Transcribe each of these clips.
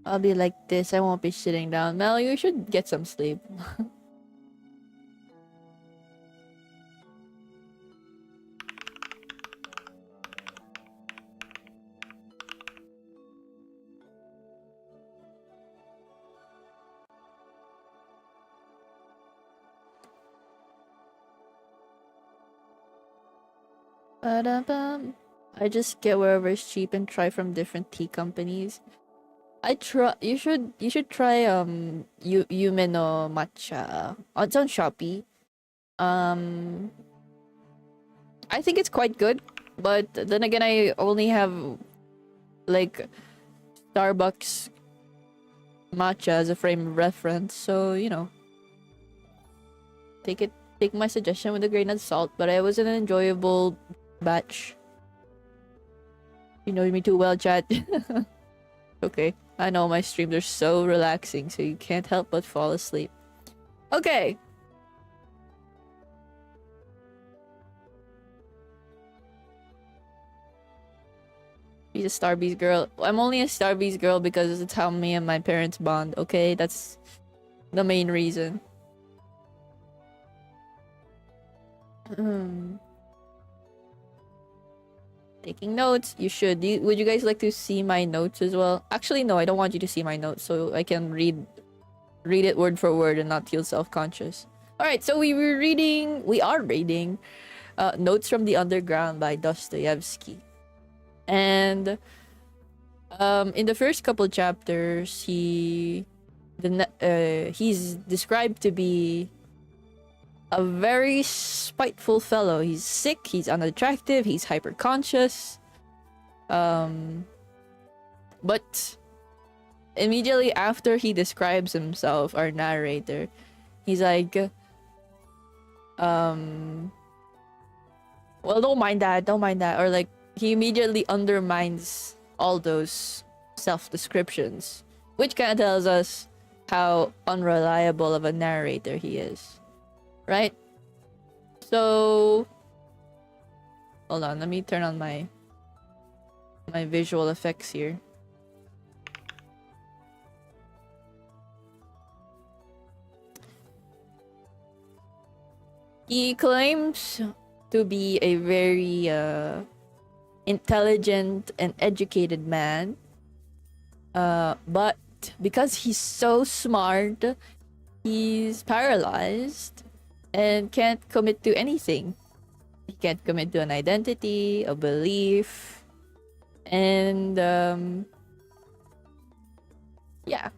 I'll be like this. I won't be sitting down. Mel, you should get some sleep. Ba-da-bum. I just get wherever's cheap and try from different tea companies. I try. You should try Yume no matcha. Oh, it's on Shopee. Um, I think it's quite good, but then again, I only have like Starbucks matcha as a frame of reference, so you know, take my suggestion with a grain of salt. But it was an enjoyable batch. You know me too well, chat. Okay, I know my streams are so relaxing, so you can't help but fall asleep. Okay. She's a Starbucks girl. I'm only a Starbucks girl because it's how me and my parents bond, okay? That's the main reason. Taking notes, you should. Would you guys like to see my notes as well? Actually, no, I don't want you to see my notes, so I can read it word for word and not feel self-conscious. Alright, so we are reading Notes from the Underground by Dostoevsky. And in the first couple chapters, he's described to be a very spiteful fellow. He's sick, he's unattractive, he's hyper-conscious. But immediately after he describes himself, our narrator, he's like, well, don't mind that. Or like, he immediately undermines all those self-descriptions, which kind of tells us how unreliable of a narrator he is. Right? So, hold on, let me turn on my visual effects here. He claims to be a very intelligent and educated man, but because he's so smart, he's paralyzed and can't commit to anything. He can't commit to an identity, a belief, and yeah.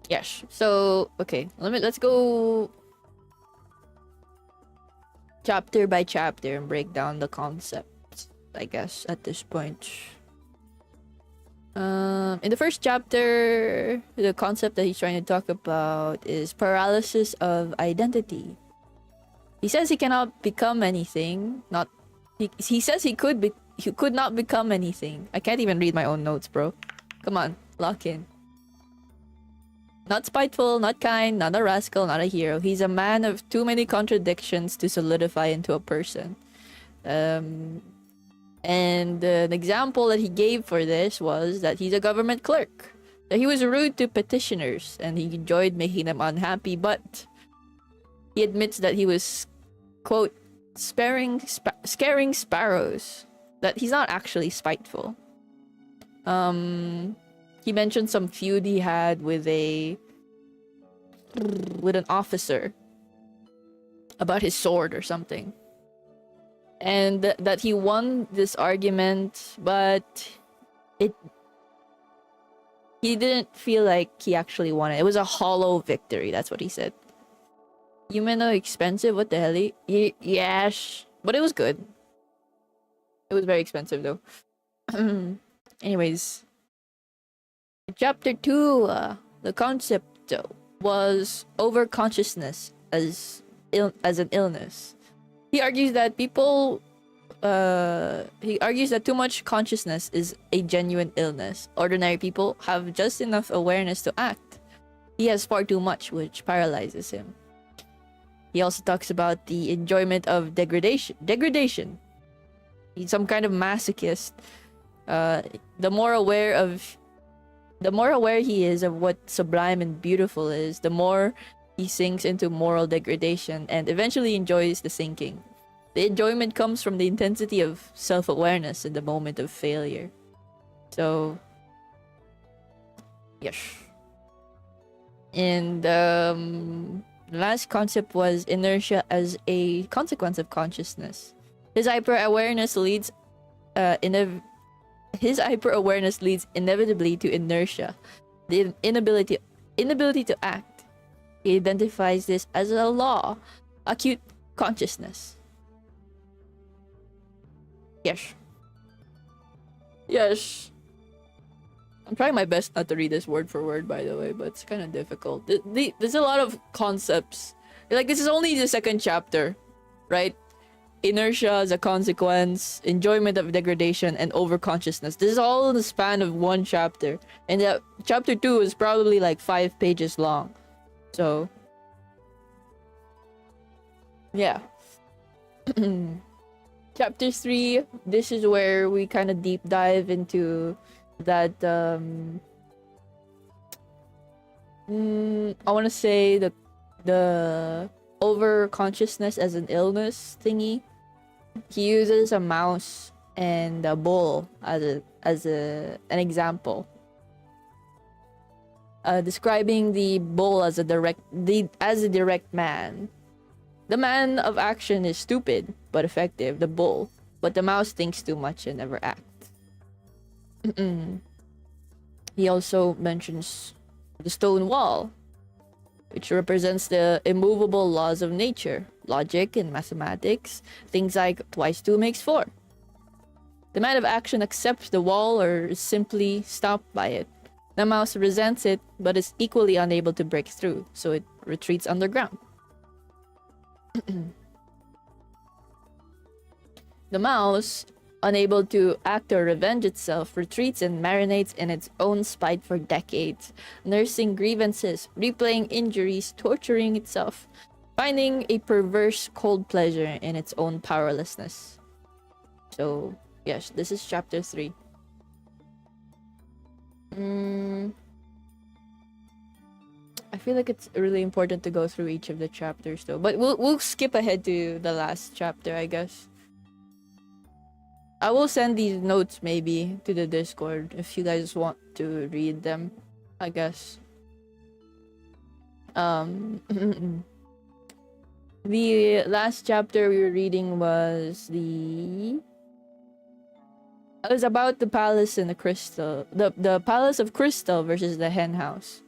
Yes. So okay, let's go chapter by chapter and break down the concepts, I guess, at this point. In the first chapter, the concept that he's trying to talk about is paralysis of identity. He says he cannot become anything. He says he could not become anything. I can't even read my own notes, bro. Come on, lock in. Not spiteful, not kind, not a rascal, not a hero. He's a man of too many contradictions to solidify into a person. And an example that he gave for this was that he's a government clerk. That he was rude to petitioners and he enjoyed making them unhappy, but he admits that he was, quote, scaring sparrows. That he's not actually spiteful. He mentioned some feud he had with an officer about his sword or something. And that he won this argument, but he didn't feel like he actually won it. It was a hollow victory. That's what he said. You may know expensive. What the hell? Yes, but it was good. It was very expensive though. Anyways, chapter 2, the concept was overconsciousness as an illness. He argues that too much consciousness is a genuine illness. Ordinary people have just enough awareness to act. He has far too much, which paralyzes him. He also talks about the enjoyment of degradation. He's some kind of masochist. The more aware he is of what sublime and beautiful is, the more he sinks into moral degradation and eventually enjoys the sinking. The enjoyment comes from the intensity of self-awareness in the moment of failure. So, yes. And last concept was inertia as a consequence of consciousness. His hyper-awareness leads inevitably to inertia, the inability to act. He identifies this as a law, acute consciousness. Yes. Yes. I'm trying my best not to read this word for word, by the way, but it's kind of difficult. There's a lot of concepts. Like, this is only the second chapter, right? Inertia as a consequence, enjoyment of degradation, and overconsciousness. This is all in the span of one chapter. And chapter 2 is probably like 5 pages long. So, yeah. Chapter 3, this is where we kind of deep dive into that, I want to say the over consciousness as an illness thingy. He uses a mouse and a bull as an example, describing the bull as a direct man. The man of action is stupid but effective, the bull, but the mouse thinks too much and never acts. He also mentions the stone wall, which represents the immovable laws of nature, logic and mathematics, things like twice 2 makes 4. The man of action accepts the wall or is simply stopped by it. The mouse resents it, but is equally unable to break through, so it retreats underground. The mouse, unable to act or revenge itself, retreats and marinates in its own spite for decades, nursing grievances, replaying injuries, torturing itself, finding a perverse cold pleasure in its own powerlessness. So, yes, this is chapter 3. I feel like it's really important to go through each of the chapters though, but we'll skip ahead to the last chapter, I guess. I will send these notes maybe to the Discord if you guys want to read them, I guess. The last chapter we were reading was about the palace in the crystal, the palace of crystal versus the hen house.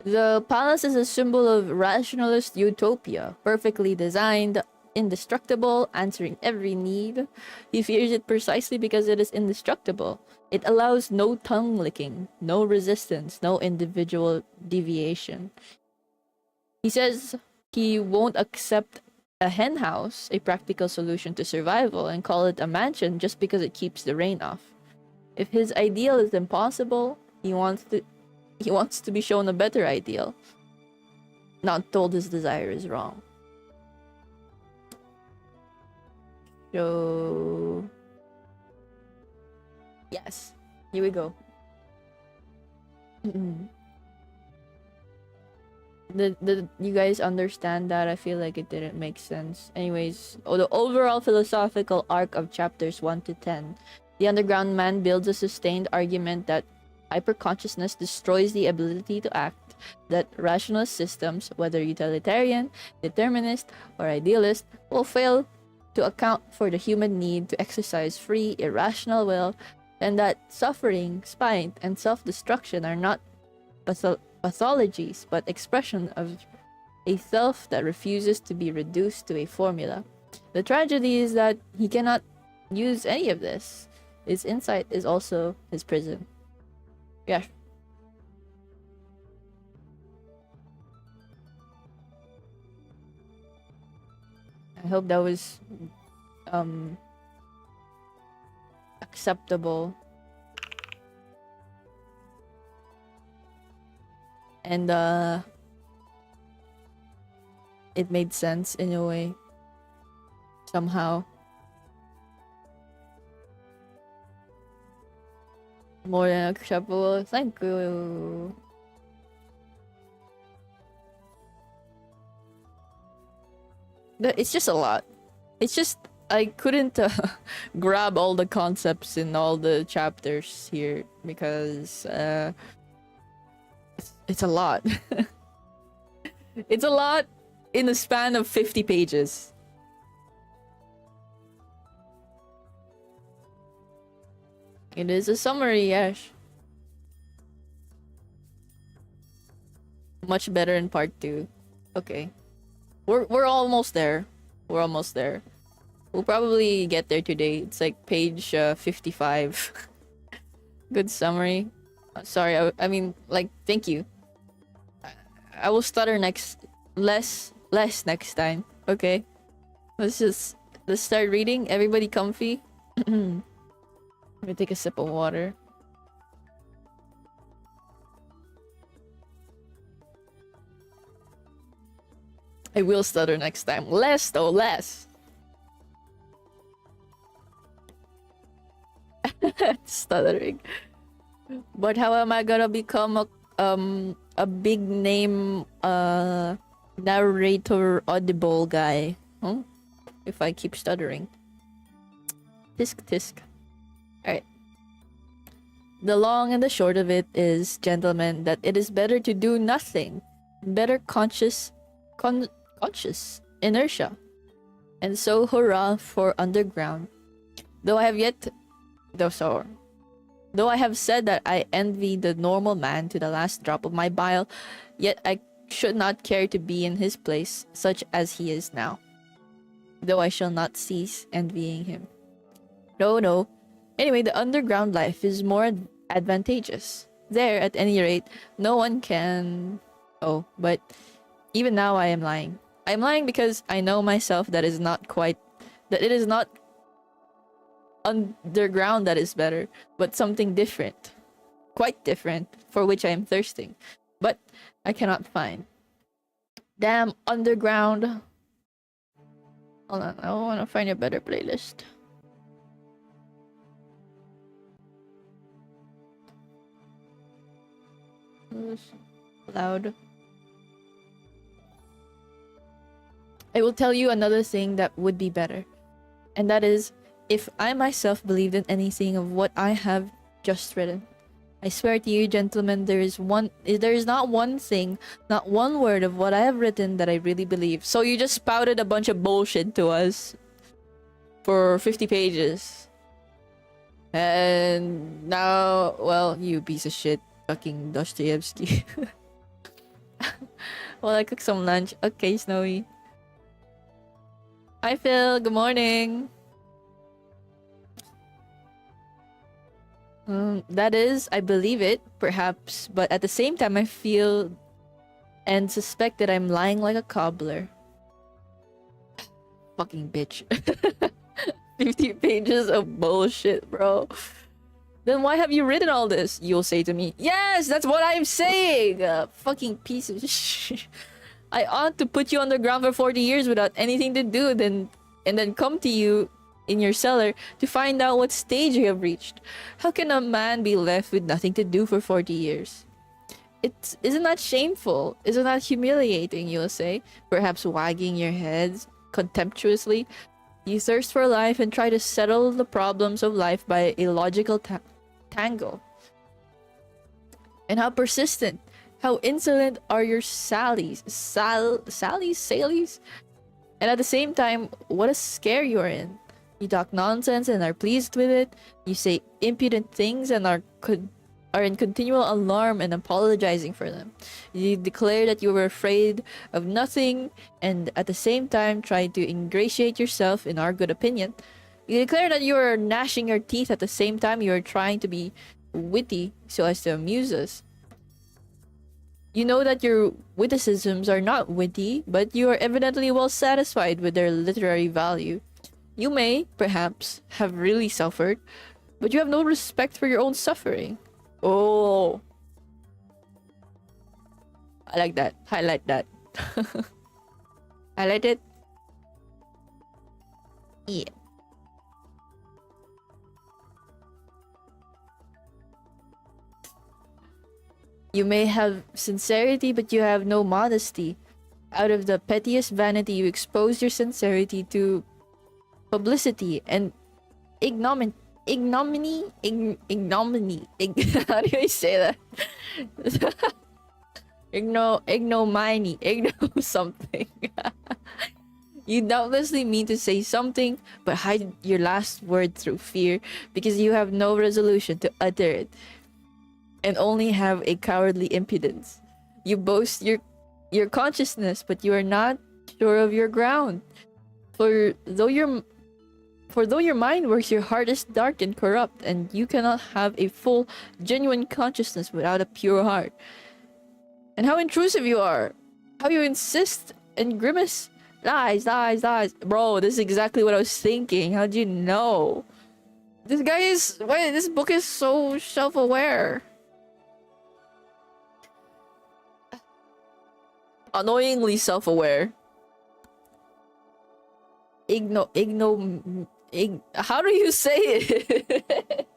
The palace is a symbol of rationalist utopia, perfectly designed, indestructible, answering every need. He fears it precisely because it is indestructible. It allows no tongue licking, no resistance, no individual deviation. He says he won't accept a hen house, a practical solution to survival, and call it a mansion just because it keeps the rain off. If his ideal is impossible, he wants to be shown a better ideal, not told his desire is wrong. So, yes, here we go. Did you guys understand that? I feel like it didn't make sense. Anyways, the overall philosophical arc of chapters 1 to 10. The underground man builds a sustained argument that hyperconsciousness destroys the ability to act, that rationalist systems, whether utilitarian, determinist, or idealist, will fail to account for the human need to exercise free, irrational will, and that suffering, spite, and self-destruction are not pathologies, but expression of a self that refuses to be reduced to a formula. The tragedy is that he cannot use any of this. His insight is also his prison. Yeah. I hope that was acceptable. And it made sense in a way. Somehow. More than acceptable. Thank you. It's just a lot. It's just I couldn't grab all the concepts in all the chapters here because it's a lot. It's a lot in the span of 50 pages. It is a summary, yes. Much better in part 2. Okay. We're almost there. We're almost there. We'll probably get there today. It's like page 55. Good summary. Sorry, I mean, like, thank you. I will stutter less next time. Okay. Let's start reading. Everybody comfy. Let me take a sip of water. I will stutter next time. Less though, less. Stuttering. But how am I gonna become a big name narrator audible guy? Huh? If I keep stuttering. Tisk. Alright. The long and the short of it is, gentlemen, that it is better to do nothing. Better conscious inertia. And so hurrah for underground. Though I have said that I envy the normal man to the last drop of my bile, yet I should not care to be in his place, such as he is now. Though I shall not cease envying him. No. Anyway, the underground life is more advantageous. There, at any rate, no one can... Oh, but even now I am lying. I am lying because I know myself that it is not underground that is better, but something different. Quite different, for which I am thirsting. But I cannot find. Damn underground. Hold on, I want to find a better playlist. Loud. I will tell you another thing that would be better. And that is, if I myself believed in anything of what I have just written. I swear to you, gentlemen, there is not one thing, not one word of what I have written that I really believe. So you just spouted a bunch of bullshit to us for 50 pages. And now, well, you piece of shit, fucking Dostoevsky. Well, I cooked some lunch. Okay, Snowy. Hi, Phil. Good morning. That is, I believe it, perhaps, but at the same time, I feel and suspect that I'm lying like a cobbler. Fucking bitch. 50 pages of bullshit, bro. Then why have you written all this? You'll say to me, yes, that's what I'm saying! Fucking piece of shit. I ought to put you underground for 40 years without anything to do, and then come to you in your cellar to find out what stage you have reached. How can a man be left with nothing to do for 40 years? Isn't that shameful? Isn't that humiliating, you'll say, perhaps wagging your heads contemptuously. You thirst for life and try to settle the problems of life by a logical tangle. And how persistent, how insolent are your sallies. Sallies? And at the same time, what a scare you're in. You talk nonsense and are pleased with it. You say impudent things and are in continual alarm and apologizing for them. You declare that you were afraid of nothing and at the same time try to ingratiate yourself in our good opinion. You declare that you are gnashing your teeth at the same time you are trying to be witty so as to amuse us. You know that your witticisms are not witty, but you are evidently well satisfied with their literary value. You may, perhaps, have really suffered, but you have no respect for your own suffering. Oh. I like that. Highlight that. Highlight it. Yeah. You may have sincerity, but you have no modesty. Out of the pettiest vanity, you expose your sincerity to publicity and ignominy. How do I say that? Ignominy. Something. You doubtlessly mean to say something, but hide your last word through fear because you have no resolution to utter it and only have a cowardly impudence. You boast your consciousness, but you are not sure of your ground. For though your mind works, your heart is dark and corrupt, and you cannot have a full, genuine consciousness without a pure heart. And how intrusive you are! How you insist and grimace! Lies, lies, lies! Bro, this is exactly what I was thinking. How'd you know? This guy is... Wait, this book is so self-aware. Annoyingly self-aware. How do you say it?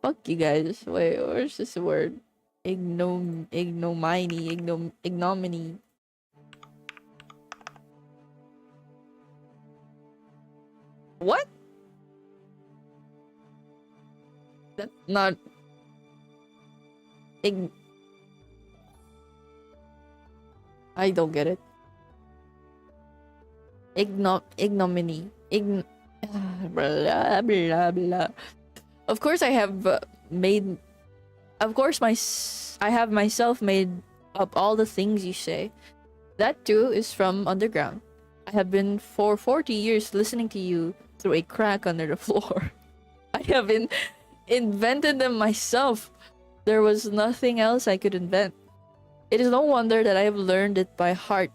Fuck you guys. Wait, where's this word? Ignominy. What? That's not... I don't get it. Ignominy. Blah, blah, blah. Of course I have made... Of course I have myself made up all the things you say. That too is from underground. I have been for 40 years listening to you through a crack under the floor. I have invented them myself. There was nothing else I could invent. It is no wonder that I have learned it by heart,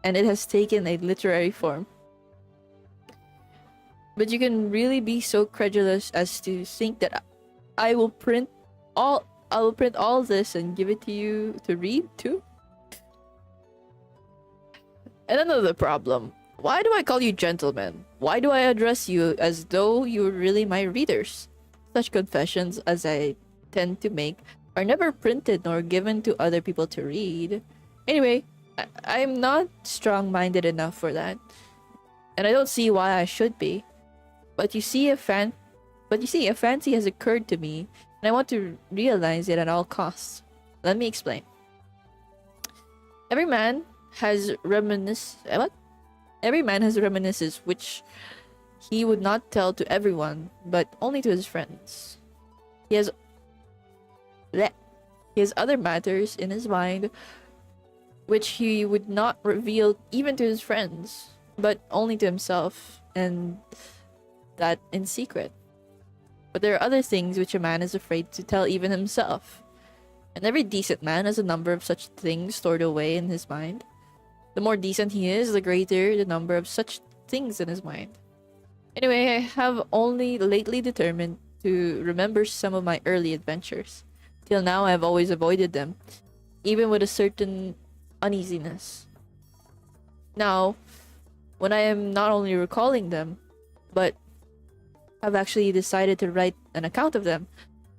and it has taken a literary form. But you can really be so credulous as to think that I will print all this and give it to you to read too? And another problem. Why do I call you gentlemen? Why do I address you as though you were really my readers? Such confessions as I tend to make are never printed nor given to other people to read. Anyway, I am not strong-minded enough for that. And I don't see why I should be. But you see, a fancy has occurred to me, and I want to realize it at all costs. Let me explain. Every man has reminiscences which he would not tell to everyone, but only to his friends. He has other matters in his mind which he would not reveal even to his friends, but only to himself, and that in secret. But there are other things which a man is afraid to tell even himself. And every decent man has a number of such things stored away in his mind. The more decent he is, the greater the number of such things in his mind. Anyway, I have only lately determined to remember some of my early adventures. Till now, I have always avoided them, even with a certain uneasiness. Now, when I am not only recalling them, but have actually decided to write an account of them,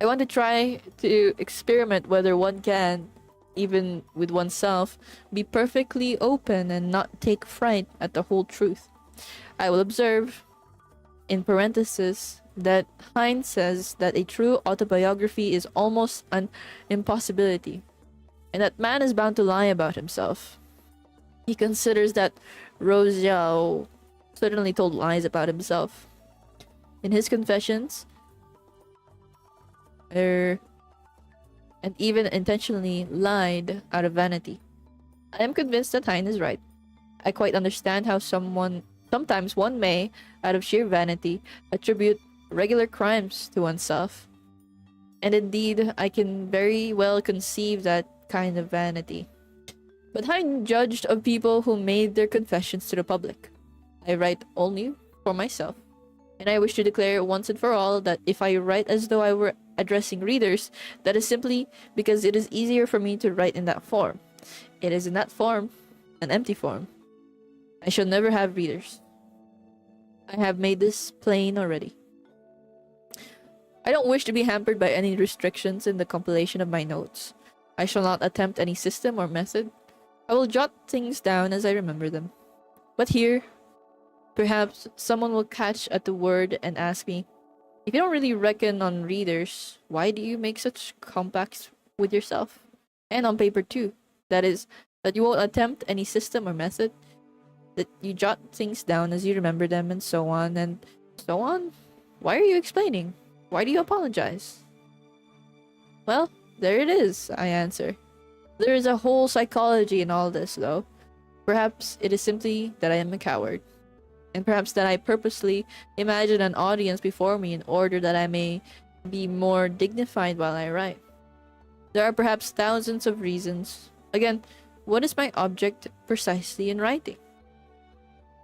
I want to try to experiment whether one can, even with oneself, be perfectly open and not take fright at the whole truth. I will observe, in parenthesis, that Heinz says that a true autobiography is almost an impossibility, and that man is bound to lie about himself. He considers that Rosio certainly told lies about himself. In his confessions, and even intentionally lied out of vanity. I am convinced that Hein is right. I quite understand how sometimes one may, out of sheer vanity, attribute regular crimes to oneself. And indeed, I can very well conceive that kind of vanity. But Hein judged of people who made their confessions to the public. I write only for myself. And I wish to declare once and for all that if I write as though I were addressing readers, that is simply because it is easier for me to write in that form. It is in that form an empty form. I shall never have readers. I have made this plain already. I don't wish to be hampered by any restrictions in the compilation of my notes. I shall not attempt any system or method. I will jot things down as I remember them. But here, perhaps someone will catch at the word and ask me, if you don't really reckon on readers, why do you make such compacts with yourself? And on paper too. That is, that you won't attempt any system or method, that you jot things down as you remember them, and so on and so on. Why are you explaining? Why do you apologize? Well, there it is, I answer. There is a whole psychology in all this, though. Perhaps it is simply that I am a coward. And perhaps that I purposely imagine an audience before me in order that I may be more dignified while I write. There are perhaps thousands of reasons. Again, what is my object precisely in writing?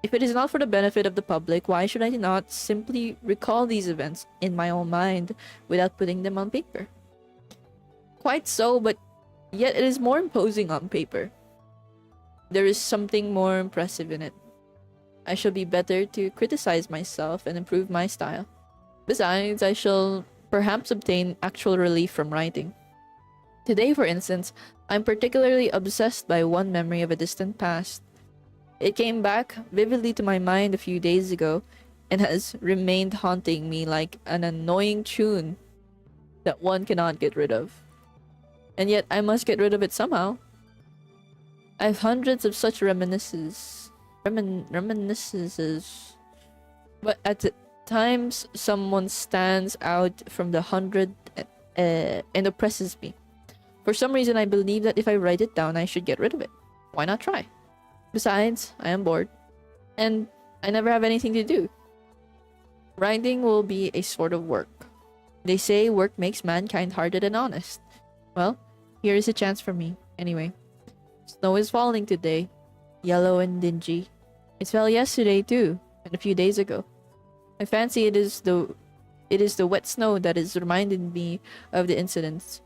If it is not for the benefit of the public, why should I not simply recall these events in my own mind without putting them on paper? Quite so, but yet it is more imposing on paper. There is something more impressive in it. I shall be better to criticize myself and improve my style. Besides, I shall perhaps obtain actual relief from writing. Today, for instance, I'm particularly obsessed by one memory of a distant past. It came back vividly to my mind a few days ago and has remained haunting me like an annoying tune that one cannot get rid of. And yet I must get rid of it somehow. I've hundreds of such reminiscences, but at times someone stands out from the hundred and oppresses me. For some reason, I believe that if I write it down, I should get rid of it. Why not try? Besides, I am bored, and I never have anything to do. Writing will be a sort of work. They say work makes man kind-hearted and honest. Well, here is a chance for me, anyway. Snow is falling today, yellow and dingy. It fell yesterday too, and a few days ago. I fancy it is the wet snow that is reminding me of the incident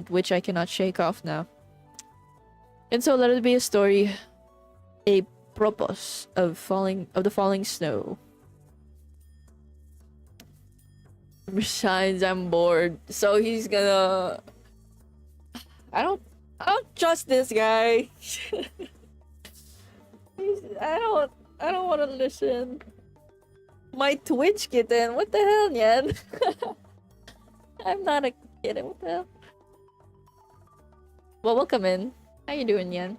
which I cannot shake off now. And so let it be a story, a propos of the falling snow. Besides, I'm bored, so he's gonna. I don't trust this guy. I don't want to listen. My Twitch kitten, what the hell, Yan? I'm not a kitten. What the hell? Well, welcome in. How you doing, Yan?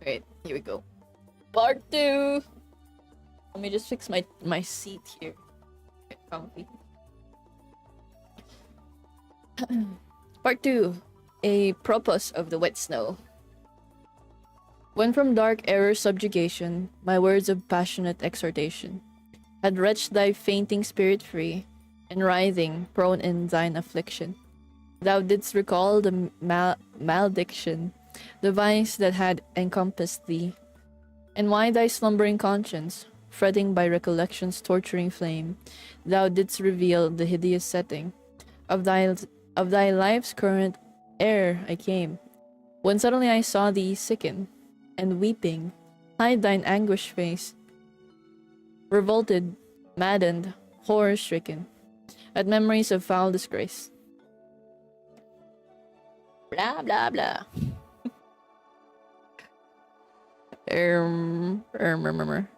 Alright, here we go. Part 2! Let me just fix my seat here. Get comfy. Part 2. A propos of the wet snow. When from dark error subjugation, my words of passionate exhortation had wrenched thy fainting spirit free, and writhing, prone in thine affliction, thou didst recall the malediction, the vice that had encompassed thee, and why thy slumbering conscience, fretting by recollection's torturing flame, thou didst reveal the hideous setting of thy life's current ere I came, when suddenly I saw thee sicken, and weeping, hide thine anguished face, revolted, maddened, horror-stricken, at memories of foul disgrace. Blah blah blah. Murmur.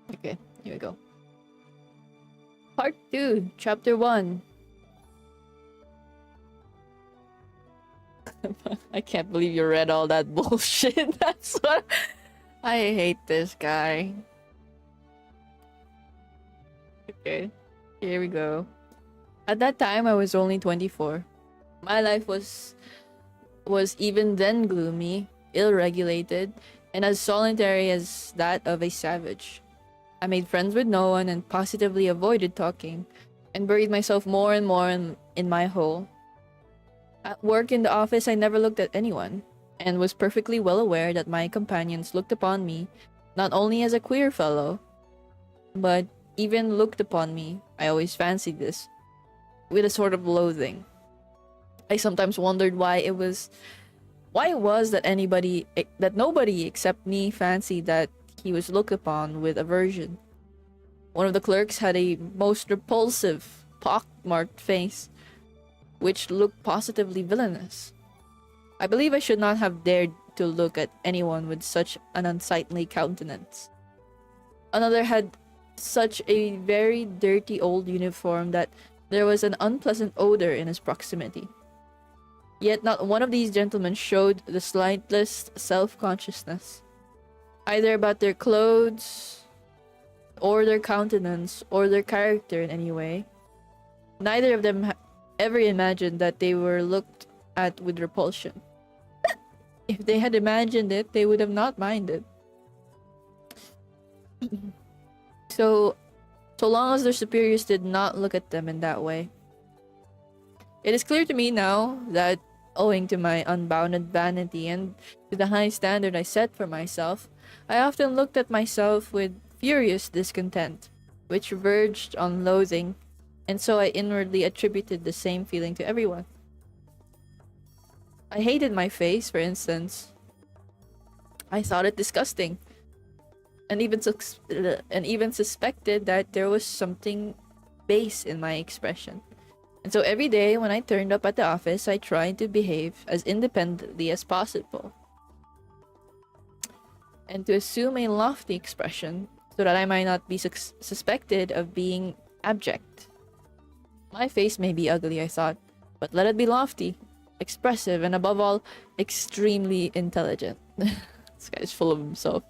Okay, here we go. Part 2, Chapter 1. I can't believe you read all that bullshit. That's what I hate this guy. Okay, here we go. At that time, I was only 24. My life was was even then gloomy, ill-regulated, and as solitary as that of a savage. I made friends with no one and positively avoided talking, and buried myself more and more in my hole. At work in the office, I never looked at anyone, and was perfectly well aware that my companions looked upon me not only as a queer fellow, but even looked upon me, I always fancied this, with a sort of loathing. I sometimes wondered why it was that nobody except me fancied that he was looked upon with aversion. One of the clerks had a most repulsive, pock-marked face, which looked positively villainous. I believe I should not have dared to look at anyone with such an unsightly countenance. Another had such a very dirty old uniform that there was an unpleasant odor in his proximity. Yet not one of these gentlemen showed the slightest self-consciousness, either about their clothes, or their countenance, or their character in any way. Neither of them ever imagined that they were looked at with repulsion. If they had imagined it, they would have not minded. So long as their superiors did not look at them in that way. It is clear to me now that, owing to my unbounded vanity and to the high standard I set for myself, I often looked at myself with furious discontent, which verged on loathing, and so I inwardly attributed the same feeling to everyone. I hated my face, for instance. I thought it disgusting, and even suspected that there was something base in my expression. And so every day when I turned up at the office, I tried to behave as independently as possible, and to assume a lofty expression so that I might not be suspected of being abject. My face may be ugly, I thought, but let it be lofty, expressive, and above all, extremely intelligent. This guy's full of himself.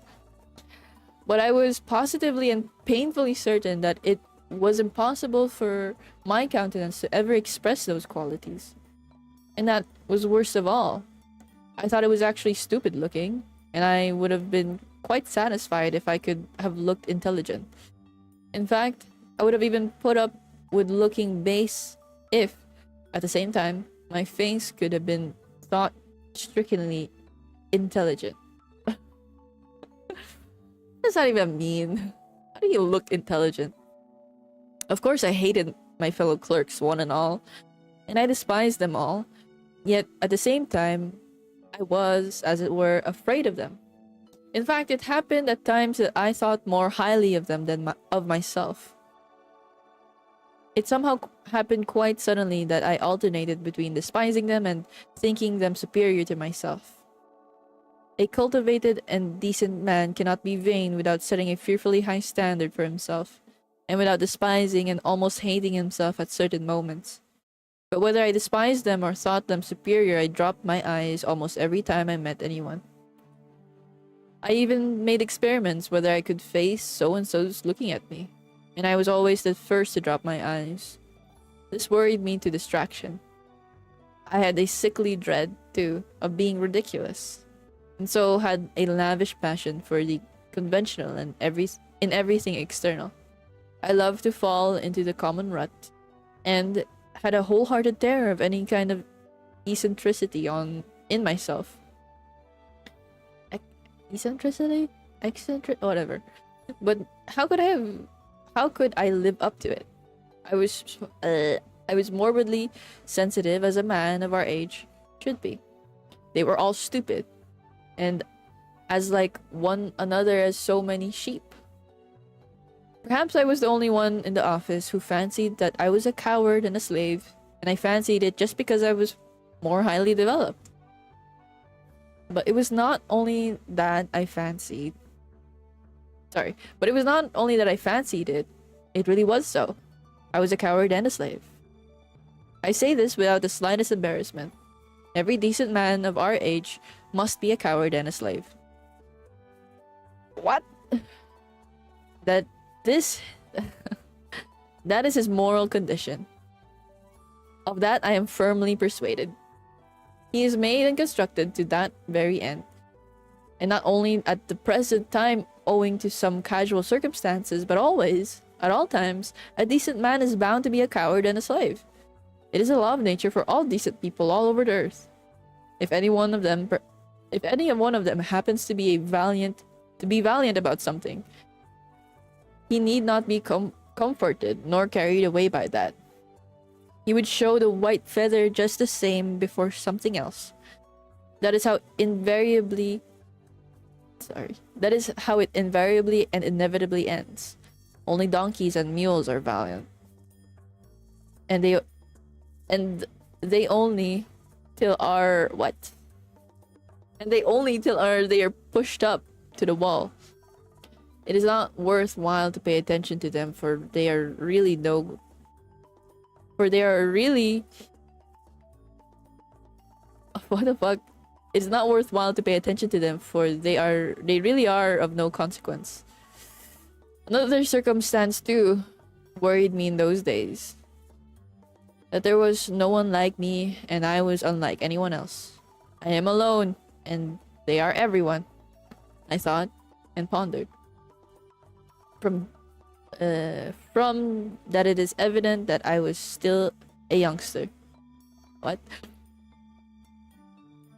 But I was positively and painfully certain that it was impossible for my countenance to ever express those qualities. And that was worst of all. I thought it was actually stupid looking, and I would have been quite satisfied if I could have looked intelligent. In fact, I would have even put up with looking base if, at the same time, my face could have been thought strictly intelligent. What does that even mean? How do you look intelligent? Of course, I hated my fellow clerks, one and all, and I despised them all. Yet, at the same time, I was, as it were, afraid of them. In fact, it happened at times that I thought more highly of them than of myself. It somehow happened quite suddenly that I alternated between despising them and thinking them superior to myself. A cultivated and decent man cannot be vain without setting a fearfully high standard for himself, and without despising and almost hating himself at certain moments. But whether I despised them or thought them superior, I dropped my eyes almost every time I met anyone. I even made experiments whether I could face so-and-so's looking at me, and I was always the first to drop my eyes. This worried me to distraction. I had a sickly dread, too, of being ridiculous, and so had a lavish passion for the conventional and in everything external. I loved to fall into the common rut, and had a wholehearted terror of any kind of eccentricity in myself. Eccentricity? Whatever. But how could I live up to it? I was morbidly sensitive as a man of our age should be. They were all stupid, and as like one another as so many sheep. Perhaps I was the only one in the office who fancied that I was a coward and a slave, and I fancied it just because I was more highly developed. But it was not only that I fancied it, it really was so. I was a coward and a slave. I say this without the slightest embarrassment. Every decent man of our age must be a coward and a slave. What? That is his moral condition. Of that I am firmly persuaded. He is made and constructed to that very end. And not only at the present time owing to some casual circumstances, but always, at all times, a decent man is bound to be a coward and a slave. It is a law of nature for all decent people all over the earth. If any one of them happens to be valiant about something, he need not be comforted nor carried away by that. He would show the white feather just the same before something else. That is how it invariably and inevitably ends. Only donkeys and mules are valiant. And they only till are what? And they only till they are pushed up to the wall. It is not worthwhile to pay attention to them, for they are really what the fuck? It's not worthwhile to pay attention to them, for they really are of no consequence. Another circumstance too worried me in those days. That there was no one like me, and I was unlike anyone else. I am alone, and they are everyone, I thought and pondered. From that it is evident that I was still a youngster. What?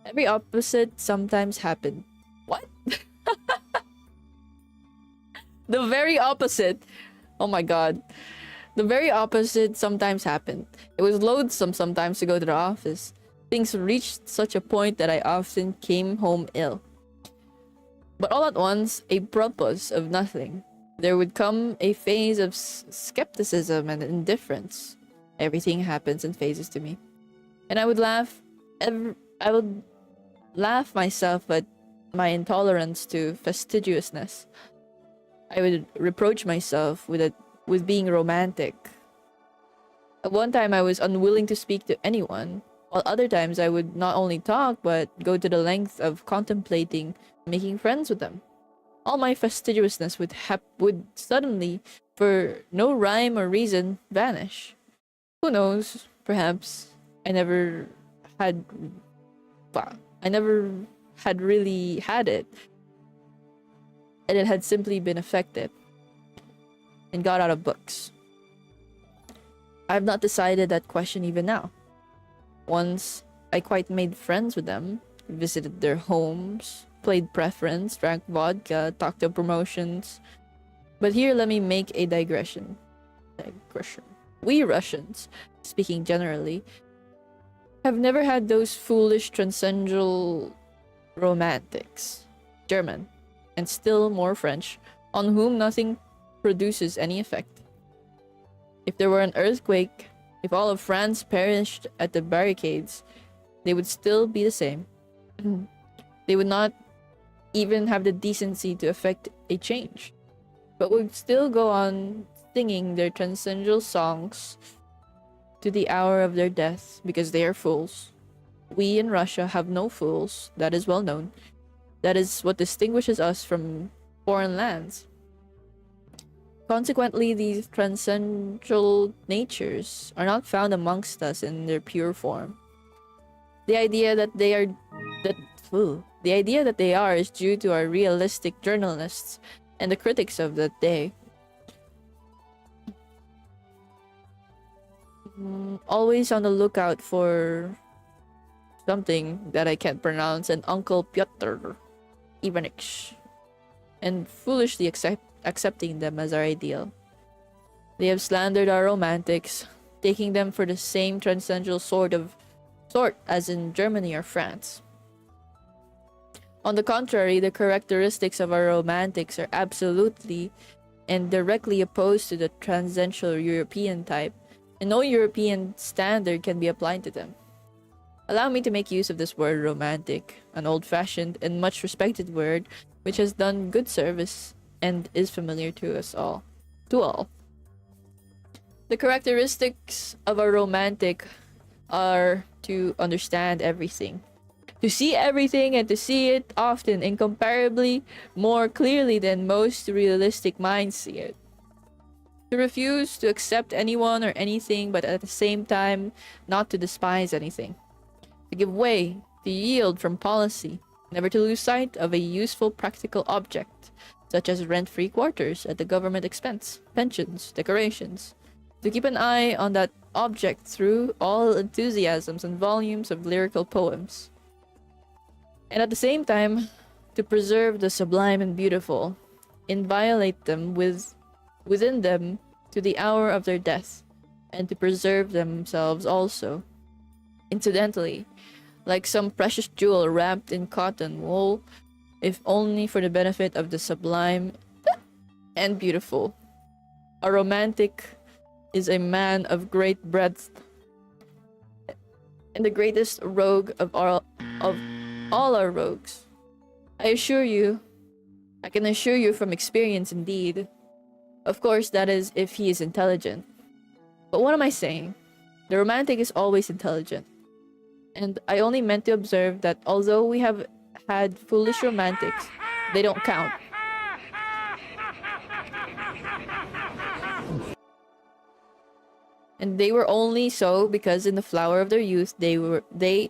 Every opposite sometimes happened. What? The very opposite. Oh my god. The very opposite sometimes happened. It was loathsome sometimes to go to the office. Things reached such a point that I often came home ill. But all at once, a purpose of nothing, there would come a phase of skepticism and indifference. Everything happens in phases to me. And I would laugh myself at my intolerance to fastidiousness. I would reproach myself with being romantic. At one time I was unwilling to speak to anyone, while other times I would not only talk but go to the length of contemplating making friends with them. All my fastidiousness would suddenly, for no rhyme or reason, vanish. Who knows? Perhaps I never had really had it, and it had simply been affected and got out of books. I have not decided that question even now. Once I quite made friends with them, visited their homes, played preference, drank vodka, talked of promotions. But here let me make a digression. We Russians, speaking generally, have never had those foolish transcendental romantics, German, and still more French, on whom nothing produces any effect. If there were an earthquake, if all of France perished at the barricades, they would still be the same. They would not even have the decency to effect a change, but would still go on singing their transcendental songs to the hour of their death, because they are fools. We in Russia have no fools, that is well known. That is what distinguishes us from foreign lands. Consequently, these transcendental natures are not found amongst us in their pure form. The idea that they are is due to our realistic journalists and the critics of that day. Always on the lookout for something that I can't pronounce, and Uncle Pyotr Ivanich, and foolishly accepting them as our ideal. They have slandered our romantics, taking them for the same transcendental sort as in Germany or France. On the contrary, the characteristics of our romantics are absolutely and directly opposed to the transcendental European type, and no European standard can be applied to them. Allow me to make use of this word romantic, an old-fashioned and much respected word which has done good service and is familiar to us all. The characteristics of a romantic are to understand everything, to see everything, and to see it often incomparably more clearly than most realistic minds see it. To refuse to accept anyone or anything, but at the same time not to despise anything. to give way, to yield from policy, never to lose sight of a useful practical object, such as rent-free quarters at the government expense, pensions, decorations, to keep an eye on that object through all enthusiasms and volumes of lyrical poems, and at the same time, to preserve the sublime and beautiful, inviolate them within them to the hour of their death, and to preserve themselves also, incidentally, like some precious jewel wrapped in cotton wool, if only for the benefit of the sublime and beautiful. A romantic is a man of great breadth, and the greatest rogue of all our rogues. I can assure you from experience indeed. Of course, that is if he is intelligent. But what am I saying? The romantic is always intelligent. And I only meant to observe that although we have had foolish romantics, they don't count. And they were only so because in the flower of their youth they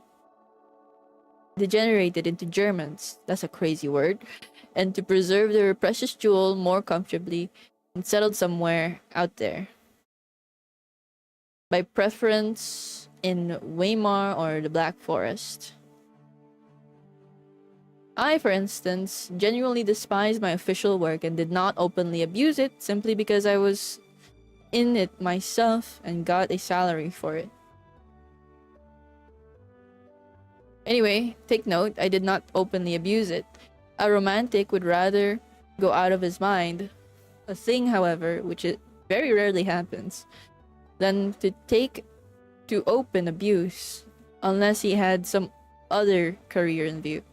degenerated into Germans. That's a crazy word. And to preserve their precious jewel more comfortably and settled somewhere out there. By preference in Weimar or the Black Forest. I, for instance, genuinely despised my official work and did not openly abuse it simply because I was in it myself and got a salary for it. Anyway, take note, I did not openly abuse it. A romantic would rather go out of his mind, a thing, however, which it very rarely happens, than to open abuse, unless he had some other career in view.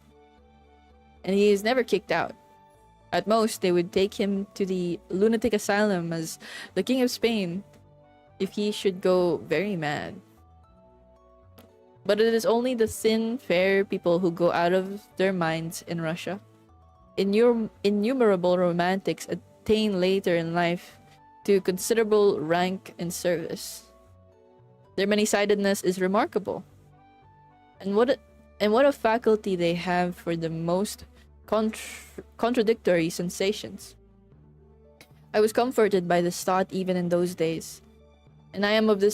And he is never kicked out. At most, they would take him to the lunatic asylum as the King of Spain, if he should go very mad. But it is only the thin, fair people who go out of their minds in Russia. Innumerable romantics attain later in life to considerable rank and service. Their many-sidedness is remarkable. And what a faculty they have for the most contradictory sensations. I was comforted by this thought even in those days, and I am of the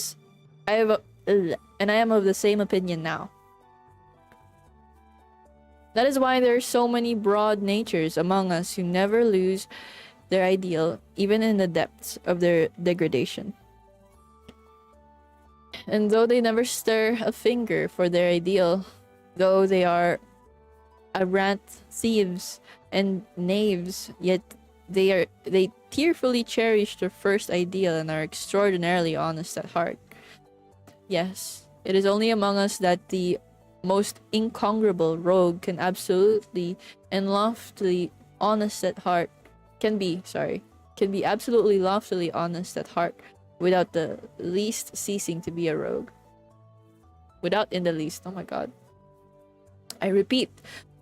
same opinion now. That is why there are so many broad natures among us who never lose their ideal, even in the depths of their degradation. And though they never stir a finger for their ideal, though they are arrant thieves and knaves, yet they tearfully cherish their first ideal and are extraordinarily honest at heart. Yes, it is only among us that the most incongruable rogue can absolutely and loftily honest at heart can be absolutely loftily honest at heart without the least ceasing to be a rogue. Without in the least, oh my god. I repeat,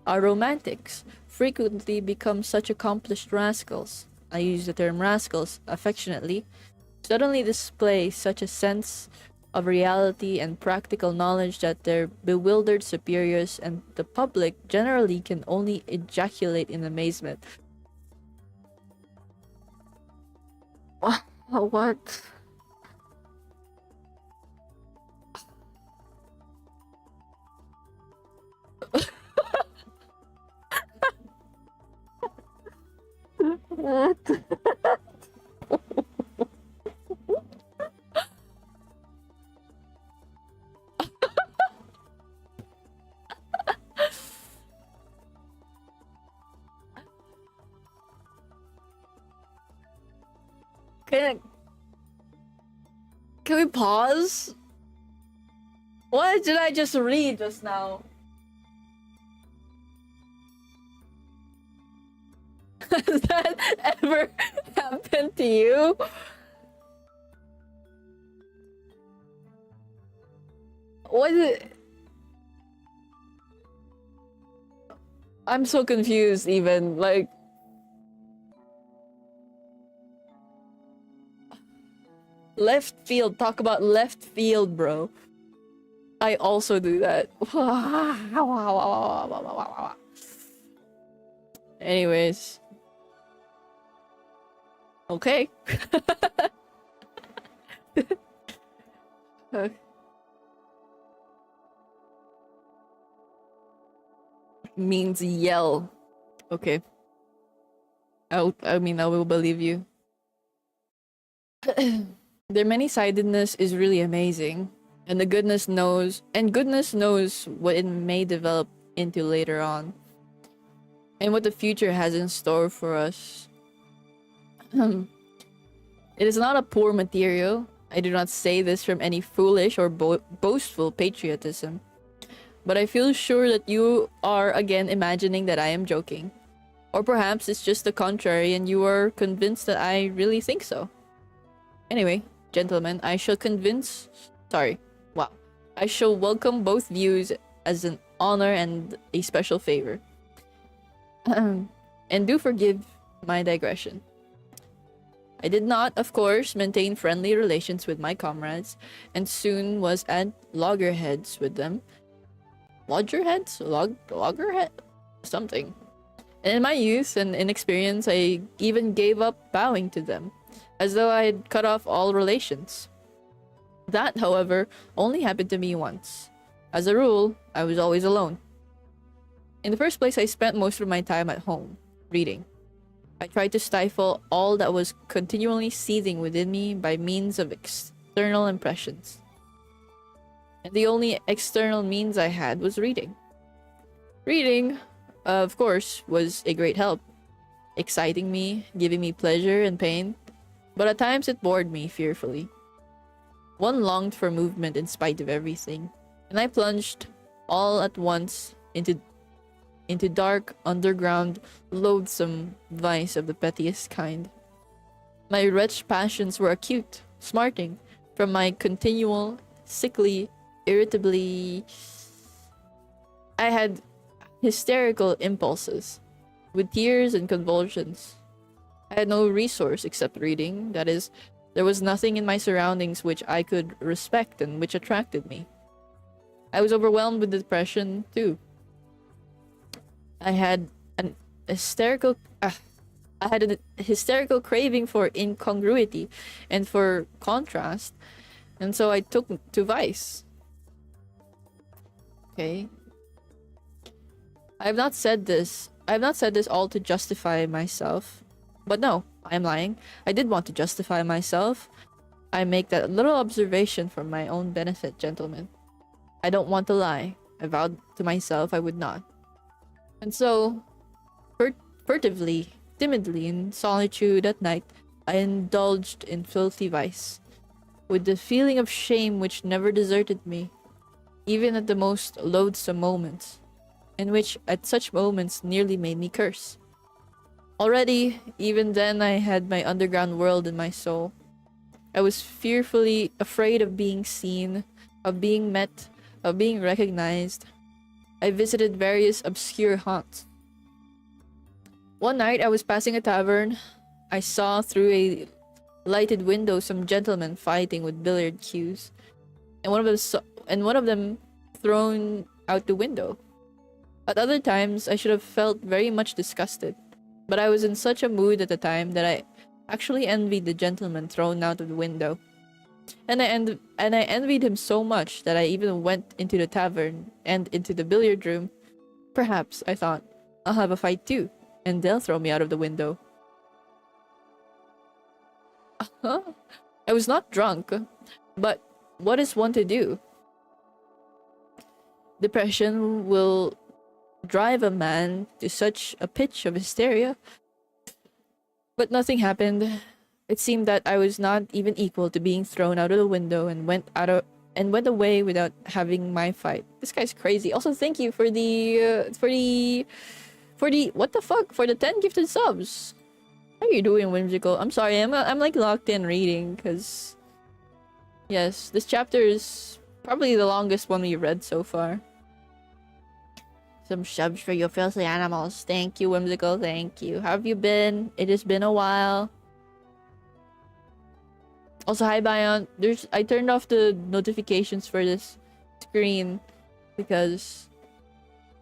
our romantics frequently become such accomplished rascals, I use the term rascals affectionately, suddenly display such a sense of reality and practical knowledge that their bewildered superiors and the public generally can only ejaculate in amazement. What? What? Can we pause? What did I just read just now? Has that ever happened to you? What is it? I'm so confused even, like... Left field, talk about left field, bro. I also do that. Anyways. Okay. Means yell. Okay. I will believe you. Their many-sidedness is really amazing. And goodness knows what it may develop into later on. And what the future has in store for us. It is not a poor material. I do not say this from any foolish or boastful patriotism. But I feel sure that you are again imagining that I am joking. Or perhaps it's just the contrary and you are convinced that I really think so. Anyway, gentlemen, I shall I shall welcome both views as an honor and a special favor. And do forgive my digression. I did not, of course, maintain friendly relations with my comrades, and soon was at loggerheads with them. Loggerheads? Loggerhead? Something. And in my youth and inexperience, I even gave up bowing to them, as though I had cut off all relations. That, however, only happened to me once. As a rule, I was always alone. In the first place, I spent most of my time at home, reading. I tried to stifle all that was continually seething within me by means of external impressions. And the only external means I had was reading. Reading, of course, was a great help, exciting me, giving me pleasure and pain, but at times it bored me fearfully. One longed for movement in spite of everything, and I plunged all at once into dark, underground, loathsome vice of the pettiest kind. My wretched passions were acute, smarting from my continual, sickly, irritably... I had hysterical impulses, with tears and convulsions. I had no resource except reading, that is, there was nothing in my surroundings which I could respect and which attracted me. I was overwhelmed with depression, too. I had an hysterical craving for incongruity and for contrast, and so I took to vice. Okay. I have not said this all to justify myself. But no, I am lying. I did want to justify myself. I make that little observation for my own benefit, gentlemen. I don't want to lie. I vowed to myself I would not. And so, furtively, timidly, in solitude at night, I indulged in filthy vice, with the feeling of shame which never deserted me, even at the most loathsome moments, and which at such moments nearly made me curse. Already, even then, I had my underground world in my soul. I was fearfully afraid of being seen, of being met, of being recognized. I visited various obscure haunts. One night, I was passing a tavern. I saw through a lighted window some gentlemen fighting with billiard cues, and one of them thrown out the window. At other times, I should have felt very much disgusted, but I was in such a mood at the time that I actually envied the gentleman thrown out of the window. And I envied him so much that I even went into the tavern and into the billiard room. Perhaps, I thought, I'll have a fight too, and they'll throw me out of the window. I was not drunk, but what is one to do? Depression will drive a man to such a pitch of hysteria. But nothing happened. It seemed that I was not even equal to being thrown out of the window and went away without having my fight. This guy's crazy. Also, thank you for the what the fuck, for the 10 gifted subs. How are you doing, Whimsical? I'm sorry, I'm like locked in reading because yes, this chapter is probably the longest one we read so far. Some subs for you filthy animals. Thank you, Whimsical. Thank you. How have you been? It has been a while. Also, hi Bion. I turned off the notifications for this screen because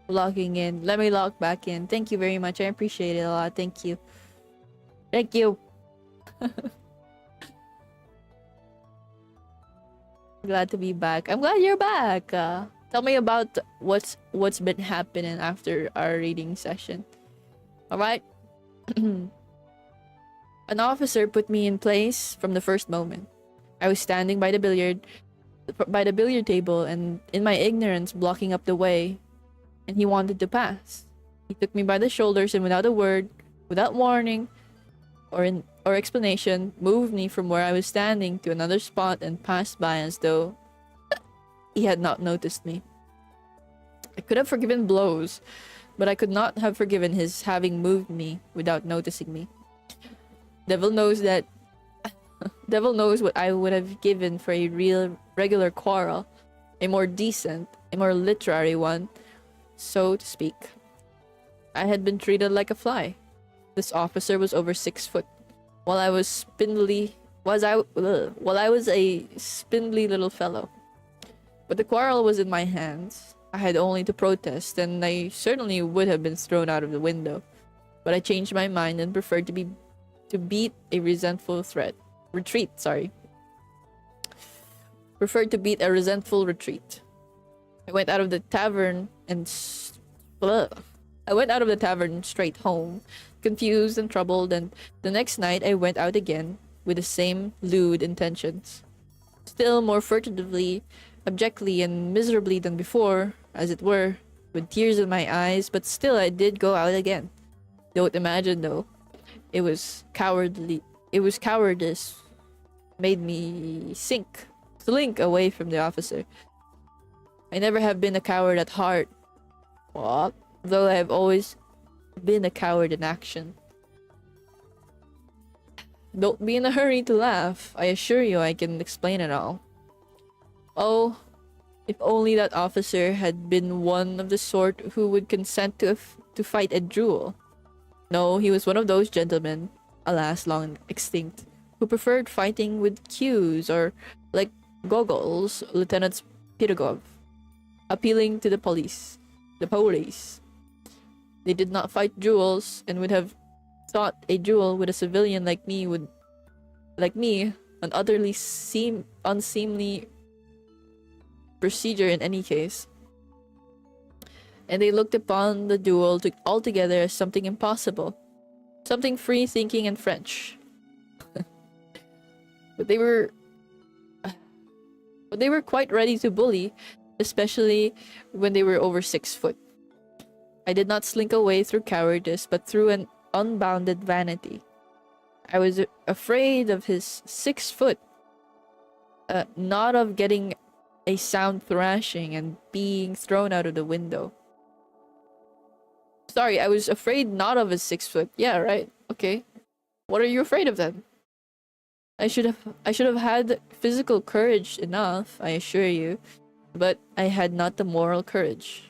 logging in. Let me log back in. Thank you very much. I appreciate it a lot. Thank you. Thank you. Glad to be back. I'm glad you're back. Tell me about what's been happening after our reading session. All right. An officer put me in place from the first moment. I was standing by the billiard table and in my ignorance blocking up the way, and he wanted to pass. He took me by the shoulders and without a word, without warning or explanation, moved me from where I was standing to another spot and passed by as though he had not noticed me. I could have forgiven blows, but I could not have forgiven his having moved me without noticing me. Devil knows what I would have given for a regular quarrel, a more decent, a more literary one, so to speak. I had been treated like a fly. This officer was over 6 foot, while I was a spindly little fellow. But the quarrel was in my hands. I had only to protest, and I certainly would have been thrown out of the window. But I changed my mind and preferred to beat a resentful retreat. Preferred to beat a resentful retreat. I went out of the tavern straight home, confused and troubled, and the next night I went out again with the same lewd intentions. Still more furtively, abjectly, and miserably than before, as it were, with tears in my eyes, but still I did go out again. Don't imagine, though. It was cowardice made me slink away from the officer. I never have been a coward at heart. What? Though I have always been a coward in action. Don't be in a hurry to laugh. I assure you I can explain it all. Oh, if only that officer had been one of the sort who would consent to fight a duel. No, he was one of those gentlemen, alas long extinct, who preferred fighting with cues or, like Gogol's Lieutenant Pirogov, appealing to the police. They did not fight duels and would have thought a duel with a civilian like me an utterly unseemly procedure in any case. And they looked upon the duel altogether as something impossible, something free-thinking and French. But they were quite ready to bully, especially when they were over 6 foot. I did not slink away through cowardice, but through an unbounded vanity. I was afraid of his 6 foot, not of getting a sound thrashing and being thrown out of the window. Sorry, I was afraid not of his 6 foot. Yeah, right. Okay. What are you afraid of then? I should have had physical courage enough, I assure you, but I had not the moral courage.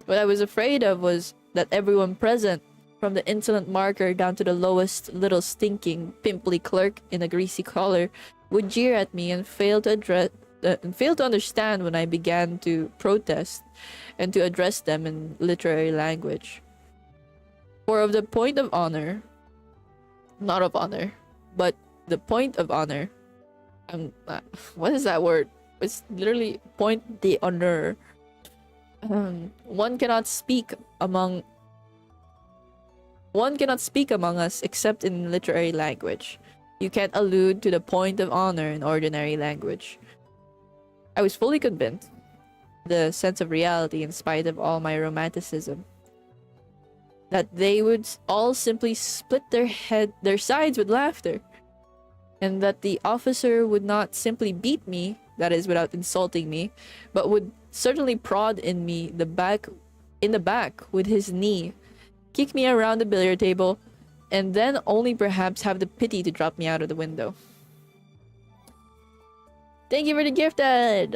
What I was afraid of was that everyone present, from the insolent marker down to the lowest little stinking, pimply clerk in a greasy collar, would jeer at me and fail to understand when I began to protest and to address them in literary language. For of the point of honor, not of honor, but the point of honor, what is that word? It's literally point d'honneur. One cannot speak among us except in literary language. You can't allude to the point of honor in ordinary language. I was fully convinced, the sense of reality in spite of all my romanticism, that they would all simply split their sides with laughter, and that the officer would not simply beat me, that is, without insulting me, but would certainly prod in the back with his knee, kick me around the billiard table, and then only perhaps have the pity to drop me out of the window. Thank you for the gifted!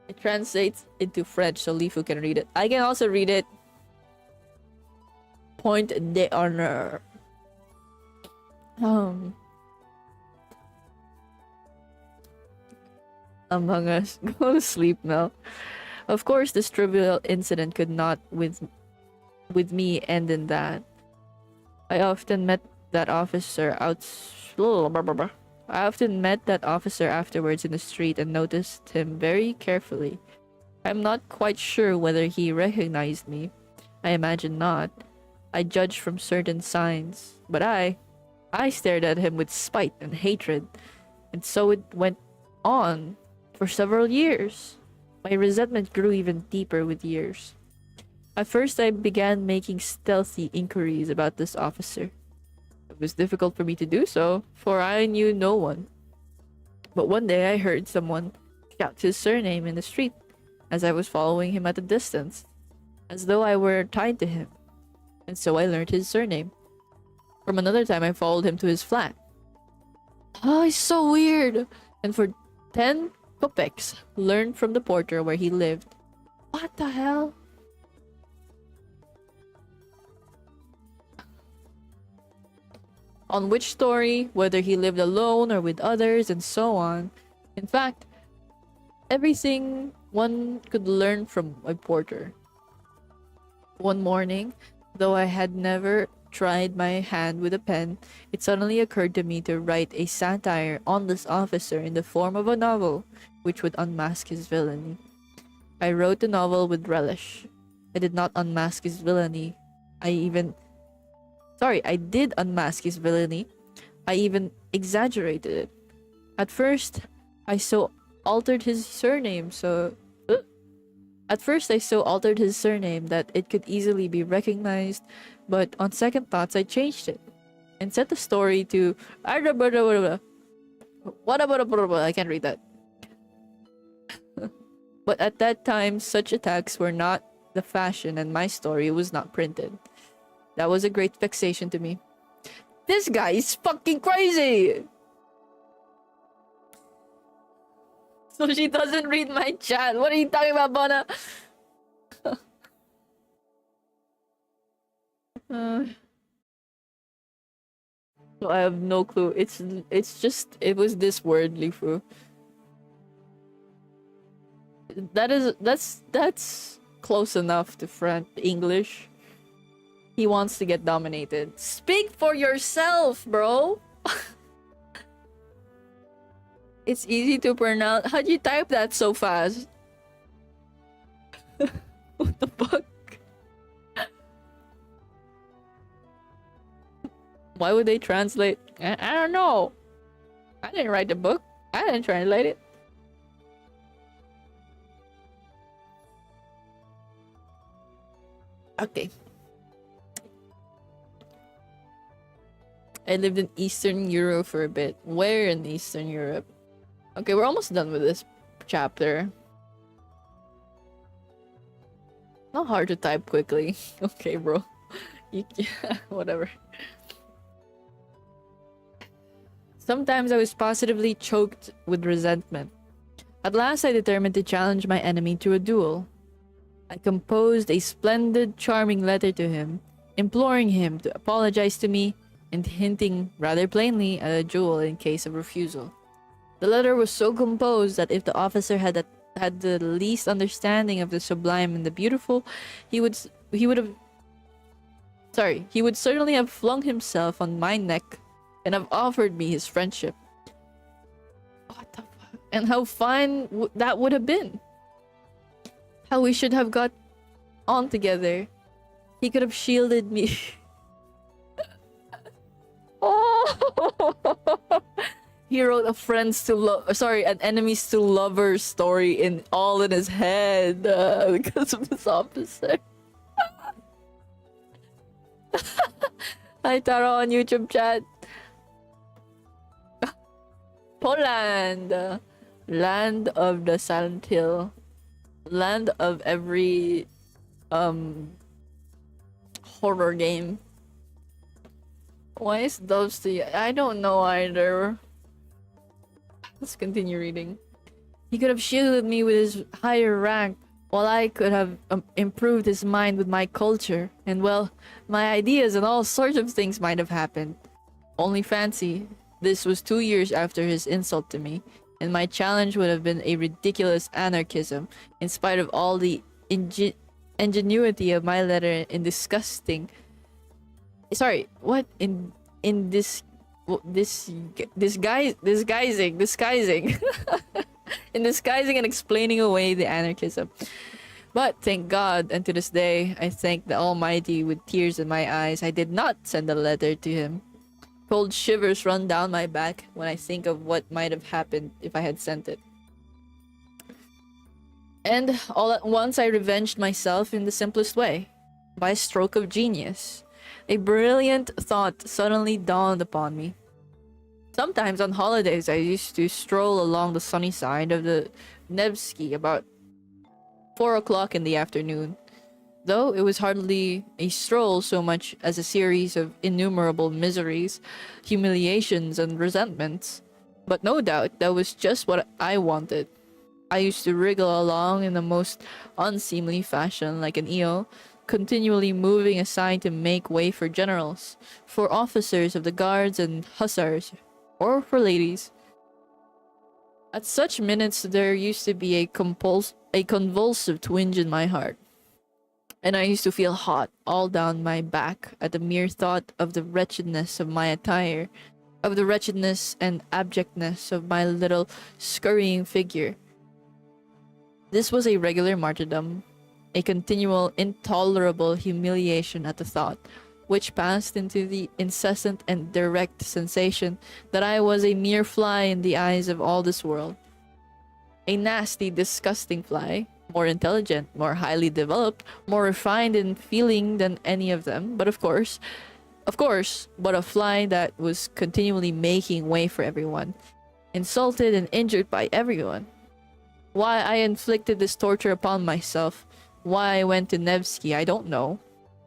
It translates into French so Lifu can read it. I can also read it. Point d'honneur. among us. Go to sleep now. Of course, this trivial incident could not with me end in that. I often met that officer out. I often met that officer afterwards in the street and noticed him very carefully. I'm not quite sure whether he recognized me. I imagine not. I judged from certain signs, but I stared at him with spite and hatred, and so it went on for several years. My resentment grew even deeper with years. At first, I began making stealthy inquiries about this officer. It was difficult for me to do so, for I knew no one. But one day I heard someone shout his surname in the street as I was following him at a distance, as though I were tied to him, and so I learned his surname. From another time, I followed him to his flat. Oh, it's so weird! And for 10 kopecks, learned from the porter where he lived. What the hell? On which story, whether he lived alone or with others, and so on. In fact, everything one could learn from a porter. One morning, though I had never tried my hand with a pen, it suddenly occurred to me to write a satire on this officer in the form of a novel, which would unmask his villainy. I wrote the novel with relish. I did not unmask his villainy. I did unmask his villainy. I even exaggerated it. At first, I so altered his surname that it could easily be recognized, but on second thoughts, I changed it and set the story to I can't read that. But at that time, such attacks were not the fashion, and my story was not printed. That was a great vexation to me. This guy is fucking crazy! So she doesn't read my chat. What are you talking about, Bona? So I have no clue. It was this word, Lifu. That's close enough to French English. He wants to get dominated. Speak for yourself, bro. It's easy to pronounce. How'd you type that so fast? What the fuck? Why would they translate? I don't know. I didn't write the book. I didn't translate it. Okay. I lived in Eastern Europe for a bit. Where in Eastern Europe? Okay, we're almost done with this chapter. Not hard to type quickly. Okay, bro. Whatever. Sometimes I was positively choked with resentment. At last I determined to challenge my enemy to a duel. I composed a splendid, charming letter to him, imploring him to apologize to me and hinting rather plainly at a duel in case of refusal. The letter was so composed that if the officer had the least understanding of the sublime and the beautiful, he would certainly have flung himself on my neck and have offered me his friendship. What the fuck? And how fine that would have been. How we should have got on together. He could have shielded me. Oh! He wrote an enemies to lovers story in his head because of this officer. Hi Taro on YouTube chat. Poland, land of the Silent Hill, land of every horror game. Why is those the? I don't know either. Let's continue reading. He could have shielded me with his higher rank, while I could have improved his mind with my culture, and well, my ideas and all sorts of things might have happened. Only fancy, this was 2 years after his insult to me. and my challenge would have been a ridiculous anarchism, in spite of all the ingenuity of my letter in disgusting. Sorry, what in this disguising in disguising and explaining away the anarchism. But thank God, and to this day, I thank the Almighty with tears in my eyes, I did not send a letter to him. Cold shivers run down my back when I think of what might have happened if I had sent it. And all at once I revenged myself in the simplest way, by a stroke of genius. A brilliant thought suddenly dawned upon me. Sometimes on holidays I used to stroll along the sunny side of the Nevsky about 4 o'clock in the afternoon, though it was hardly a stroll so much as a series of innumerable miseries, humiliations, and resentments. But no doubt that was just what I wanted. I used to wriggle along in the most unseemly fashion like an eel, continually moving aside to make way for generals, for officers of the guards and hussars, or for ladies. At such minutes there used to be a convulsive twinge in my heart, and I used to feel hot all down my back at the mere thought of the wretchedness of my attire, of the wretchedness and abjectness of my little scurrying figure. This was a regular martyrdom, a continual intolerable humiliation at the thought, which passed into the incessant and direct sensation that I was a mere fly in the eyes of all this world. A nasty, disgusting fly, more intelligent, more highly developed, more refined in feeling than any of them, but of course, but a fly that was continually making way for everyone, insulted and injured by everyone. Why I inflicted this torture upon myself, why I went to Nevsky, I don't know.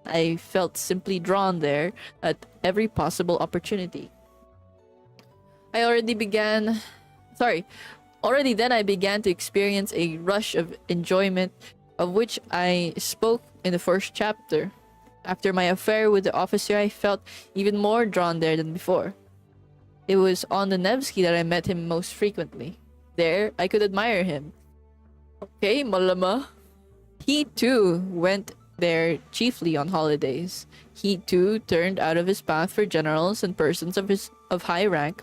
I felt simply drawn there at every possible opportunity. Already then I began to experience a rush of enjoyment of which I spoke in the first chapter. After my affair with the officer, I felt even more drawn there than before. It was on the Nevsky that I met him most frequently. There, I could admire him. Okay, malama. He too went there chiefly on holidays. He too turned out of his path for generals and persons of high rank.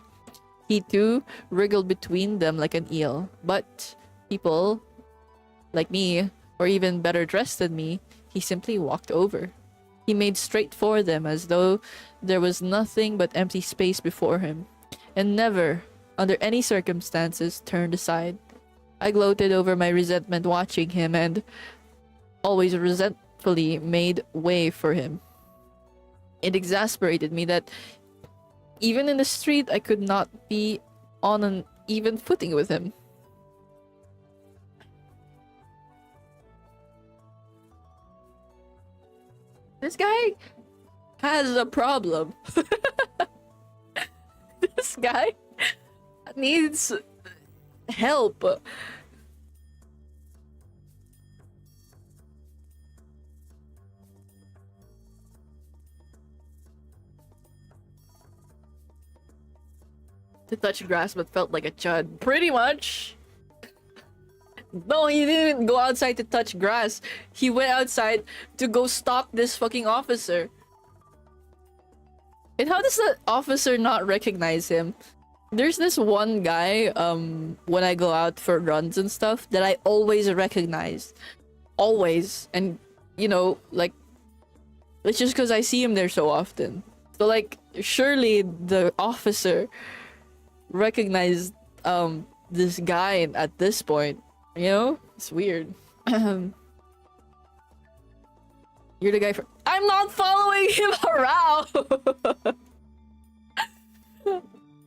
He too wriggled between them like an eel. But people like me, or even better dressed than me, he simply walked over. He made straight for them as though there was nothing but empty space before him, and never, under any circumstances, turned aside. I gloated over my resentment watching him, and always resentfully made way for him. It exasperated me that even in the street I could not be on an even footing with him. This guy has a problem. This guy needs help. To touch grass but felt like a chud. Pretty much. No, he didn't go outside to touch grass. He went outside to go stop this fucking officer. And how does the officer not recognize him? There's this one guy, when I go out for runs and stuff, that I always recognize. Always. And, you know, like, it's just because I see him there so often. So, like, surely the officer recognized, this guy at this point. You know? It's weird. You're the guy for- I'm not following him around!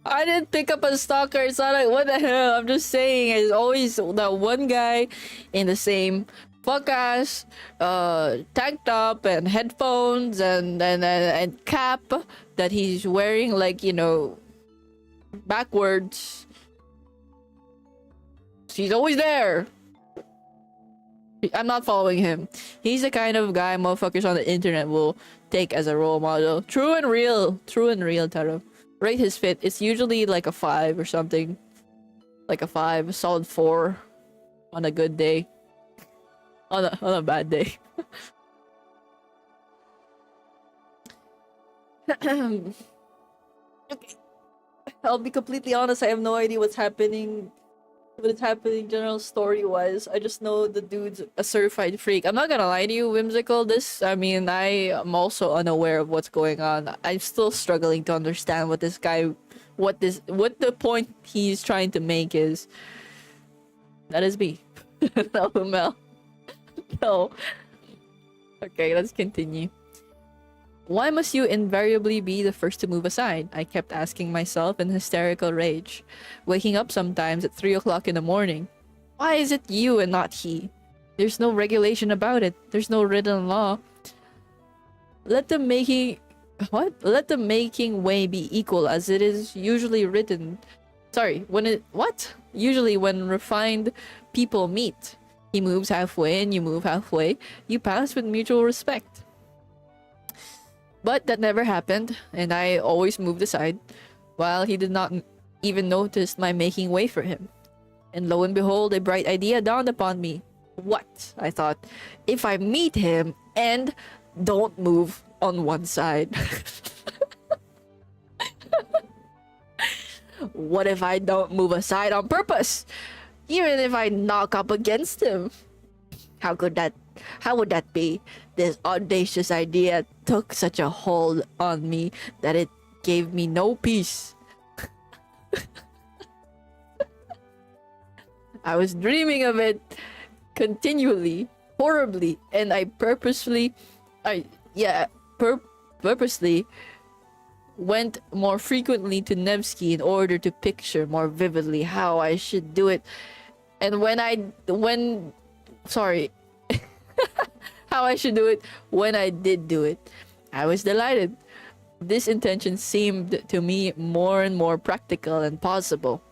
I didn't pick up a stalker. It's not like, what the hell? I'm just saying, there's always that one guy in the same fuck-ass tank top and headphones and cap that he's wearing, like, you know, backwards. He's always there. I'm not following him. He's the kind of guy motherfuckers on the internet will take as a role model. True and real. True and real, Taro. Rate his fit. It's usually like a 5 or something. Like a 5, a solid 4 on a good day. On a bad day. Okay. I'll be completely honest, I have no idea what's happening general story wise. I just know the dude's a certified freak. I'm not gonna lie to you, Whimsical. I mean, I am also unaware of what's going on. I'm still struggling to understand what what the point he's trying to make is. That is me. No, Mel. No. Okay, let's continue. Why must you invariably be the first to move aside? I kept asking myself in hysterical rage, waking up sometimes at 3 o'clock in the morning. Why is it you and not he? There's no regulation about it. There's no written law. Let the making Let the making way be equal as it is usually written. Sorry, Usually when refined people meet. He moves halfway and you move halfway. You pass with mutual respect. But that never happened, and I always moved aside, while he did not even notice my making way for him. And lo and behold, a bright idea dawned upon me. What? I thought. If I meet him and don't move on one side? What if I don't move aside on purpose? Even if I knock up against him? How would that be? This audacious idea took such a hold on me that it gave me no peace. I was dreaming of it continually, horribly, and I purposely went more frequently to Nevsky in order to picture more vividly how I should do it. And how I should do it when I did do it. I was delighted. This intention seemed to me more and more practical and possible.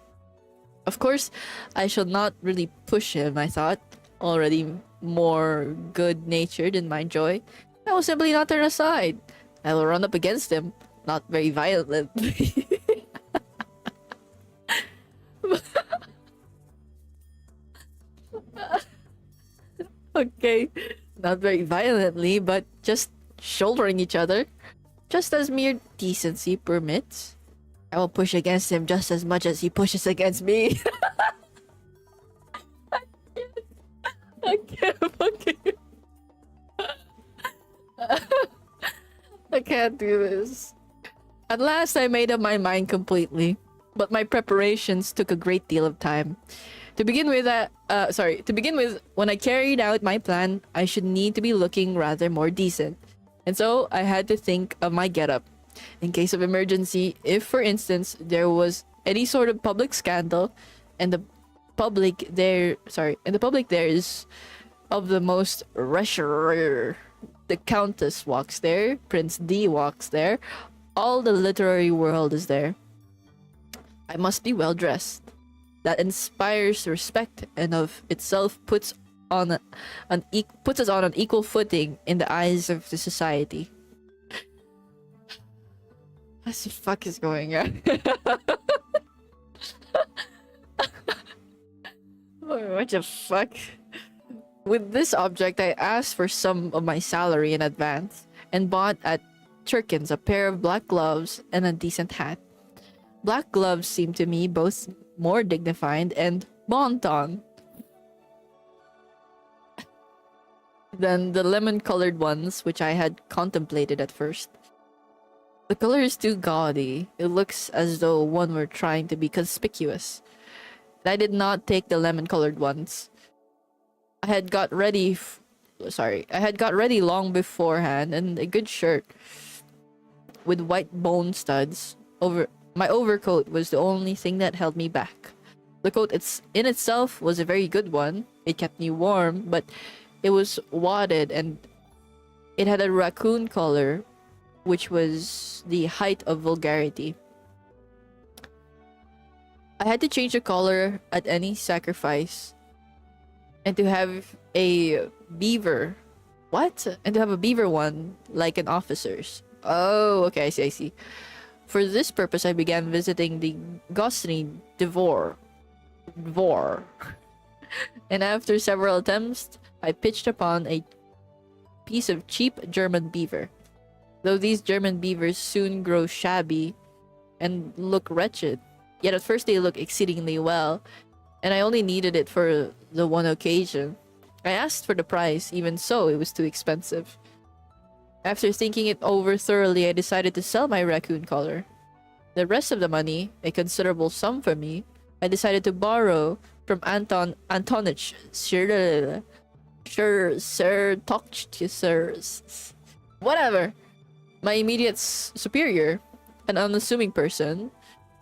Of course, I shall not really push him, I thought, already more good-natured in my joy. I will simply not turn aside. I will run up against him, not very violently. Okay, not very violently, but just shouldering each other, just as mere decency permits. I will push against him just as much as he pushes against me. I can't fucking... I can't do this. At last, I made up my mind completely, but my preparations took a great deal of time. To begin with, when I carried out my plan, I should need to be looking rather more decent. And so I had to think of my getup. In case of emergency, if, for instance, there was any sort of public scandal, and the public there is of the most recherche. The Countess walks there, Prince D walks there, all the literary world is there. I must be well dressed. That inspires respect and of itself puts us on an equal footing in the eyes of the society. What the fuck is going on? What the fuck? With this object, I asked for some of my salary in advance and bought at Churkin's a pair of black gloves and a decent hat. Black gloves seemed to me both more dignified and bon ton than the lemon-colored ones which I had contemplated at first. The color is too gaudy. It looks as though one were trying to be conspicuous. I did not take the lemon-colored ones. I had got ready long beforehand, and a good shirt with white bone studs over my overcoat was the only thing that held me back. The coat in itself was a very good one. It kept me warm, but it was wadded and it had a raccoon color, which was the height of vulgarity. I had to change the collar at any sacrifice, and to have a beaver. What? And to have a beaver one, like an officer's. Oh, okay, I see. For this purpose, I began visiting the Gosney Devore, Vor. And after several attempts, I pitched upon a piece of cheap German beaver. Though these German beavers soon grow shabby and look wretched, yet at first they look exceedingly well, and I only needed it for the one occasion. I asked for the price, even so, it was too expensive. After thinking it over thoroughly, I decided to sell my raccoon collar. The rest of the money, a considerable sum for me, I decided to borrow from Antonich whatever. My immediate superior, an unassuming person,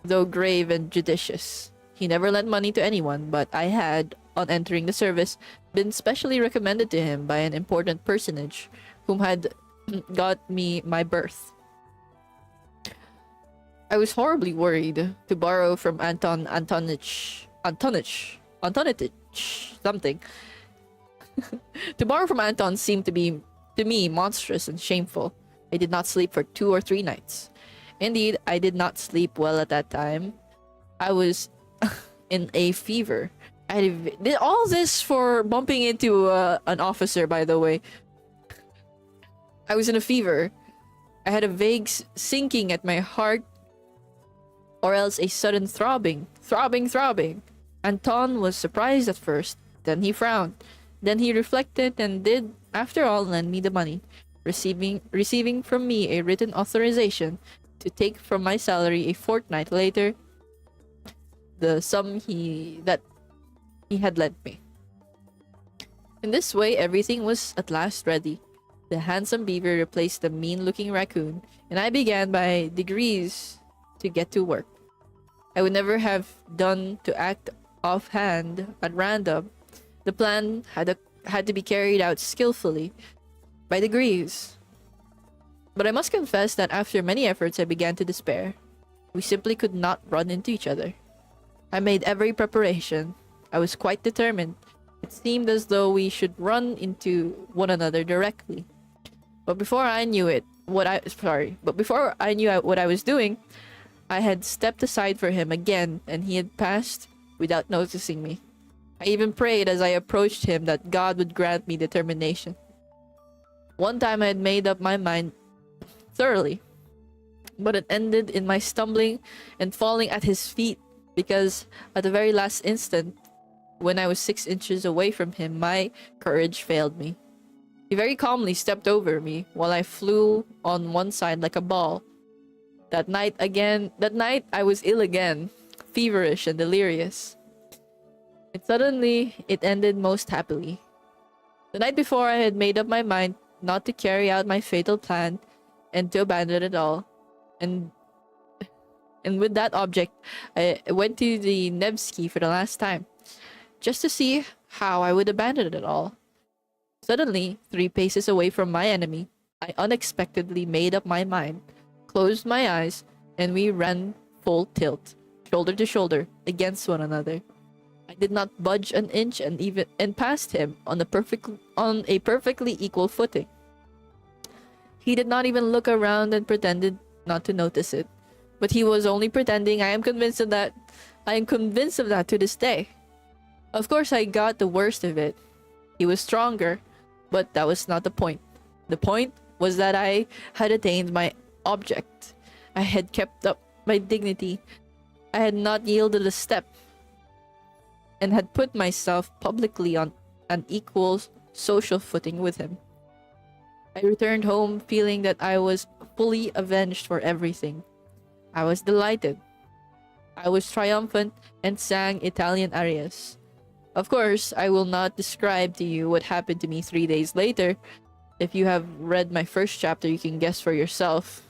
though grave and judicious. He never lent money to anyone, but I had, on entering the service, been specially recommended to him by an important personage whom had got me my berth. I was horribly worried to borrow from Antonich, something. To borrow from Anton seemed to me monstrous and shameful. I did not sleep for 2 or 3 nights. Indeed, I did not sleep well at that time. I was in a fever. I did all this for bumping into an officer, by the way. I was in a fever. I had a vague sinking at my heart, or else a sudden throbbing. Anton was surprised at first, then he frowned. Then he reflected and did, after all, lend me the money, receiving from me a written authorization to take from my salary a fortnight later the sum that he had lent me. In this way, everything was at last ready. The handsome beaver replaced the mean-looking raccoon, and I began by degrees to get to work. I would never have done to act offhand at random. The plan had to be carried out skillfully, by degrees. But I must confess that after many efforts I began to despair. We simply could not run into each other. I made every preparation. I was quite determined. It seemed as though we should run into one another directly. But before I knew what I was doing, I had stepped aside for him again, and he had passed without noticing me. I even prayed as I approached him that God would grant me determination. One time I had made up my mind thoroughly, but it ended in my stumbling and falling at his feet because at the very last instant, when I was 6 inches away from him, my courage failed me. He very calmly stepped over me while I flew on one side like a ball. That night I was ill again, feverish and delirious. It ended most happily. The night before, I had made up my mind not to carry out my fatal plan and to abandon it all. And with that object, I went to the Nevsky for the last time, just to see how I would abandon it all. Suddenly, 3 paces away from my enemy, I unexpectedly made up my mind, closed my eyes, and we ran full tilt, shoulder to shoulder, against one another. I did not budge an inch and passed him on a perfectly equal footing. He did not even look around and pretended not to notice it. But he was only pretending. I am convinced of that to this day. Of course, I got the worst of it. He was stronger, but that was not the point. The point was that I had attained my object. I had kept up my dignity. I had not yielded a step, and had put myself publicly on an equal social footing with him. I returned home feeling that I was fully avenged for everything. I was delighted. I was triumphant and sang Italian arias. Of course, I will not describe to you what happened to me 3 days later. If you have read my first chapter, you can guess for yourself.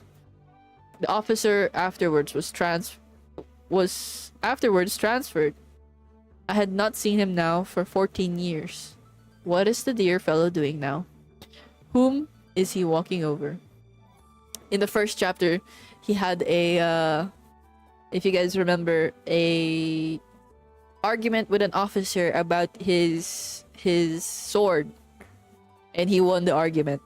The officer afterwards was transferred. I had not seen him now for 14 years. What is the dear fellow doing now? Whom is he walking over? In the first chapter, he had if you guys remember, a argument with an officer about his sword, and he won the argument.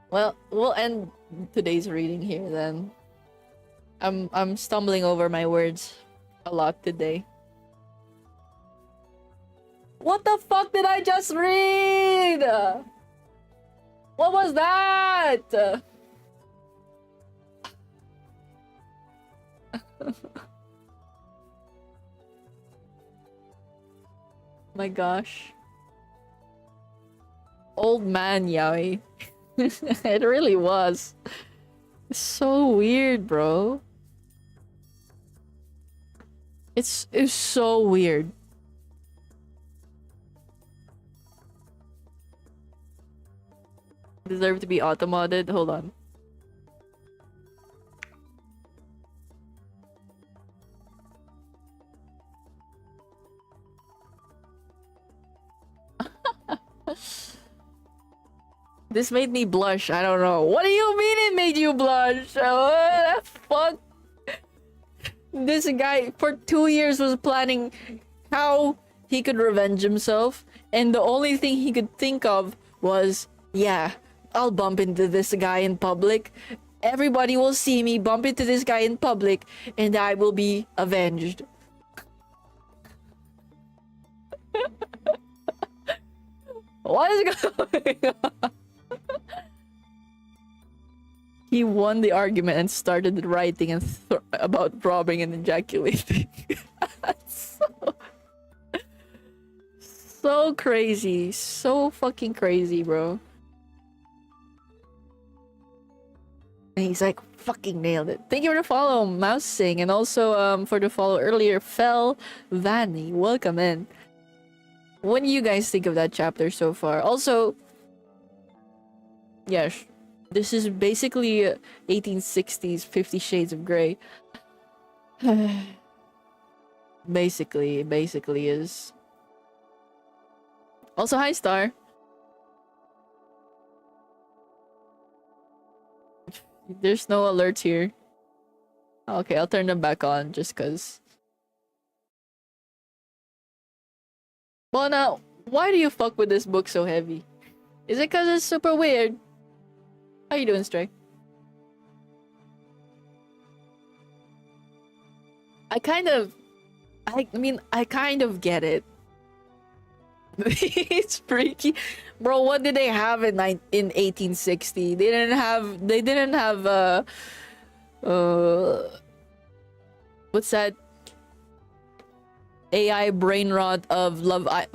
Well, we'll end today's reading here then. I'm stumbling over my words a lot today. What the fuck did I just read? What was that? My gosh. Old man yaoi. It really was. It's so weird, bro. It's so weird. Deserve to be automodded? Hold on. This made me blush. I don't know. What do you mean it made you blush? What the fuck? This guy for 2 years was planning how he could revenge himself, and the only thing he could think of was, yeah, I'll bump into this guy in public. Everybody will see me bump into this guy in public, and I will be avenged. What is going on? He won the argument and started writing and about robbing and ejaculating. So crazy. So fucking crazy, bro. And he's like, fucking nailed it. Thank you for the follow, Mouse Sing, and also for the follow earlier, Fel Vanny. Welcome in. What do you guys think of that chapter so far? Also, yes, this is basically 1860s 50 Shades of Grey. basically is. Also, hi Star. There's no alerts here. Okay, I'll turn them back on just cause. Well, now, why do you fuck with this book so heavy? Is it cause it's super weird? How you doing, Stray? I kind of get it. It's freaky. Bro, what did they have in 1860? They didn't have what's that? AI brain rot of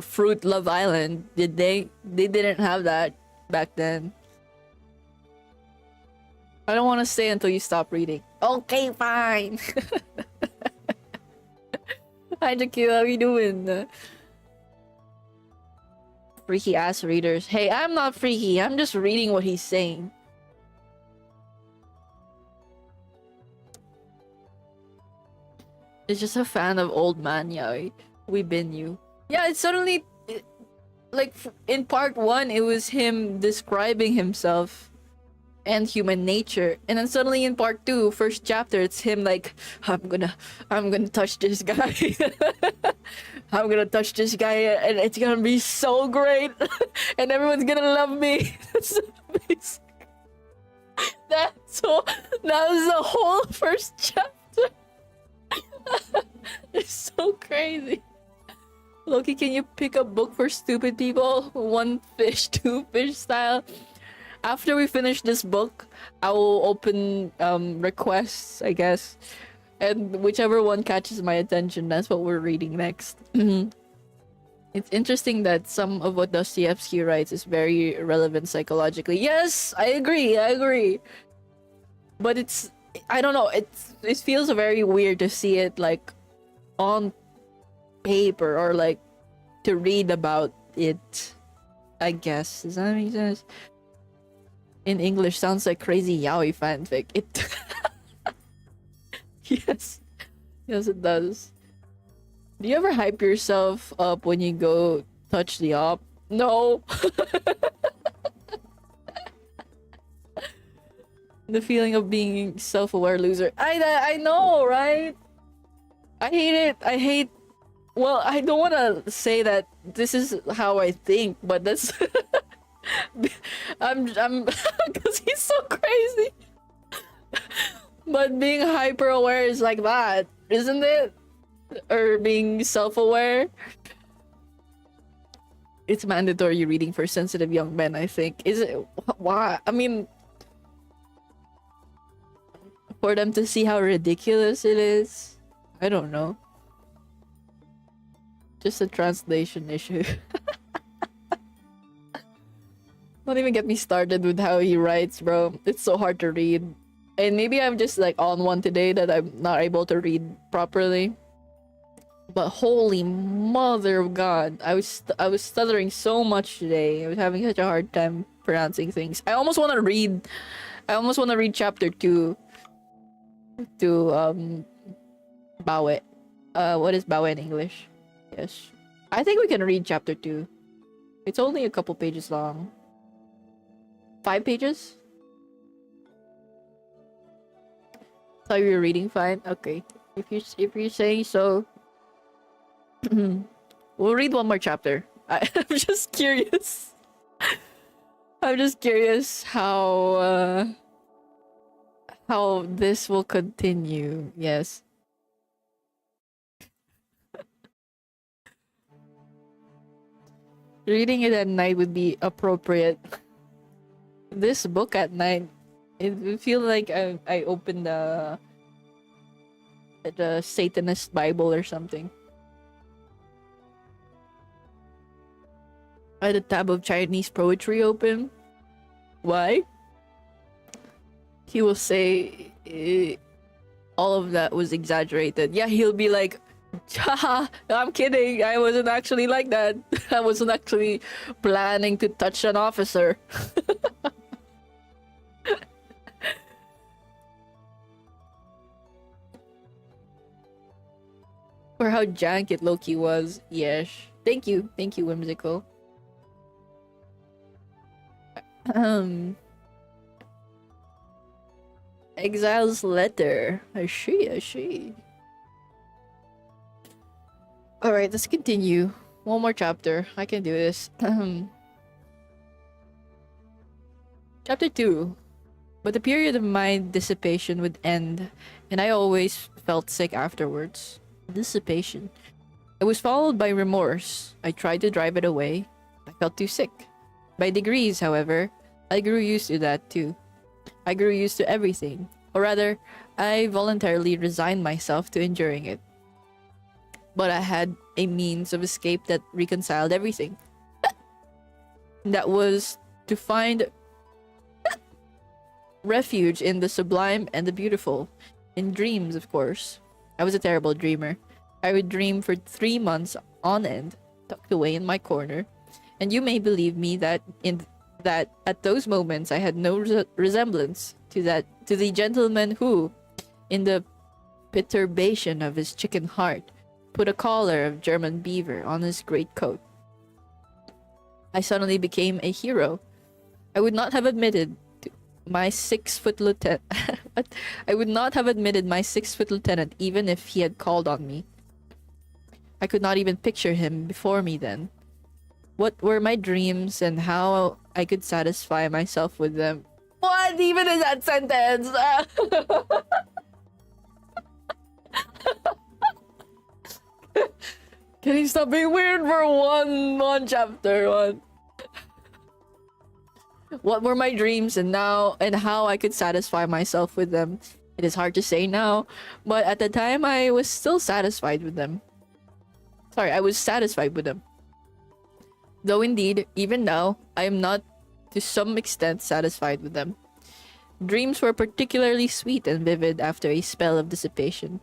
Fruit Love Island. Did they? They didn't have that back then. I don't want to stay until you stop reading. Okay, fine. Hi, Jakil. How you doing? Freaky ass readers. Hey, I'm not freaky. I'm just reading what he's saying. It's just a fan of old man yaoi. We been you. Yeah, it's suddenly like in part 1, it was him describing himself and human nature, and then suddenly in part 2, first chapter, it's him like, I'm gonna touch this guy. I'm gonna touch this guy, and it's gonna be so great, and everyone's gonna love me. That's amazing. That was the whole first chapter. It's so crazy. Loki, can you pick a book for stupid people? One fish, two fish style. After we finish this book, I will open requests, I guess. And whichever one catches my attention, that's what we're reading next. It's interesting that some of what Dostoevsky writes is very relevant psychologically. Yes, I agree. But I don't know, it feels very weird to see it like on paper or like to read about it, I guess. Does that make sense? In English sounds like crazy yaoi fanfic. It Yes. Yes, it does. Do you ever hype yourself up when you go touch the op? No. The feeling of being self-aware loser. I know, right? I hate it. Well, I don't want to say that this is how I think, but that's I'm because he's so crazy. But being hyper aware is like that, isn't it? Or being self aware. It's mandatory reading for sensitive young men, I think. Is it? Why? I mean, for them to see how ridiculous it is? I don't know. Just a translation issue. Don't even get me started with how he writes, bro. It's so hard to read. And maybe I'm just like on one today that I'm not able to read properly. But holy mother of God, I was stuttering so much today. I was having such a hard time pronouncing things. I almost want to read chapter 2 to Bawe. What is Bawe in English? Yes. I think we can read chapter 2. It's only a couple pages long. 5 pages? Thought you were reading fine. Okay. If you're saying so, we'll read one more chapter. I'm just curious. I'm just curious how this will continue. Yes. Reading it at night would be appropriate. This book at night, it would feel like I opened the Satanist Bible or something. I had a tab of Chinese poetry open. Why? He will say all of that was exaggerated. Yeah, he'll be like, haha, I'm kidding. I wasn't actually like that. I wasn't actually planning to touch an officer. Or how jank it low-key was. Yes. Thank you, Whimsical. Exile's letter. I see. Alright, let's continue. One more chapter. I can do this. Chapter 2. But the period of my dissipation would end, and I always felt sick afterwards. Dissipation. It was followed by remorse. I tried to drive it away. I felt too sick. By degrees, however, I grew used to that too. I grew used to everything. Or rather, I voluntarily resigned myself to enduring it. But I had a means of escape that reconciled everything. That was to find refuge in the sublime and the beautiful. In dreams, of course. I was a terrible dreamer. I would dream for 3 months on end, tucked away in my corner. And you may believe me that at those moments I had no resemblance to the gentleman who, in the perturbation of his chicken heart, put a collar of German beaver on his greatcoat. I suddenly became a hero. I would not have admitted my 6-foot lieutenant. I would not have admitted my 6-foot lieutenant even if he had called on me. I could not even picture him before me then. What were my dreams and how I could satisfy myself with them? What even is that sentence? Can you stop being weird for one chapter? One. What were my dreams and how I could satisfy myself with them? It is hard to say now, but at the time I was still satisfied with them. Sorry, I was satisfied with them. Though indeed, even now, I am not to some extent satisfied with them. Dreams were particularly sweet and vivid after a spell of dissipation.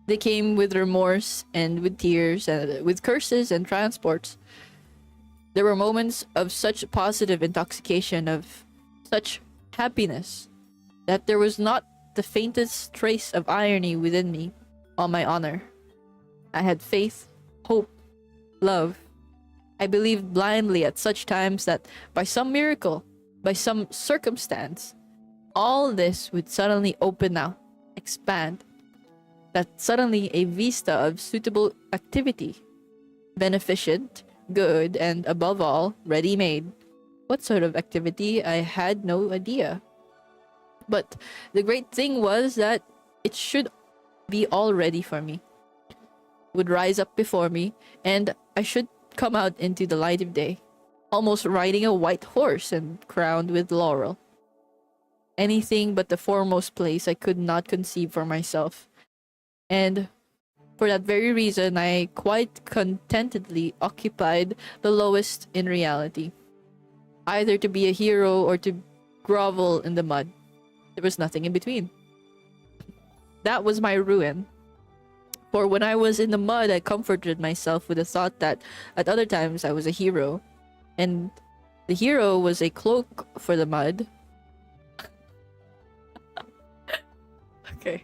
They came with remorse and with tears and with curses and transports. There were moments of such positive intoxication, of such happiness, that there was not the faintest trace of irony within me, on my honor. I had faith, hope, love. I believed blindly at such times that by some miracle, by some circumstance, all this would suddenly open out, expand, that suddenly a vista of suitable activity, beneficent, good, and above all, ready-made. What sort of activity, I had no idea. But the great thing was that it should be all ready for me, would rise up before me, and I should come out into the light of day, almost riding a white horse and crowned with laurel. Anything but the foremost place I could not conceive for myself. And for that very reason, I quite contentedly occupied the lowest in reality, either to be a hero or to grovel in the mud. There was nothing in between. That was my ruin. For when I was in the mud, I comforted myself with the thought that at other times I was a hero, and the hero was a cloak for the mud. Okay.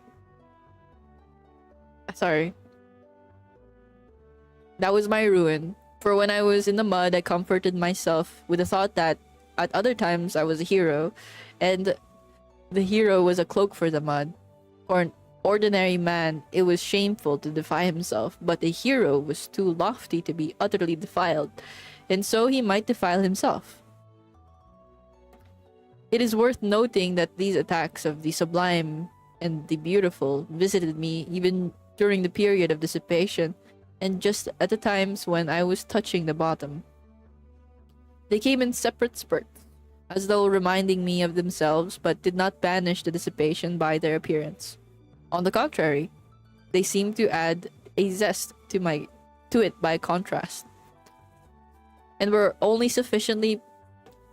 Sorry. That was my ruin. For when I was in the mud, I comforted myself with the thought that at other times I was a hero, and the hero was a cloak for the mud. For an ordinary man, it was shameful to defy himself, but a hero was too lofty to be utterly defiled, and so he might defile himself. It is worth noting that these attacks of the sublime and the beautiful visited me even during the period of dissipation, and just at the times when I was touching the bottom. They came in separate spurts, as though reminding me of themselves, but did not banish the dissipation by their appearance. On the contrary, they seemed to add a zest to it by contrast, and were only sufficiently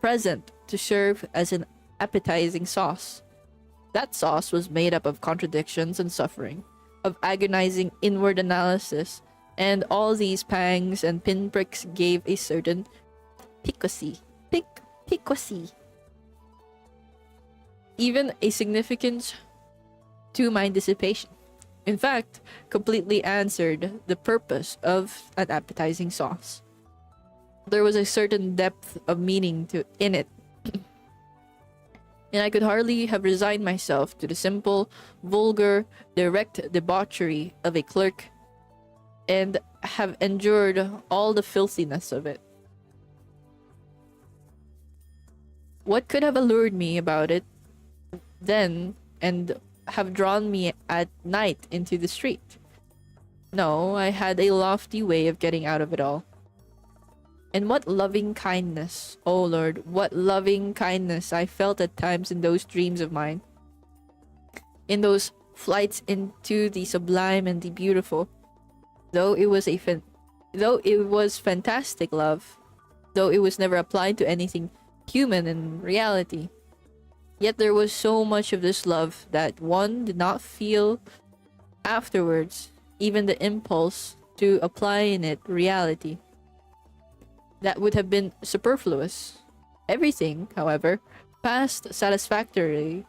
present to serve as an appetizing sauce. That sauce was made up of contradictions and suffering, of agonizing inward analysis, and all these pangs and pinpricks gave a certain piquancy, even a significance to my dissipation. In fact, completely answered the purpose of an appetizing sauce. There was a certain depth of meaning in it, and I could hardly have resigned myself to the simple, vulgar, direct debauchery of a clerk, and have endured all the filthiness of it. What could have allured me about it then and have drawn me at night into the street? No, I had a lofty way of getting out of it all. And what loving kindness, oh Lord, what loving kindness I felt at times in those dreams of mine. In those flights into the sublime and the beautiful. Though it was fantastic love, though it was never applied to anything human in reality, yet there was so much of this love that one did not feel afterwards even the impulse to apply in it reality. That would have been superfluous. Everything, however, passed satisfactorily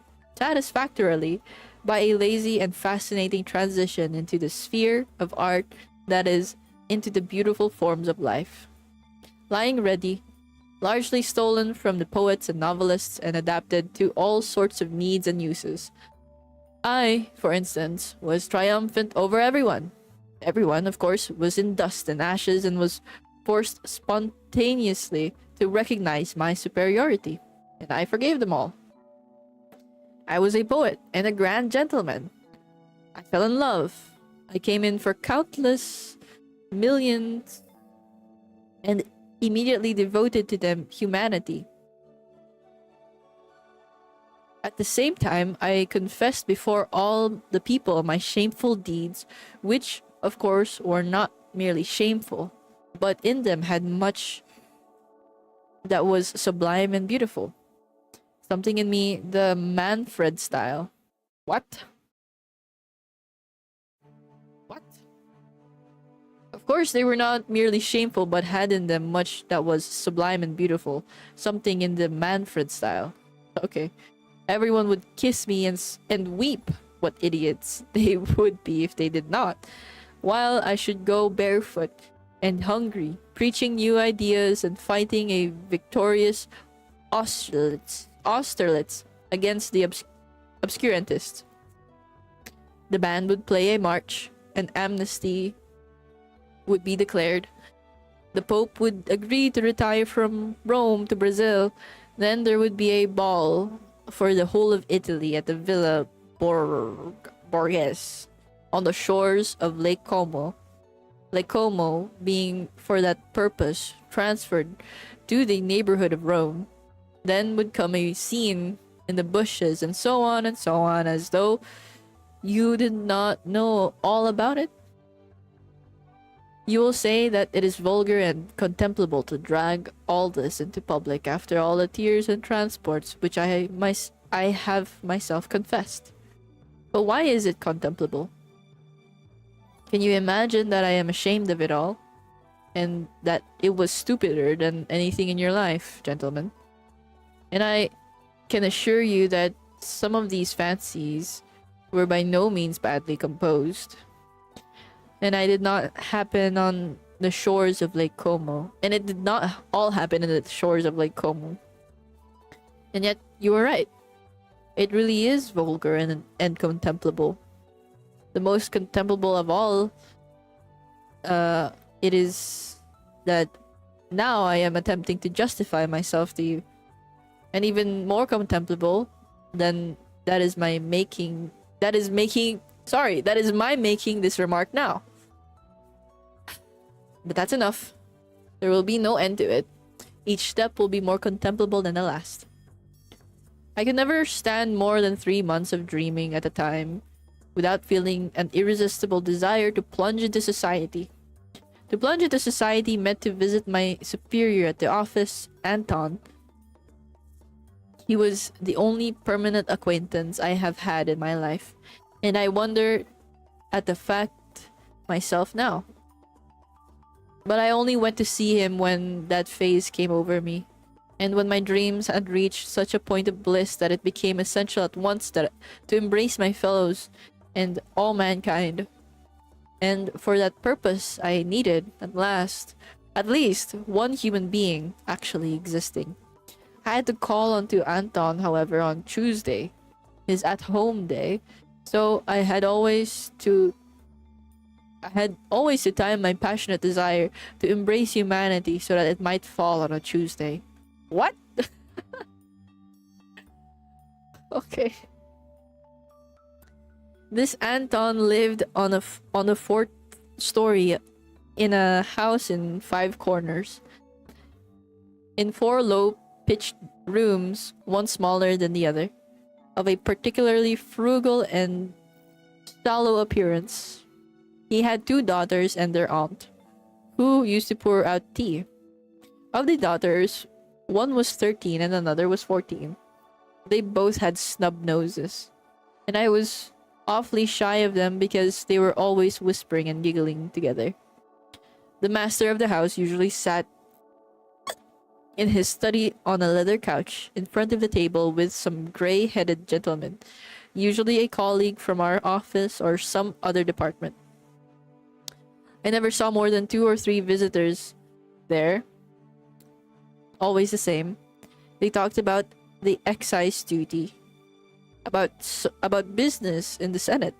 by a lazy and fascinating transition into the sphere of art, that is, into the beautiful forms of life. Lying ready, largely stolen from the poets and novelists and adapted to all sorts of needs and uses. I, for instance, was triumphant over everyone. Everyone, of course, was in dust and ashes and was forced spontaneously to recognize my superiority, and I forgave them all. I was a poet and a grand gentleman. I fell in love. I came in for countless millions and immediately devoted to them humanity. At the same time, I confessed before all the people my shameful deeds, which, of course, were not merely shameful, but in them had much that was sublime and beautiful. Something in me, the Manfred style. What? What? Of course, they were not merely shameful, but had in them much that was sublime and beautiful. Something in the Manfred style. Okay. Everyone would kiss me and weep. What idiots they would be if they did not. While I should go barefoot and hungry, preaching new ideas and fighting a victorious Austerlitz against the obscurantists. The band would play a march, an amnesty would be declared. The Pope would agree to retire from Rome to Brazil. Then there would be a ball for the whole of Italy at the Villa Borghese on the shores of Lake Como. Lake Como being for that purpose transferred to the neighborhood of Rome. Then would come a scene in the bushes and so on, as though you did not know all about it. You will say that it is vulgar and contemptible to drag all this into public after all the tears and transports which I have myself confessed. But why is it contemptible? Can you imagine that I am ashamed of it all? And that it was stupider than anything in your life, gentlemen? And I can assure you that some of these fancies were by no means badly composed. And I did not happen on the shores of Lake Como. And it did not all happen in the shores of Lake Como. And yet, you were right. It really is vulgar and contemptible. The most contemptible of all, it is that now I am attempting to justify myself to you. And even more contemptible than that is my making this remark now. But that's enough. There will be no end to it. Each step will be more contemptible than the last. I could never stand more than 3 months of dreaming at a time without feeling an irresistible desire to plunge into society. To plunge into society meant to visit my superior at the office, Anton. He was the only permanent acquaintance I have had in my life, and I wonder at the fact myself now. But I only went to see him when that phase came over me, and when my dreams had reached such a point of bliss that it became essential at once to embrace my fellows and all mankind. And for that purpose, I needed, at least one human being actually existing. I had to call onto Anton, however, on Tuesday, his at-home day, so I had always to time my passionate desire to embrace humanity so that it might fall on a Tuesday. What? Okay. This Anton lived on a fourth story in a house in 5 corners. In 4 low-pitched rooms, one smaller than the other, of a particularly frugal and shallow appearance. He had 2 daughters and their aunt, who used to pour out tea. Of the daughters, one was 13 and another was 14. They both had snub noses, and I was awfully shy of them because they were always whispering and giggling together. The master of the house usually sat in his study on a leather couch in front of the table with some gray-headed gentleman, usually a colleague from our office or some other department. I never saw more than 2 or 3 visitors there. Always the same. They talked about the excise duty, about business in the Senate,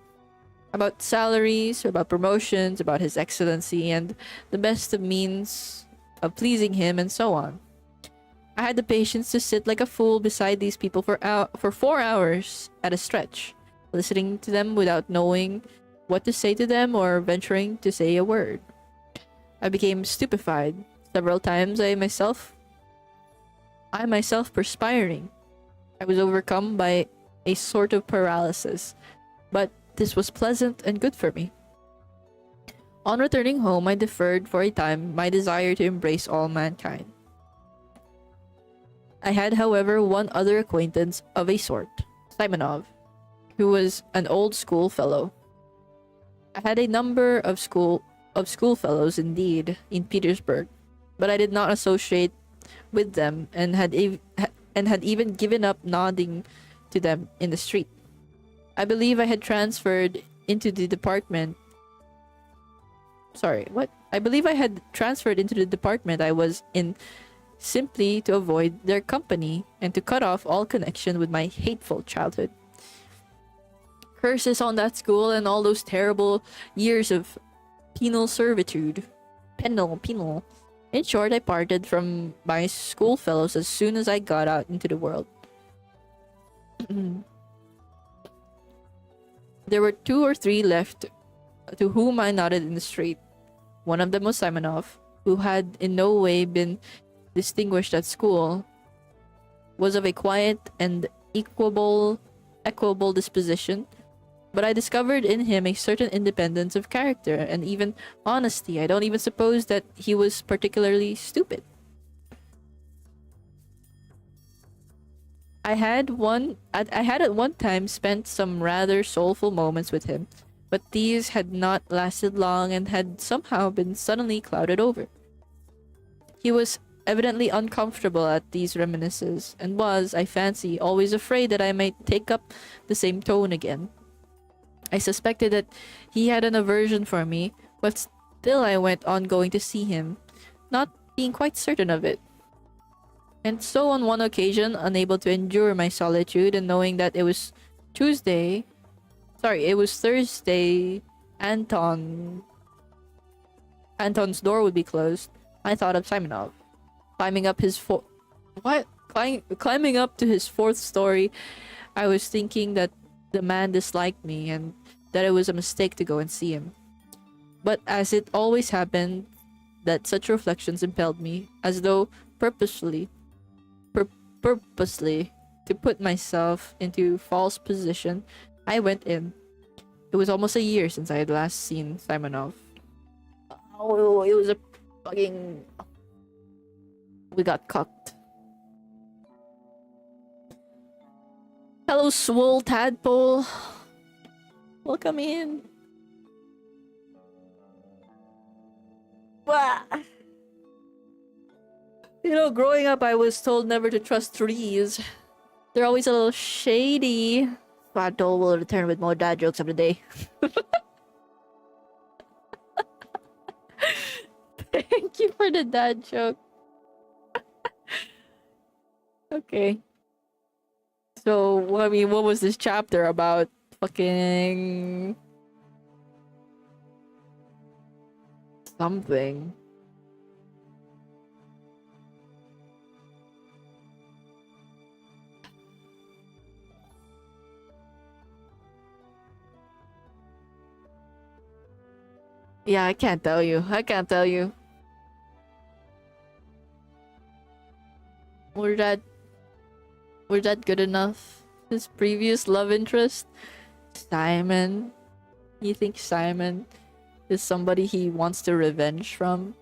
about salaries, about promotions, about His Excellency, and the best of means of pleasing him, and so on. I had the patience to sit like a fool beside these people for 4 hours at a stretch, listening to them without knowing what to say to them or venturing to say a word. I became stupefied. Several times I myself perspiring. I was overcome by a sort of paralysis, but this was pleasant and good for me. On returning home, I deferred for a time my desire to embrace all mankind. I had, however, one other acquaintance of a sort, Simonov, who was an old schoolfellow. I had a number of schoolfellows indeed in Petersburg, but I did not associate with them and had even given up nodding to them in the street. I believe I had transferred into the department. I believe I had transferred into the department I was in simply to avoid their company and to cut off all connection with my hateful childhood. Curses on that school and all those terrible years of penal servitude. Penal. In short, I parted from my schoolfellows as soon as I got out into the world. There were two or three left to whom I nodded in the street. One of them was Simonov, who had in no way been distinguished at school, was of a quiet and equable disposition, but I discovered in him a certain independence of character and even honesty. I don't even suppose that he was particularly stupid. I had at one time spent some rather soulful moments with him, but these had not lasted long and had somehow been suddenly clouded over. He was evidently uncomfortable at these reminiscences, and was, I fancy, always afraid that I might take up the same tone again. I suspected that he had an aversion for me, but still I went on going to see him, not being quite certain of it. And so on one occasion, unable to endure my solitude and knowing that it was Thursday, Anton's door would be closed, I thought of Simonov. Climbing up his climbing up to his fourth story, I was thinking that the man disliked me and that it was a mistake to go and see him. But as it always happened, that such reflections impelled me, as though purposely, purposely, to put myself into false position, I went in. It was almost a year since I had last seen Simonov. Oh, it was a fucking... We got cucked. Hello, swole tadpole. Welcome in. Wah. You know, growing up, I was told never to trust trees. They're always a little shady. Fadol will return with more dad jokes of the day. Thank you for the dad joke. Okay. So, I mean, what was this chapter about? Fucking... something. Yeah, I can't tell you. I can't tell you. Were that good enough? His previous love interest? Simon? You think Simon is somebody he wants to revenge from?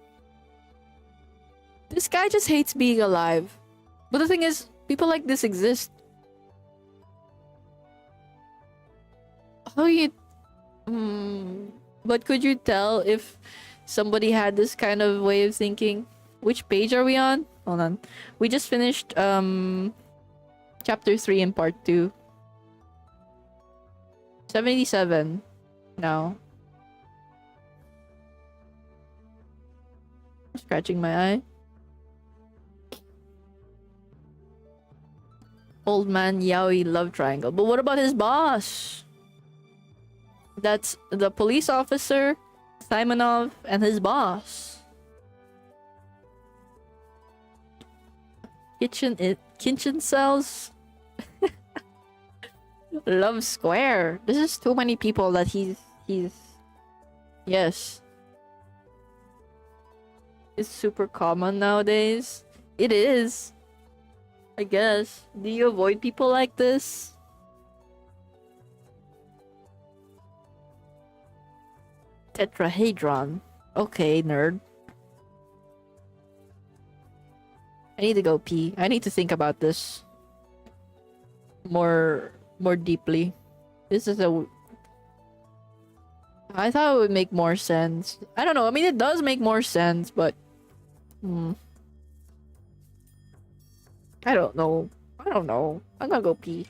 This guy just hates being alive. But the thing is, people like this exist. How you... But could you tell if somebody had this kind of way of thinking? Which page are we on? Hold on. We just finished chapter 3 in part 2. 77 now. Scratching my eye. Old man Yaoi love triangle. But what about his boss? That's the police officer, Simonov, and his boss. Kitchen cells. Love square. This is too many people that he's yes. It's super common nowadays. It is. I guess. Do you avoid people like this? Tetrahedron. Okay, nerd. I need to go pee. I need to think about this more deeply. This is a... I thought it would make more sense. I don't know. I mean, it does make more sense, but... I don't know. I'm gonna go pee.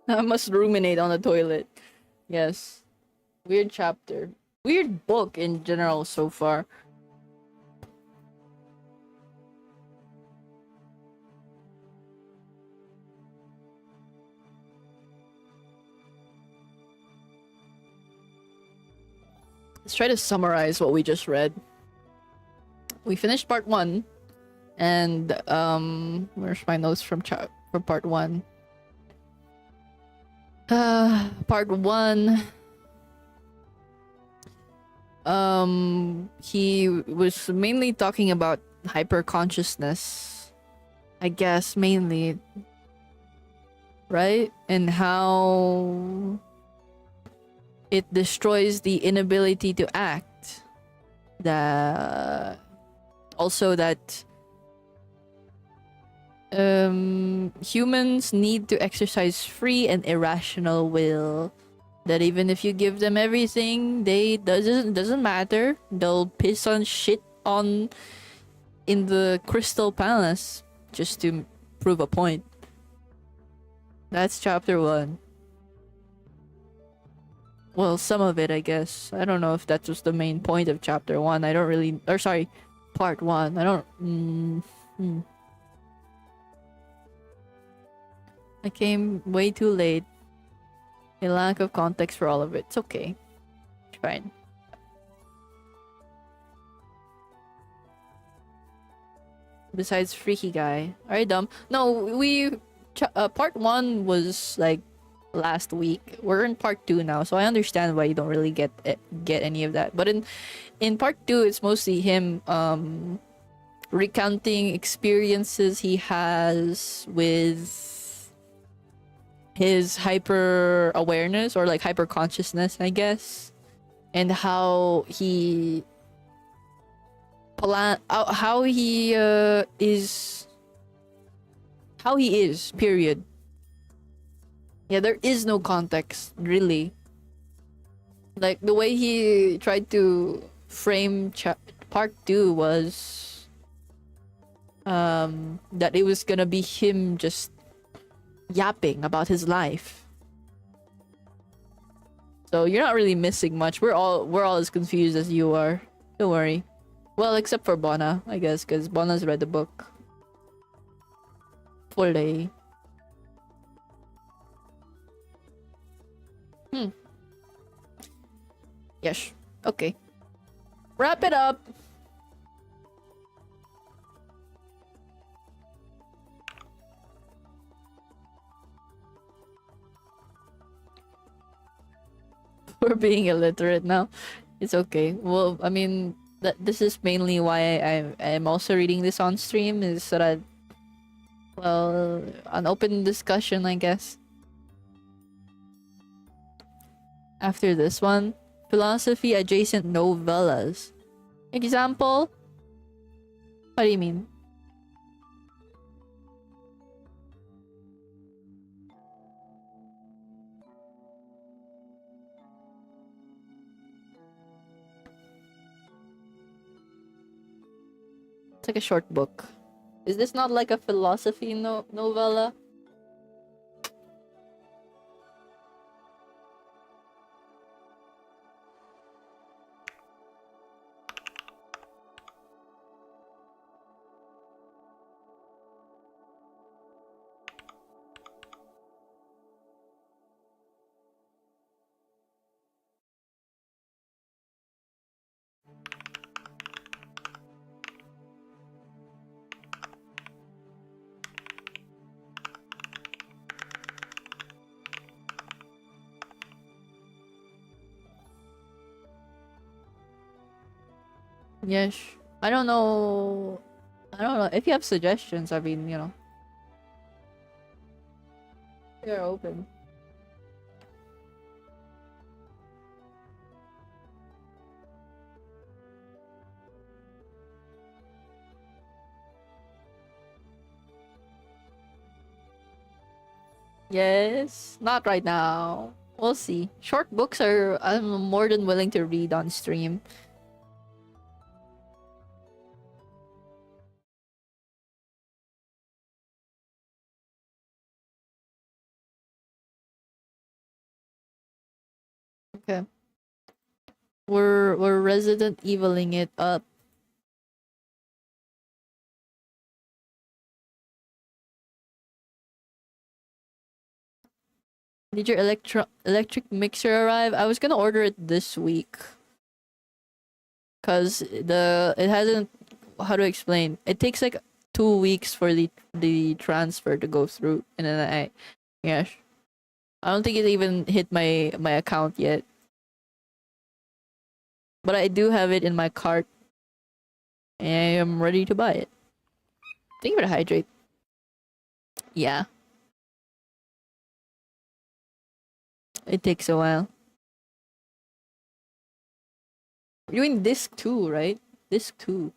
I must ruminate on the toilet. Yes. Weird chapter. Weird book in general so far. Let's try to summarize what we just read. We finished part 1, and where's my notes from part 1? Part 1, he was mainly talking about hyper consciousness, I guess, mainly, right? And how it destroys the inability to act. Also that humans need to exercise free and irrational will, that even if you give them everything, they doesn't matter, they'll piss on shit on in the Crystal Palace just to prove a point. That's chapter 1. Well, some of it, I guess. I don't know if that was the main point of chapter 1. I don't really, or sorry, part 1. I don't I came way too late. A lack of context for all of it. It's okay. It's fine. Besides freaky guy. Alright, dumb. No, part 1 was like last week. We're in part 2 now, so I understand why you don't really get any of that. But in part 2, it's mostly him recounting experiences he has with his hyper awareness, or like hyper consciousness, I guess, and how he is, period. Yeah, there is no context, really. Like, the way he tried to frame part 2 was that it was gonna be him just yapping about his life. So you're not really missing much. We're all as confused as you are. Don't worry. Well, except for Bona, I guess, because Bona's read the book fully. Yes. Okay. Wrap it up. We're being illiterate now. It's okay. Well, I mean, this is mainly why I'm also reading this on stream, is so that, well, an open discussion, I guess. After this one, philosophy adjacent novellas. Example? What do you mean? It's like a short book. Is this not like a philosophy novella? Yes. I don't know. If you have suggestions, I mean, they're open. Yes. Not right now. We'll see. Short books I'm more than willing to read on stream. Okay. We're Resident Eviling it up. Did your electric mixer arrive? I was gonna order it this week. Cause it hasn't, how to explain? It takes like 2 weeks for the transfer to go through, and then yeah, I don't think it even hit my account yet. But I do have it in my cart, and I am ready to buy it. Thank you for the hydrate. Yeah, it takes a while. You're doing disc 2, right? Disc 2.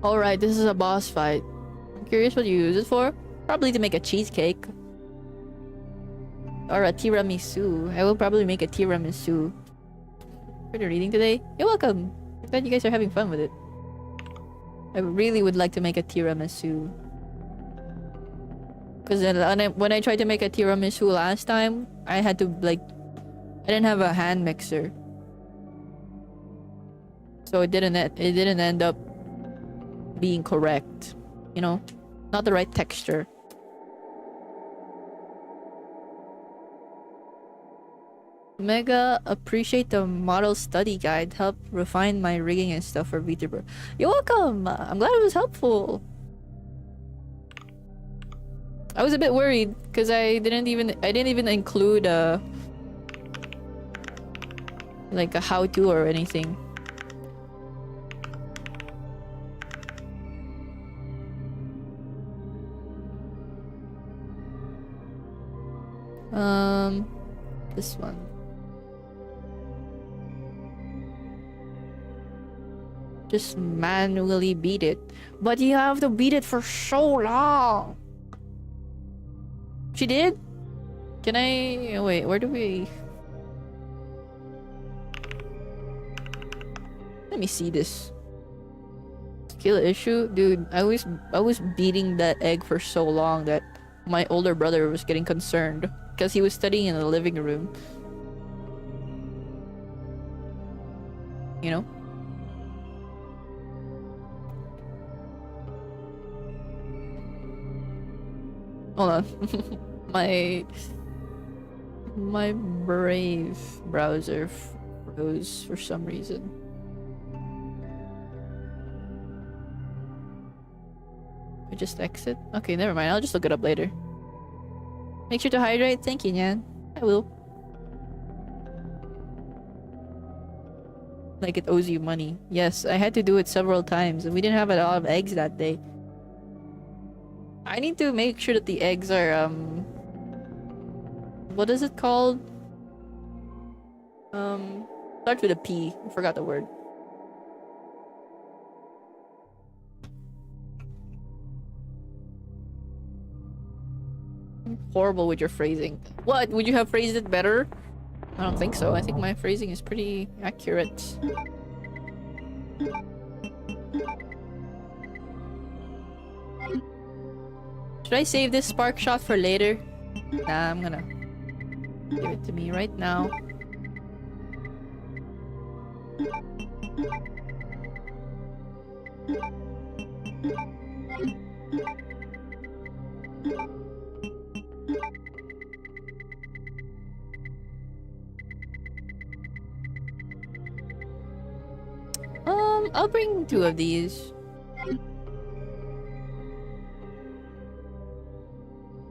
Alright, this is a boss fight. I'm curious what you use it for. Probably to make a cheesecake. Or a tiramisu. I will probably make a tiramisu. For the reading today. You're welcome. I'm glad you guys are having fun with it. I really would like to make a tiramisu. Because when I tried to make a tiramisu last time, I had to, like... I didn't have a hand mixer. So it didn't end up being correct. You know? Not the right texture. Mega appreciate the model study guide. Help refine my rigging and stuff for VTuber. You're welcome! I'm glad it was helpful. I was a bit worried because I didn't even include like a how-to or anything. This one. Just manually beat it. But you have to beat it for so long. She did? Can I... Wait, where do we... Let me see this. Skill issue? Dude, I was beating that egg for so long that my older brother was getting concerned. Because he was studying in the living room. You know? Hold on. My Brave browser froze for some reason. I just exit? Okay, never mind. I'll just look it up later. Make sure to hydrate. Thank you, Nyan. I will. Like it owes you money. Yes, I had to do it several times. And we didn't have a lot of eggs that day. I need to make sure that the eggs are, what is it called? Starts with a P. I forgot the word. I'm horrible with your phrasing. What? Would you have phrased it better? I don't think so. I think my phrasing is pretty accurate. Should I save this spark shot for later? Nah, I'm gonna give it to me right now. I'll bring 2 of these.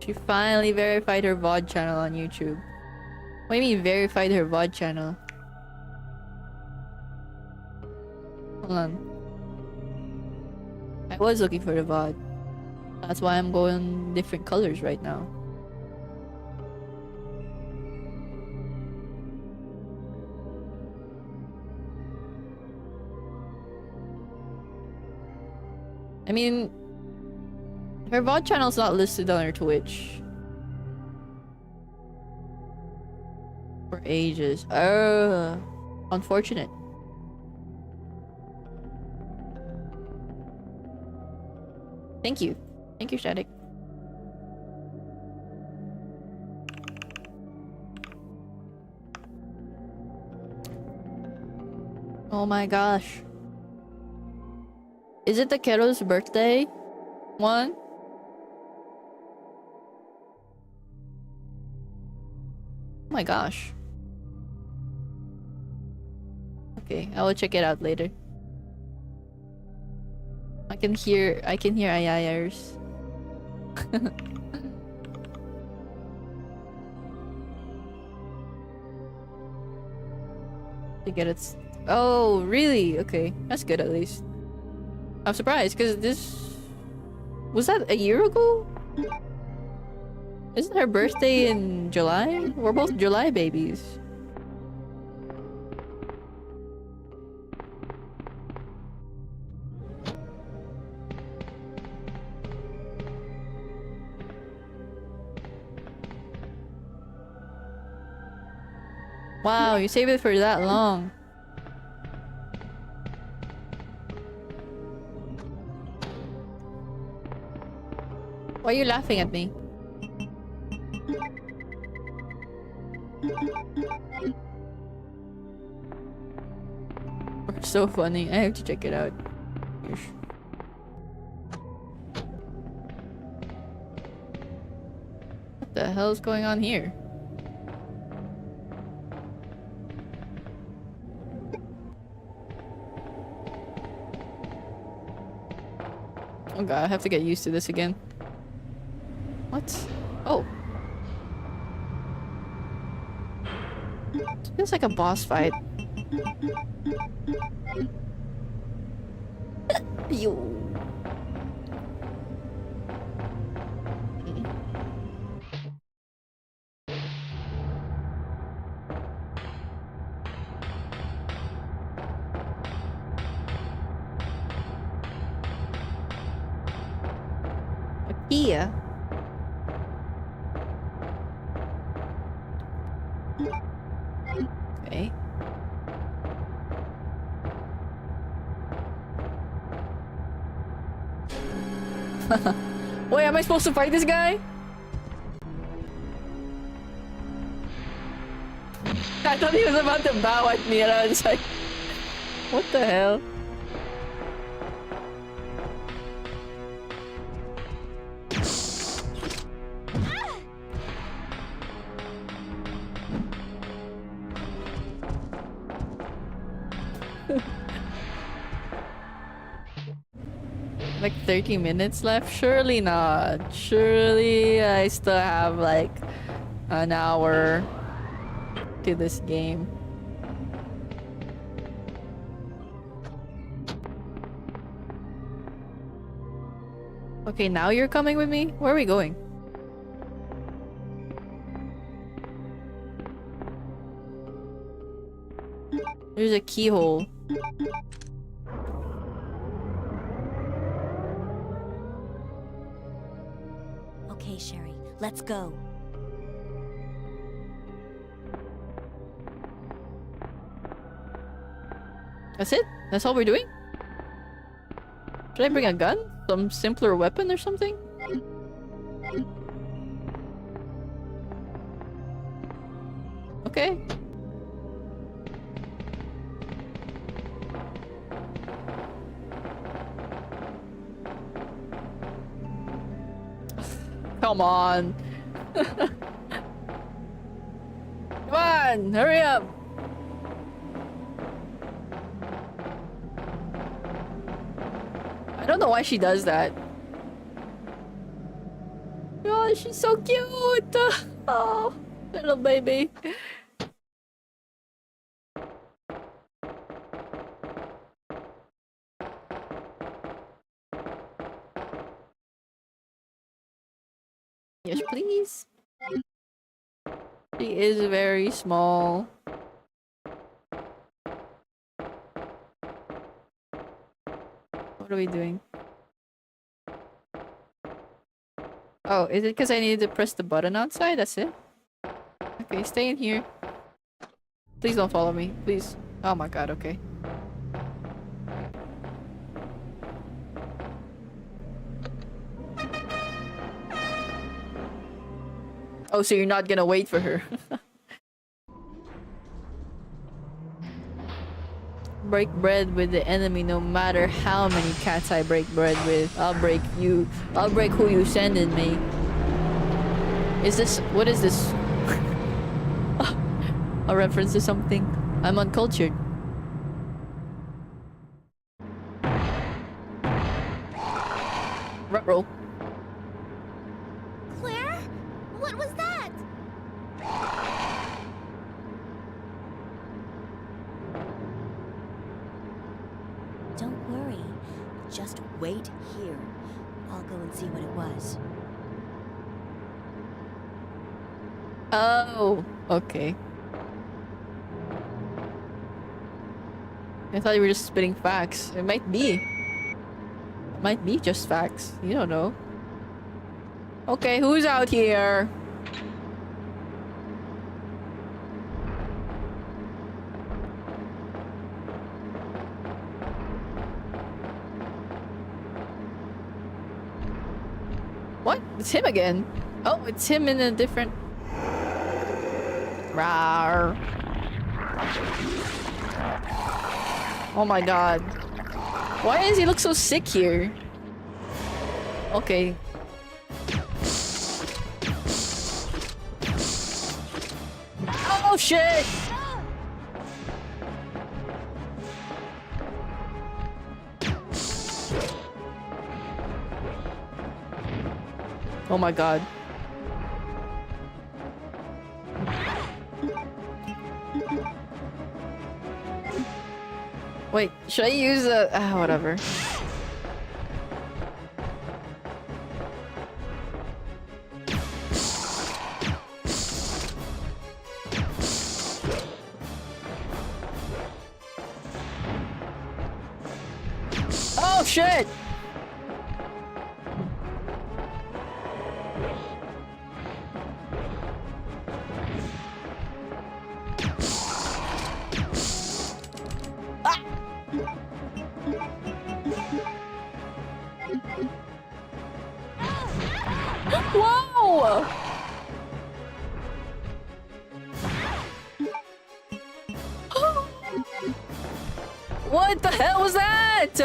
She finally verified her VOD channel on YouTube. What do you mean verified her VOD channel? Hold on. I was looking for the VOD. That's why I'm going different colors right now. I mean, her VOD channel's not listed on her Twitch. For ages. Unfortunate. Thank you. Thank you, Static. Oh my gosh. Is it the kiddo's birthday one? Oh my gosh. Okay, I will check it out later. I can hear ayayars. To get it. Oh, really? Okay, that's good at least. I'm surprised because this was that a year ago? Isn't her birthday in July? We're both July babies. Wow, you saved it for that long. Why are you laughing at me? We're so funny. I have to check it out. What the hell is going on here? Oh god, I have to get used to this again. What? Oh. It feels like a boss fight. Yo. Here. Okay. Wait, am I supposed to fight this guy? I thought he was about to bow at me and I was like, what the hell? Like 30 minutes left? Surely not. Surely I still have like an hour to this game. Okay, now you're coming with me? Where are we going? There's a keyhole. Okay, Sherry, let's go. That's it? That's all we're doing? Should I bring a gun? Some simpler weapon or something? Okay. Come on. Come on, hurry up. I don't know why she does that. Oh, she's so cute. Oh, little baby. Yes, please. She is very small. What are we doing? Oh, is it because I needed to press the button outside? That's it? Okay, stay in here. Please don't follow me. Please. Oh my god, okay. Oh, so you're not gonna wait for her. Break bread with the enemy no matter how many cats I break bread with. I'll break you. I'll break who you sending me. Is this... what is this? A reference to something? I'm uncultured. Ruh-roh. Claire? What was that? Don't worry. Just wait here. I'll go and see what it was. Oh, okay. I thought you were just spitting facts. It might be. It might be just facts. You don't know. Okay, who's out here? What? It's him again. Oh, it's him in a different... Rawr. Oh my god. Why does he look so sick here? Okay. Oh shit! Oh my god. Wait, should I use a... whatever. Oh shit! Whoa! What the hell was that?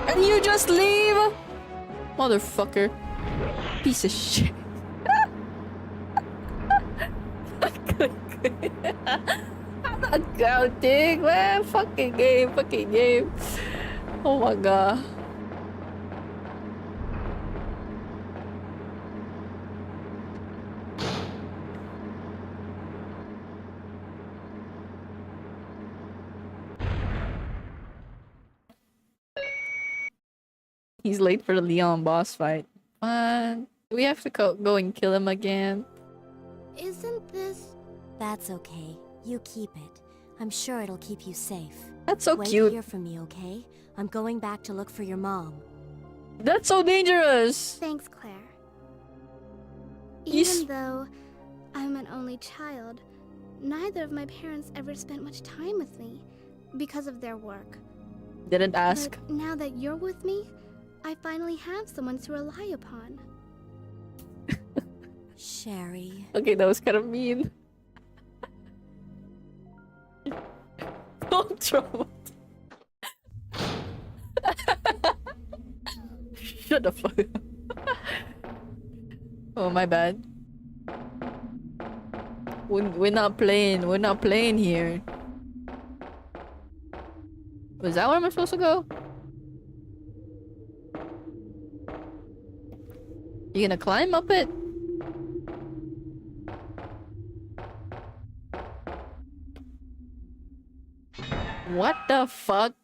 And you just leave? Motherfucker. Piece of shit. I'm not counting, man. Fucking game, fucking game. Oh my god. He's late for the Leon boss fight. Do we have to go and kill him again? Isn't this... That's okay. You keep it. I'm sure it'll keep you safe. That's so Wait cute. here for me, okay? I'm going back to look for your mom. That's so dangerous. Thanks, Claire. Yes. Even though I'm an only child, neither of my parents ever spent much time with me because of their work. Didn't ask. But now that you're with me, I finally have someone to rely upon. Sherry. Okay, that was kind of mean. Don't throw it. Shut the fuck up. Oh, my bad. We're not playing. We're not playing here. Was that where I'm supposed to go? You gonna climb up it? What the fuck?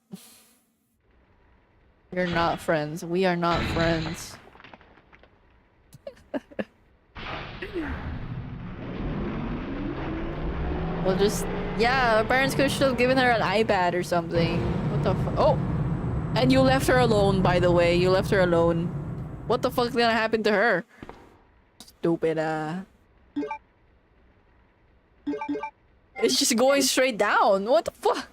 You're not friends. We are not friends. Well, just yeah, her parents could have given her an iPad or something. What the fuck? Oh, and you left her alone. By the way, you left her alone. What the fuck's gonna happen to her? Stupid. It's just going straight down. What the fuck?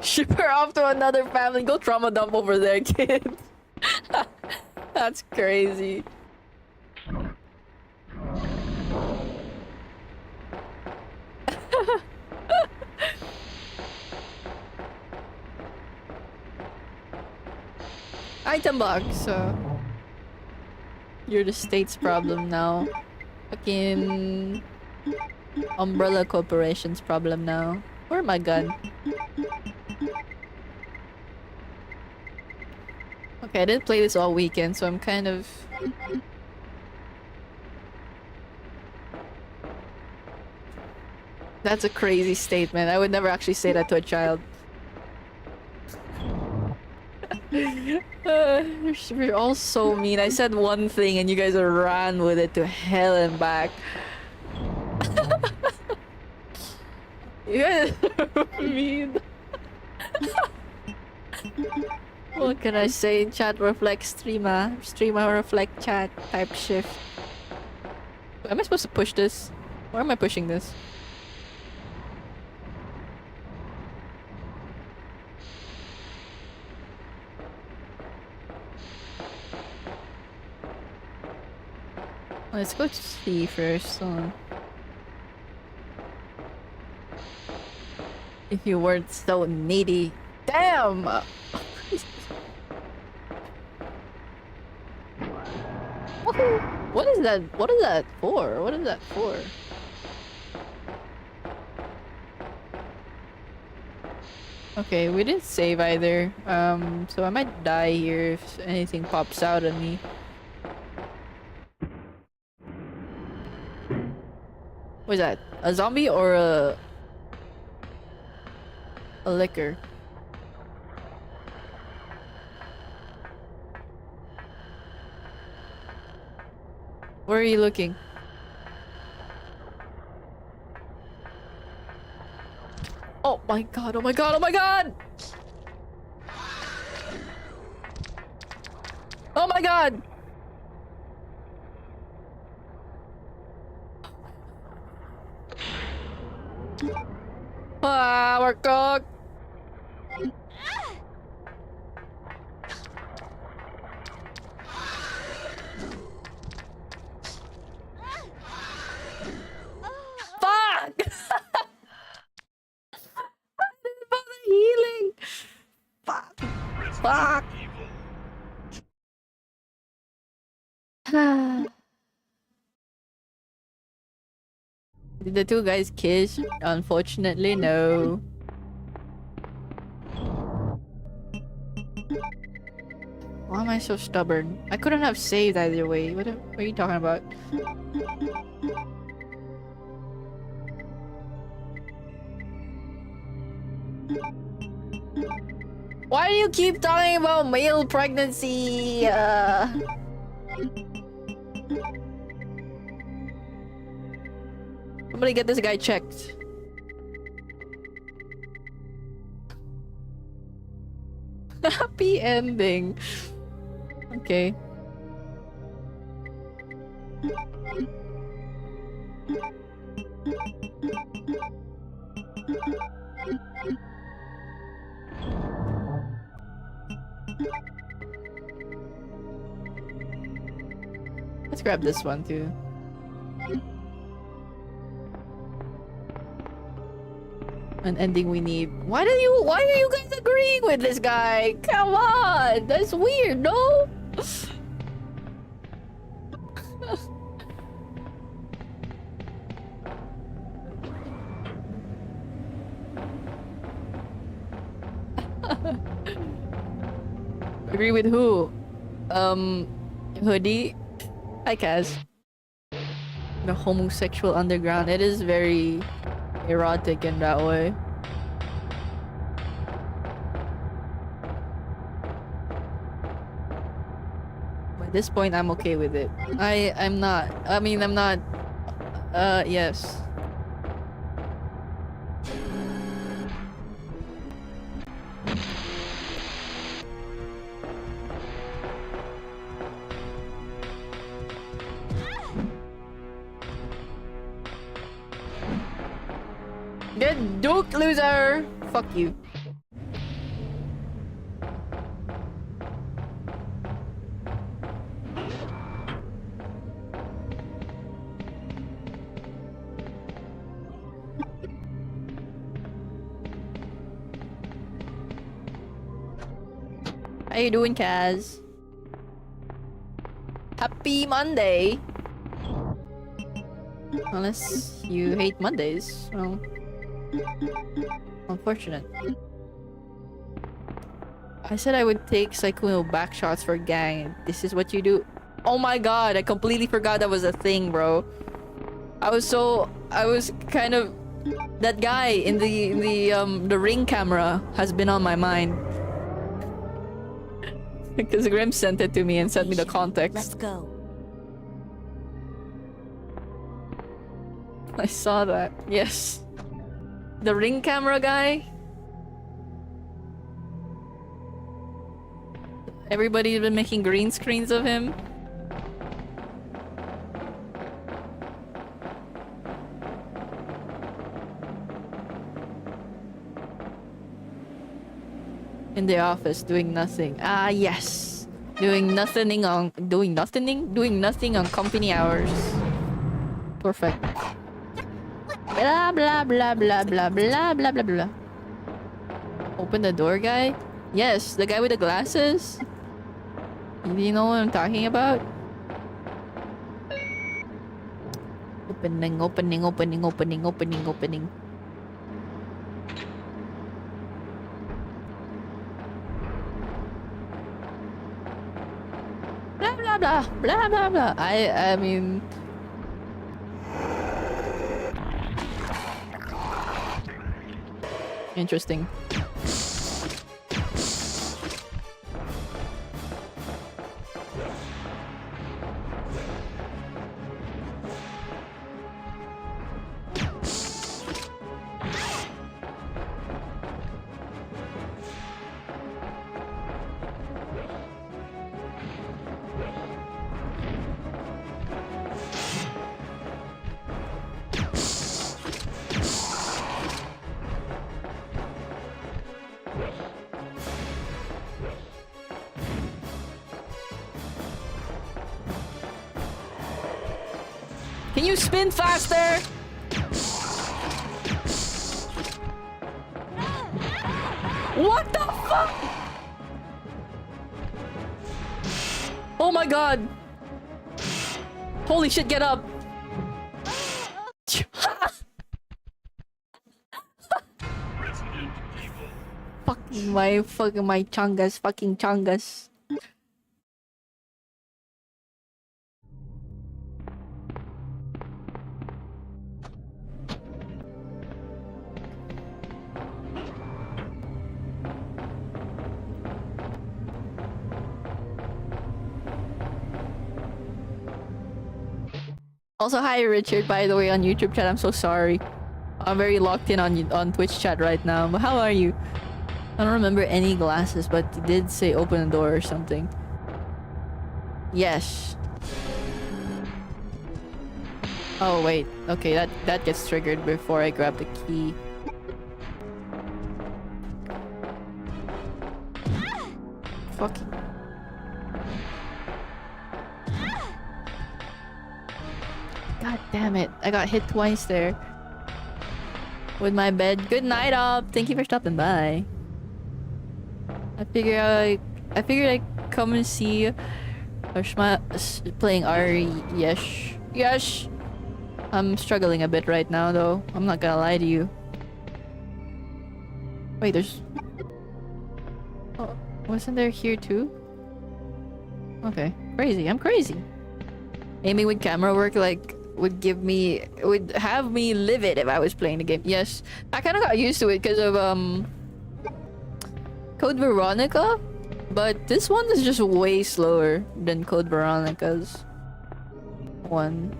Ship her off to another family. Go trauma dump over there, kid. That's crazy. Item box. You're the state's problem now. Fucking Umbrella Corporation's problem now. Where's my gun? Okay, I didn't play this all weekend, so I'm kind of... That's a crazy statement. I would never actually say that to a child. We're all so mean. I said one thing and you guys ran with it to hell and back. You guys are mean. What can I say? Chat reflect streamer. Streamer reflect chat type shift. Am I supposed to push this? Why am I pushing this? Let's go to C first. If you weren't so needy. Damn! What is that? What is that for? What is that for? Okay, we didn't save either. So I might die here if anything pops out at me. What is that? A zombie or a liquor? Where are you looking? Oh my god, oh my god, oh my god! Oh my god! Ah, we're cooked! Fuck! I didn't bother healing! Fuck! Fuck! Did the two guys kiss? Unfortunately, no. Why am I so stubborn? I couldn't have saved either way. What are you talking about? Why do you keep talking about male pregnancy? Somebody get this guy checked. Happy ending. Okay. Let's grab this one too. An ending we need. Why are you guys agreeing with this guy? Come on! That's weird, no? Agree with who? Hoodie? Hi, Kaz. The homosexual underground. It is very erotic in that way. At this point, I'm okay with it. I'm not. I mean, I'm not. Yes. Good Duke, loser! Fuck you. How you doing, Kaz? Happy Monday! Unless you hate Mondays, well... Unfortunate. I said I would take Saikuno back shots for gang. This is what you do? Oh my god, I completely forgot that was a thing, bro. I was kind of... That guy in the ring camera has been on my mind. Because Grim sent it to me and sent me the context. Let's go. I saw that. Yes. The ring camera guy. Everybody's been making green screens of him. In the office doing nothing. Ah, yes. Doing nothing on company hours. Perfect. Blah blah blah blah blah blah blah blah blah. Open the door guy? Yes, the guy with the glasses. Do you know what I'm talking about? Opening, opening, opening, opening, opening, opening. Blah blah blah blah blah blah. I mean, interesting. Can you spin faster? What the fuck? Oh my god. Holy shit, get up. fucking my chungus, fucking chungus. Also, hi Richard, by the way, on YouTube chat. I'm so sorry. I'm very locked in on Twitch chat right now. But how are you? I don't remember any glasses, but you did say open the door or something. Yes. Oh wait. Okay, that gets triggered before I grab the key. Fucking. God damn it. I got hit twice there. With my bed. Good night up. Thank you for stopping by. I figured I'd come and see Ashma playing Ari. Yes. Yes. I'm struggling a bit right now though. I'm not gonna lie to you. Wait, there's... Oh, wasn't there here too? Okay. Crazy. I'm crazy. Aiming with camera work like would have me livid if I was playing the game. Yes. I kinda got used to it because of Code Veronica. But this one is just way slower than Code Veronica's one.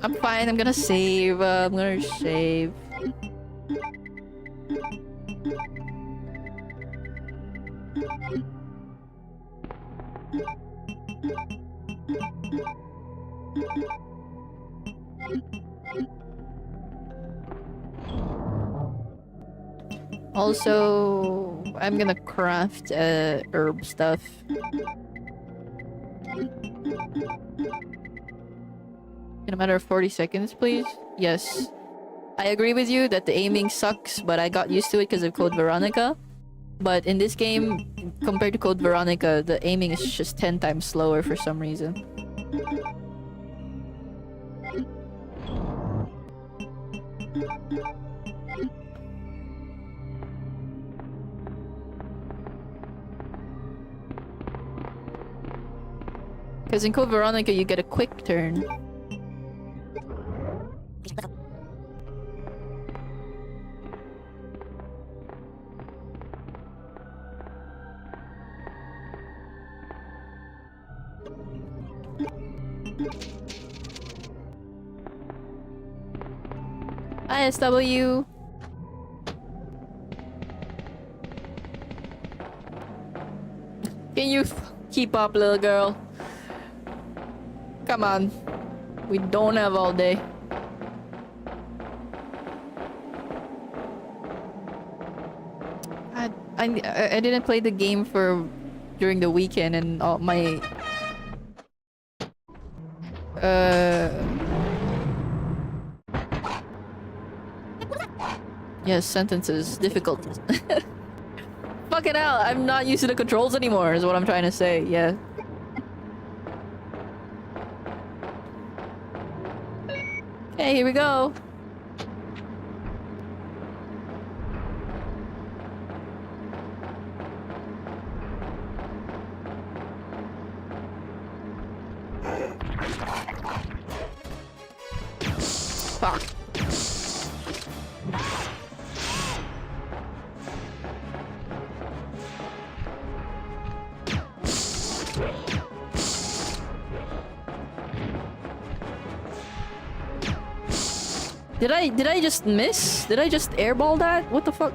I'm fine, I'm gonna save. I'm gonna save. Also, I'm gonna craft herb stuff. In a matter of 40 seconds, please. Yes. I agree with you that the aiming sucks, but I got used to it because of Code Veronica. But in this game, compared to Code Veronica, the aiming is just 10 times slower for some reason. Because in Code Veronica, you get a quick turn. ISW. Can you keep up, little girl? Come on. We don't have all day. I didn't play the game for during the weekend and all my yes, sentences difficult. Fucking hell, I'm not used to the controls anymore is what I'm trying to say. Yeah. Okay, here we go. Fuck. Did I just miss? Did I just airball that? What the fuck?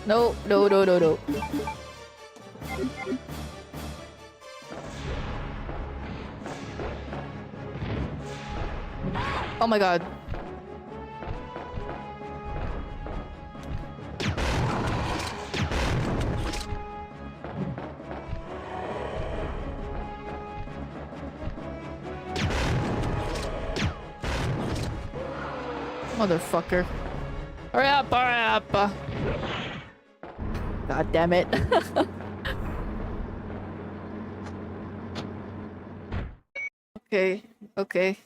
No, no, no, no, no. Oh my god. Motherfucker. Hurry up, hurry up. God damn it. Okay, okay.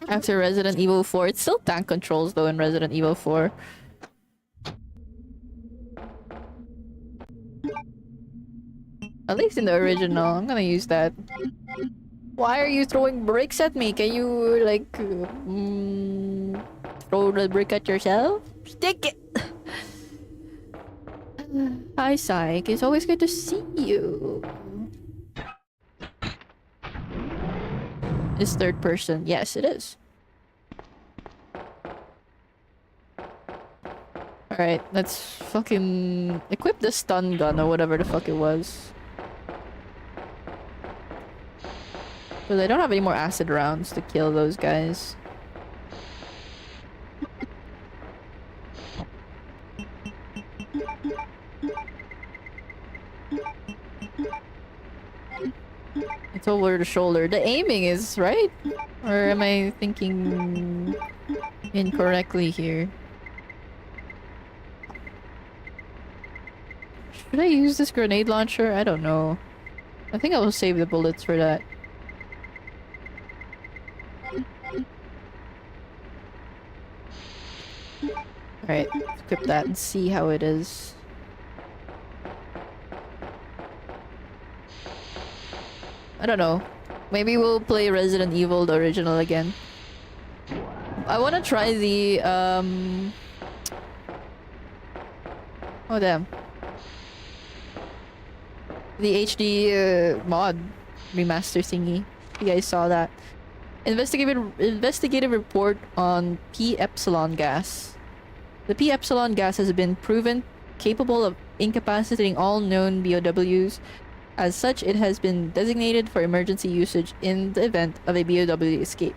After Resident Evil 4, it's still tank controls though in Resident Evil 4. At least in the original, I'm gonna use that. Why are you throwing bricks at me? Can you like throw the brick at yourself? Stick it! Hi, Psych. It's always good to see you. It's third person. Yes, it is. Alright, let's fucking equip the stun gun or whatever the fuck it was. Because I don't have any more acid rounds to kill those guys. It's over the shoulder. The aiming is right? Or am I thinking incorrectly here? Should I use this grenade launcher? I don't know. I think I will save the bullets for that. Alright, equip that and see how it is. I don't know. Maybe we'll play Resident Evil, the original, again. I want to try the, oh, damn. The HD mod remaster thingy. You guys saw that. Investigative report on P epsilon gas. The P epsilon gas has been proven capable of incapacitating all known BOWs. As such, it has been designated for emergency usage in the event of a BOW escape.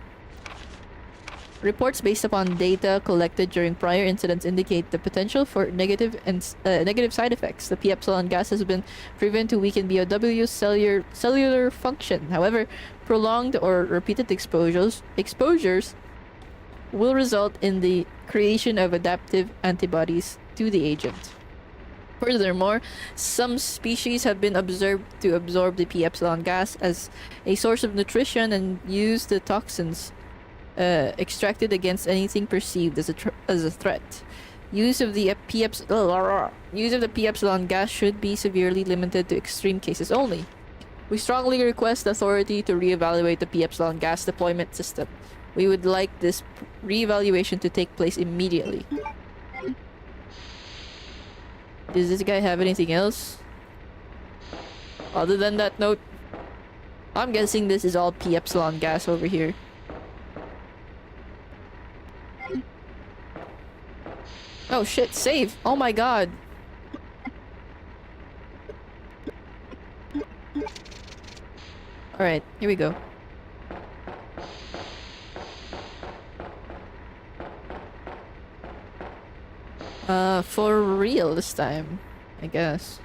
Reports based upon data collected during prior incidents indicate the potential for negative side effects. The P epsilon gas has been proven to weaken BOW's cellular function. However, prolonged or repeated exposures will result in the creation of adaptive antibodies to the agent. Furthermore, some species have been observed to absorb the P epsilon gas as a source of nutrition and use the toxins extracted against anything perceived as a threat. Use of the P epsilon gas should be severely limited to extreme cases only. We strongly request the authority to reevaluate the P epsilon gas deployment system. We would like this reevaluation to take place immediately. Does this guy have anything else? Other than that note? I'm guessing this is all P epsilon gas over here. Oh shit, save! Oh my god! Alright, here we go. For real this time, I guess.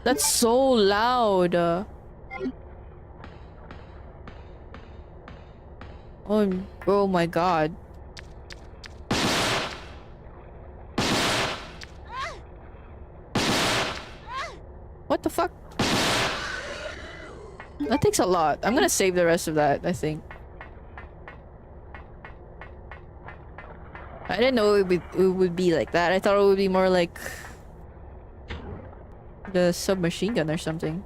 That's so loud. Oh my god. What the fuck? That takes a lot. I'm gonna save the rest of that, I think. I didn't know it would be like that. I thought it would be more like the submachine gun or something.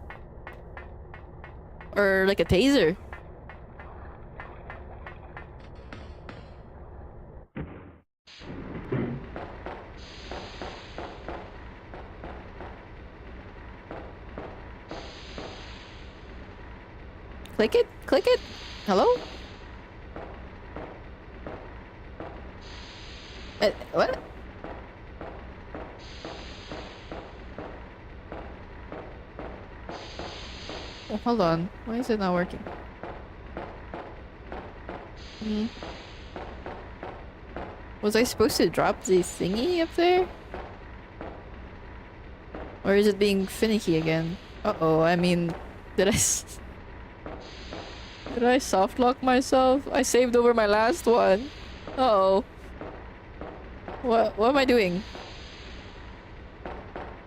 Or like a taser. Click it? Click it? Hello? What? Oh, hold on. Why is it not working? Was I supposed to drop the thingy up there? Or is it being finicky again? Uh-oh, I mean, did I soft lock myself? I saved over my last one. Uh-oh. What am I doing?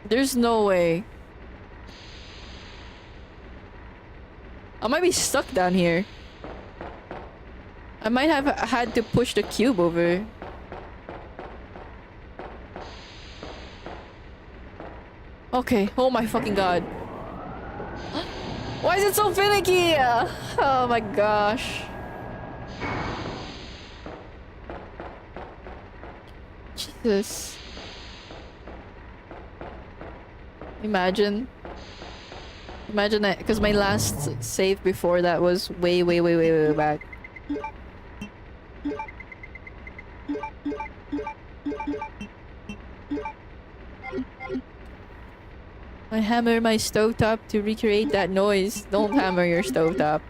There's no way. I might be stuck down here. I might have had to push the cube over. Okay, oh my fucking god. Why is it so finicky? Oh my gosh. Jesus. Imagine. Imagine that, because my last save before that was way, way, way, way, way back. I hammer my stovetop to recreate that noise. Don't hammer your stovetop.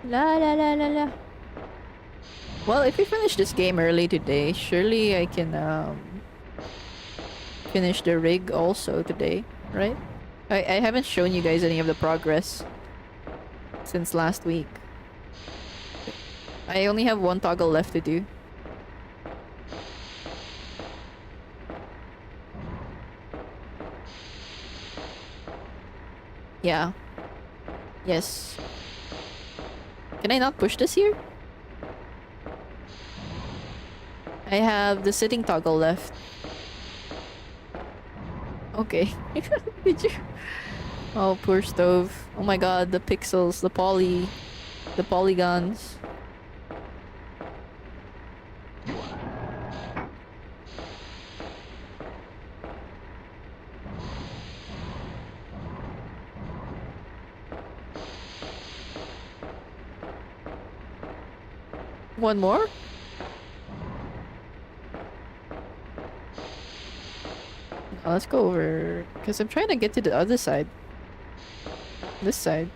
La la la la la. Well, if we finish this game early today, surely I can finish the rig also today, right? I haven't shown you guys any of the progress since last week. I only have one toggle left to do. Yeah. Yes. Can I not push this here? I have the sitting toggle left. Okay. Did you? Oh, poor stove. Oh my god, the pixels, the polygons. One more? Oh, let's go over, because I'm trying to get to the other side. This side.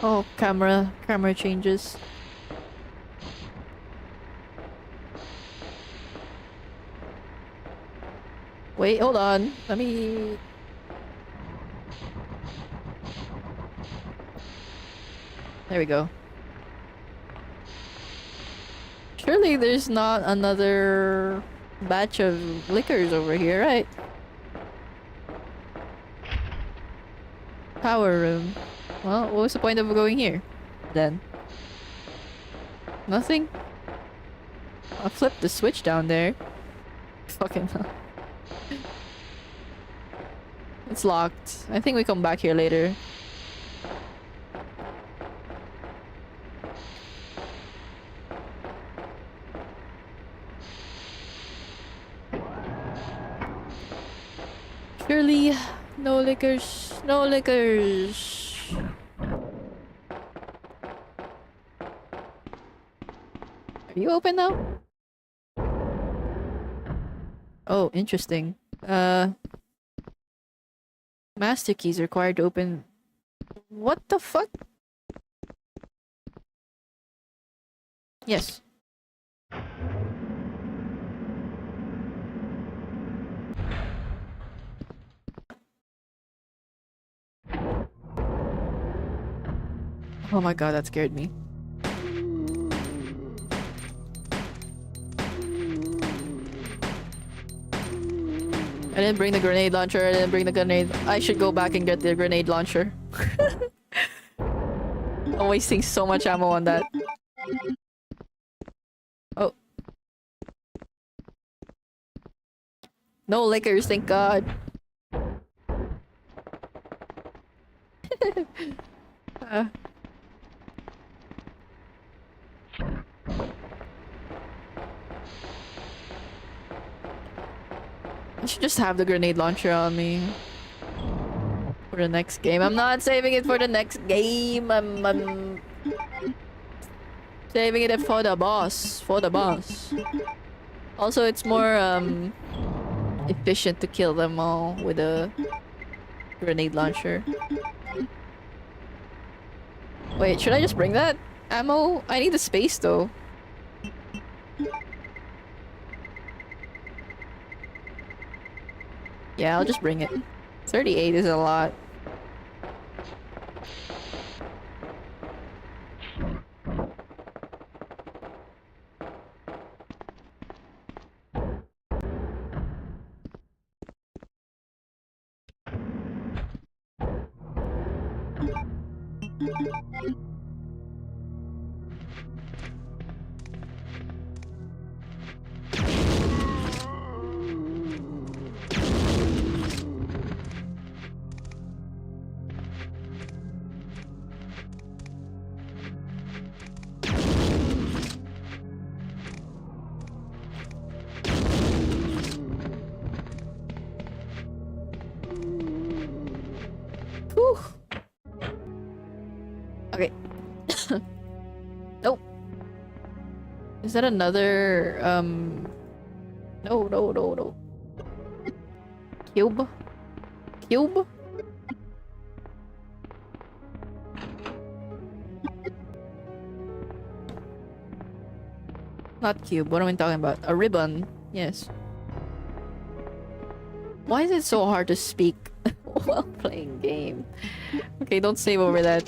Oh, camera changes. Wait, hold on. Let me... There we go. Surely there's not another batch of liquors over here, right? Power room. Well, what was the point of going here, then? Nothing? I'll flip the switch down there. Fucking hell. It's locked. I think we come back here later. Surely, no liquors. No liquors. Are you open now? Oh, interesting. Master keys required to open... What the fuck? Yes. Oh my god, that scared me. I didn't bring the grenade launcher, I didn't bring the grenade... I should go back and get the grenade launcher. I'm wasting so much ammo on that. Oh. No liquors, thank god. uh. I should just have the grenade launcher on me. For the next game. I'm not saving it for the next game. I'm saving it for the boss. For the boss. Also, it's more efficient to kill them all with a grenade launcher. Wait, should I just bring that ammo? I need the space though. Yeah, I'll just bring it. 38 is a lot. Is that another no no no no. Cube? Cube? Not cube, what am I talking about? A ribbon. Yes. Why is it so hard to speak while playing game? Okay, don't save over that.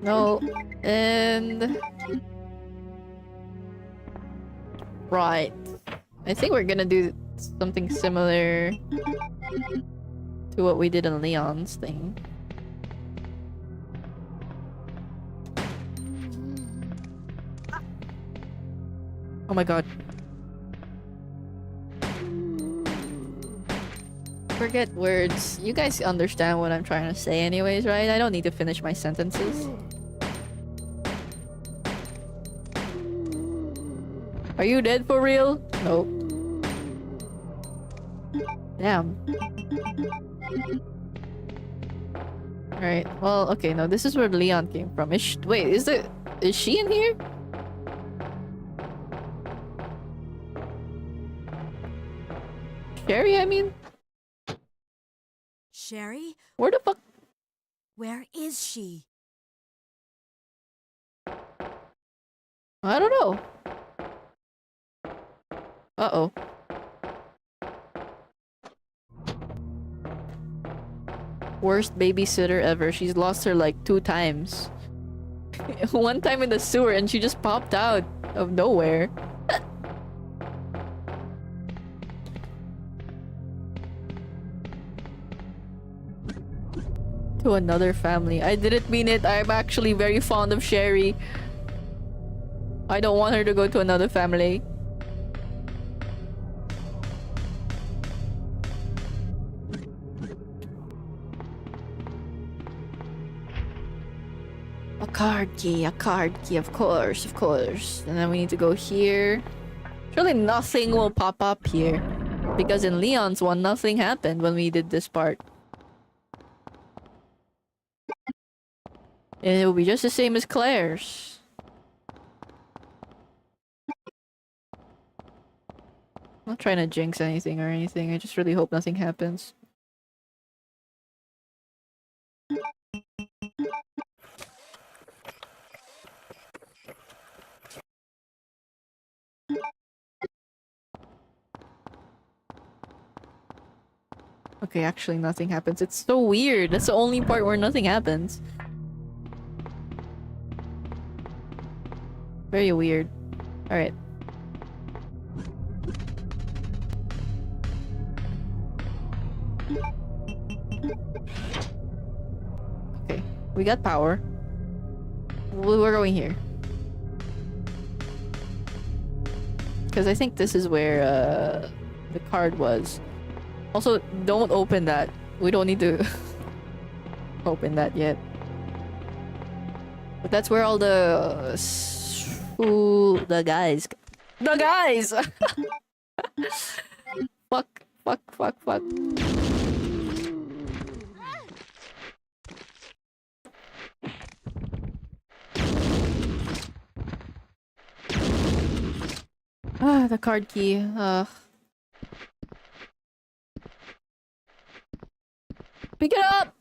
No. And... Right. I think we're gonna do something similar to what we did in Leon's thing. Oh my god. Forget words. You guys understand what I'm trying to say anyways, right? I don't need to finish my sentences. Are you dead for real? Nope. Damn. Alright, well, okay, no, this is where Leon came from. Wait, is she in here? Sherry, I mean? Sherry? Where the fuck? Where is she? I don't know. Uh-oh. Worst babysitter ever. She's lost her like 2 times. One time in the sewer and she just popped out of nowhere. To another family. I didn't mean it. I'm actually very fond of Sherry. I don't want her to go to another family. A card key, of course, of course. And then we need to go here. Surely nothing will pop up here. Because in Leon's one, nothing happened when we did this part. And it will be just the same as Claire's. I'm not trying to jinx anything or anything. I just really hope nothing happens. Okay, actually nothing happens. It's so weird. That's the only part where nothing happens. Very weird. Alright. Okay, we got power. We're going here. Because I think this is where the card was. Also, don't open that. We don't need to open that yet. But that's where all the... the guys... The guys! Fuck. Ah, the card key. Pick it up!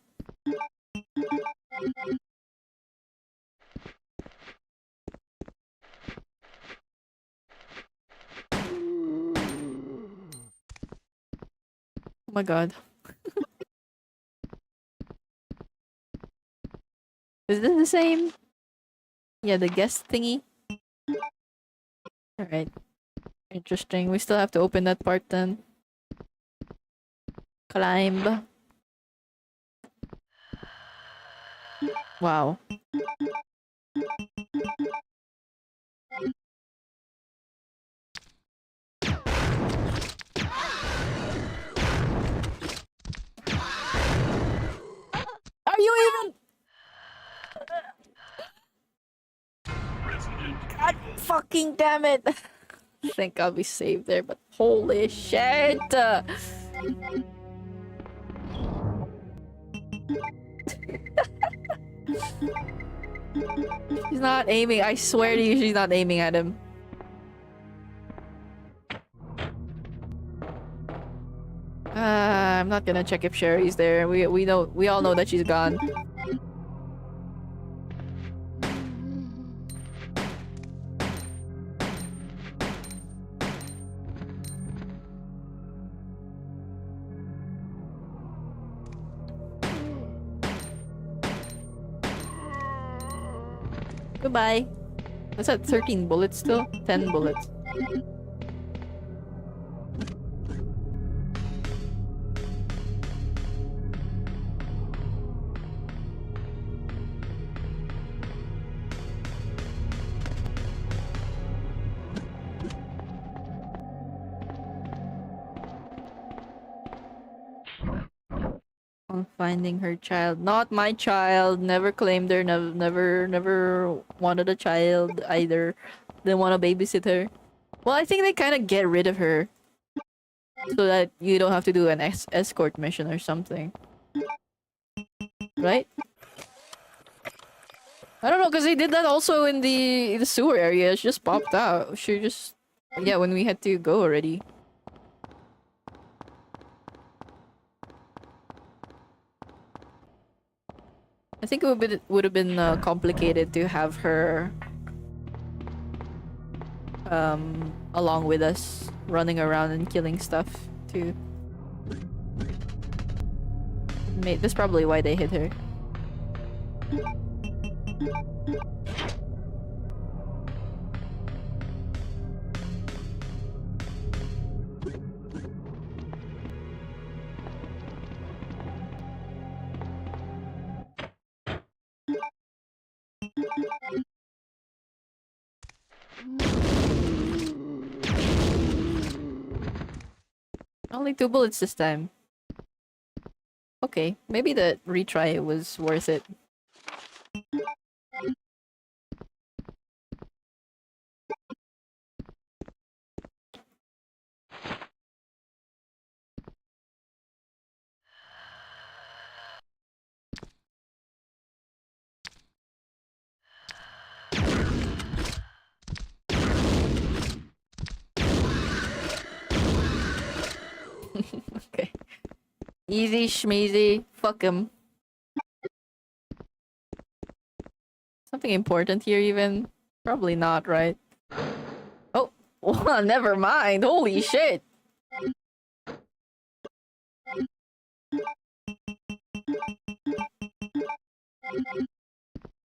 Oh my god. Is this the same? Yeah, the guest thingy. Alright. Interesting. We still have to open that part then. Climb. Wow. Are you even? God fucking damn it. I think I'll be saved there, but holy shit. She's not aiming. I swear to you, she's not aiming at him. I'm not gonna check if Sherry's there. We all know that she's gone. Goodbye. What's that? 13 bullets still? 10 bullets. On finding her child. Not my child. Never claimed her. Never wanted a child either. Didn't want to babysit her. Well, I think they kind of get rid of her. So that you don't have to do an escort mission or something. Right? I don't know, because they did that also in the sewer area. She just popped out. She just... Yeah, when we had to go already. I think it would have been complicated to have her along with us, running around and killing stuff too. That's probably why they hit her. Only 2 bullets this time. Okay, maybe the retry was worth it. Okay. Easy schmeezy. Fuck him. Something important here even? Probably not, right? Oh, well, never mind. Holy shit.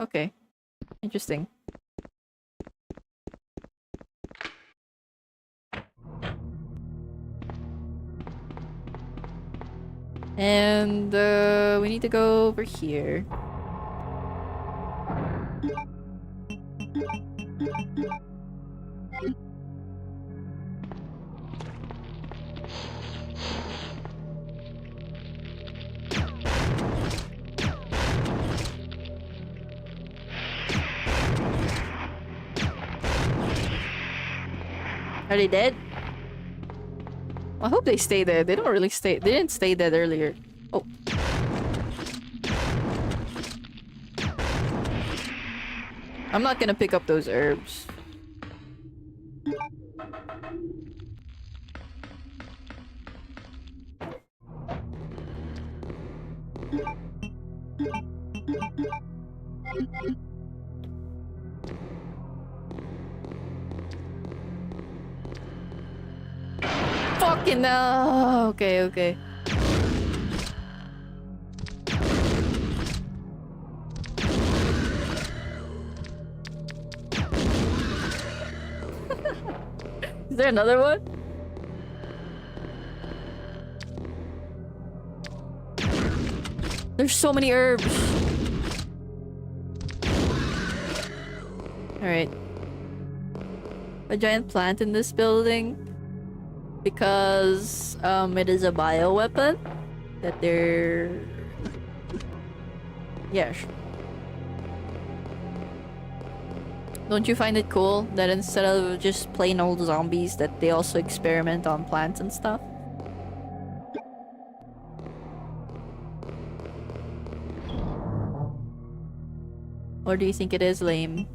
Okay. Interesting. And we need to go over here. Are they dead? Well, I hope they stay there. They don't really stay. They didn't stay dead earlier. Oh. I'm not gonna pick up those herbs. Fucking no. Okay, okay. Is there another one? There's so many herbs. Alright. A giant plant in this building. Because it is a bioweapon that they're... Yeah. Don't you find it cool that instead of just plain old zombies that they also experiment on plants and stuff? Or do you think it is lame?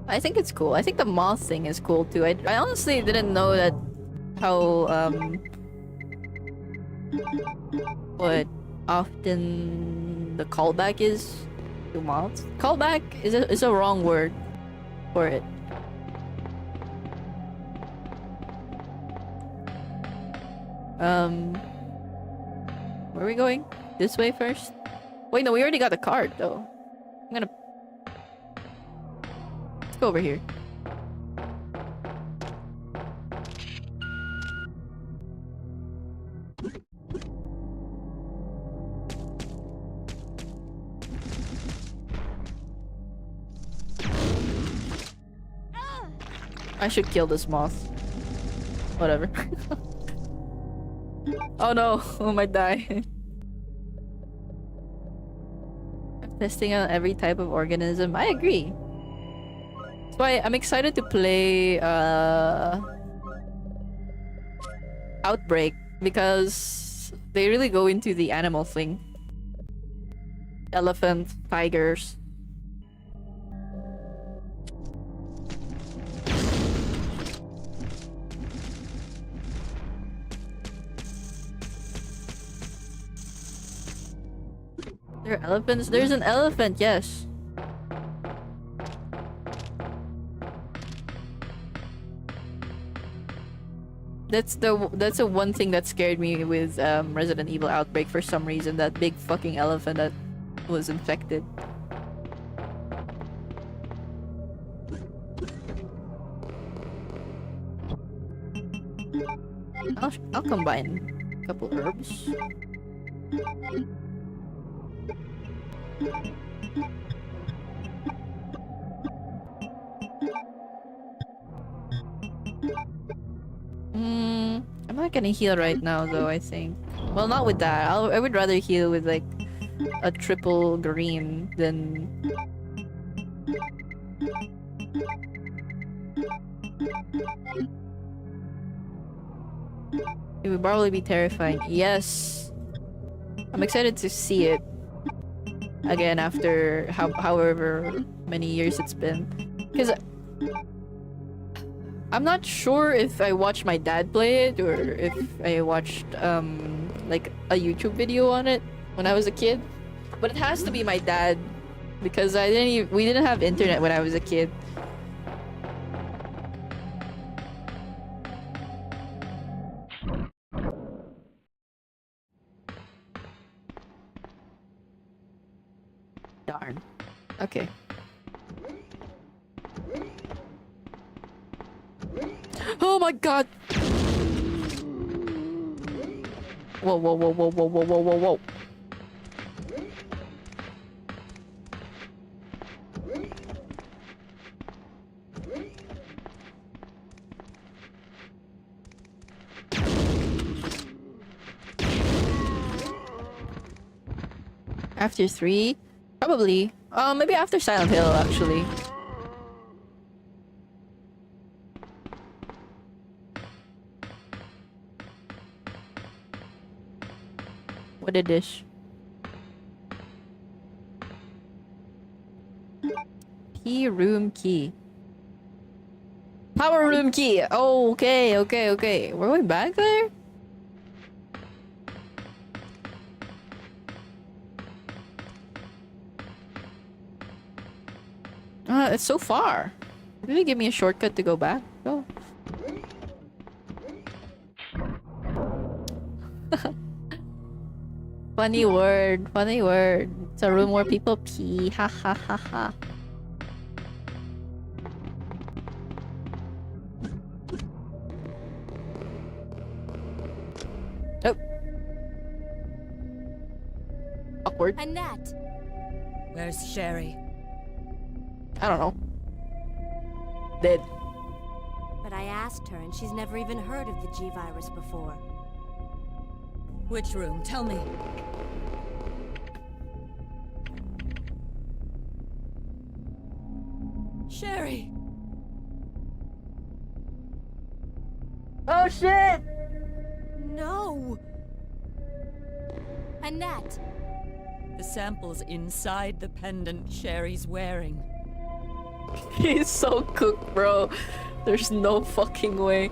I think it's cool. I think the moth thing is cool too. I honestly didn't know that how what often the callback is to moths. Callback is a wrong word for it. Where are we going? This way first? Wait, no, we already got the card though. I'm gonna... Let's go over here. I should kill this moth. Whatever. Oh no, I might die. Testing on every type of organism. I agree. That's why I'm excited to play Outbreak, because they really go into the animal thing. Elephant, tigers. There are elephants? There's an elephant, yes. That's the one thing that scared me with Resident Evil Outbreak for some reason. That big fucking elephant that was infected. I'll combine a couple herbs. I'm not gonna heal right now though, I think. Well, not with that. I would rather heal with like a triple green than... It would probably be terrifying. Yes! I'm excited to see it again after however many years it's been. Because I'm not sure if I watched my dad play it or if I watched like a YouTube video on it when I was a kid. But it has to be my dad because we didn't have internet when I was a kid. Darn. Okay. Oh my god! Whoa, whoa, whoa, whoa, whoa, whoa, whoa, whoa, whoa. After 3? Probably. Maybe after Silent Hill, actually. What a dish. Room key. Power room key! Oh, okay, okay, okay. We're going back there? It's so far. Did it give me a shortcut to go back? Oh. Funny word, funny word. It's a room where people pee. Ha ha ha ha. Oh. Awkward. Annette! Where's Sherry? I don't know. Dead. But I asked her, and she's never even heard of the G-Virus before. Which room? Tell me. Sherry! Oh! Oh shit! No! Annette! The sample's inside the pendant Sherry's wearing. He's so cooked, bro. There's no fucking way.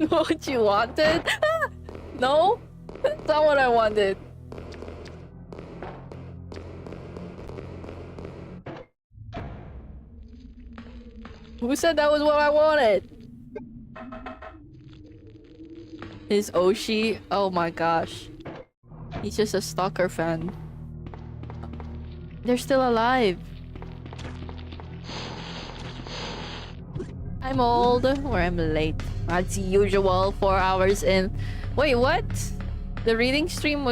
What you wanted? No? That's not what I wanted. Who said that was what I wanted? Is Oshi? Oh my gosh. He's just a stalker fan. They're still alive. I'm old, or I'm late. That's usual, 4 hours in. Wait, what? The reading stream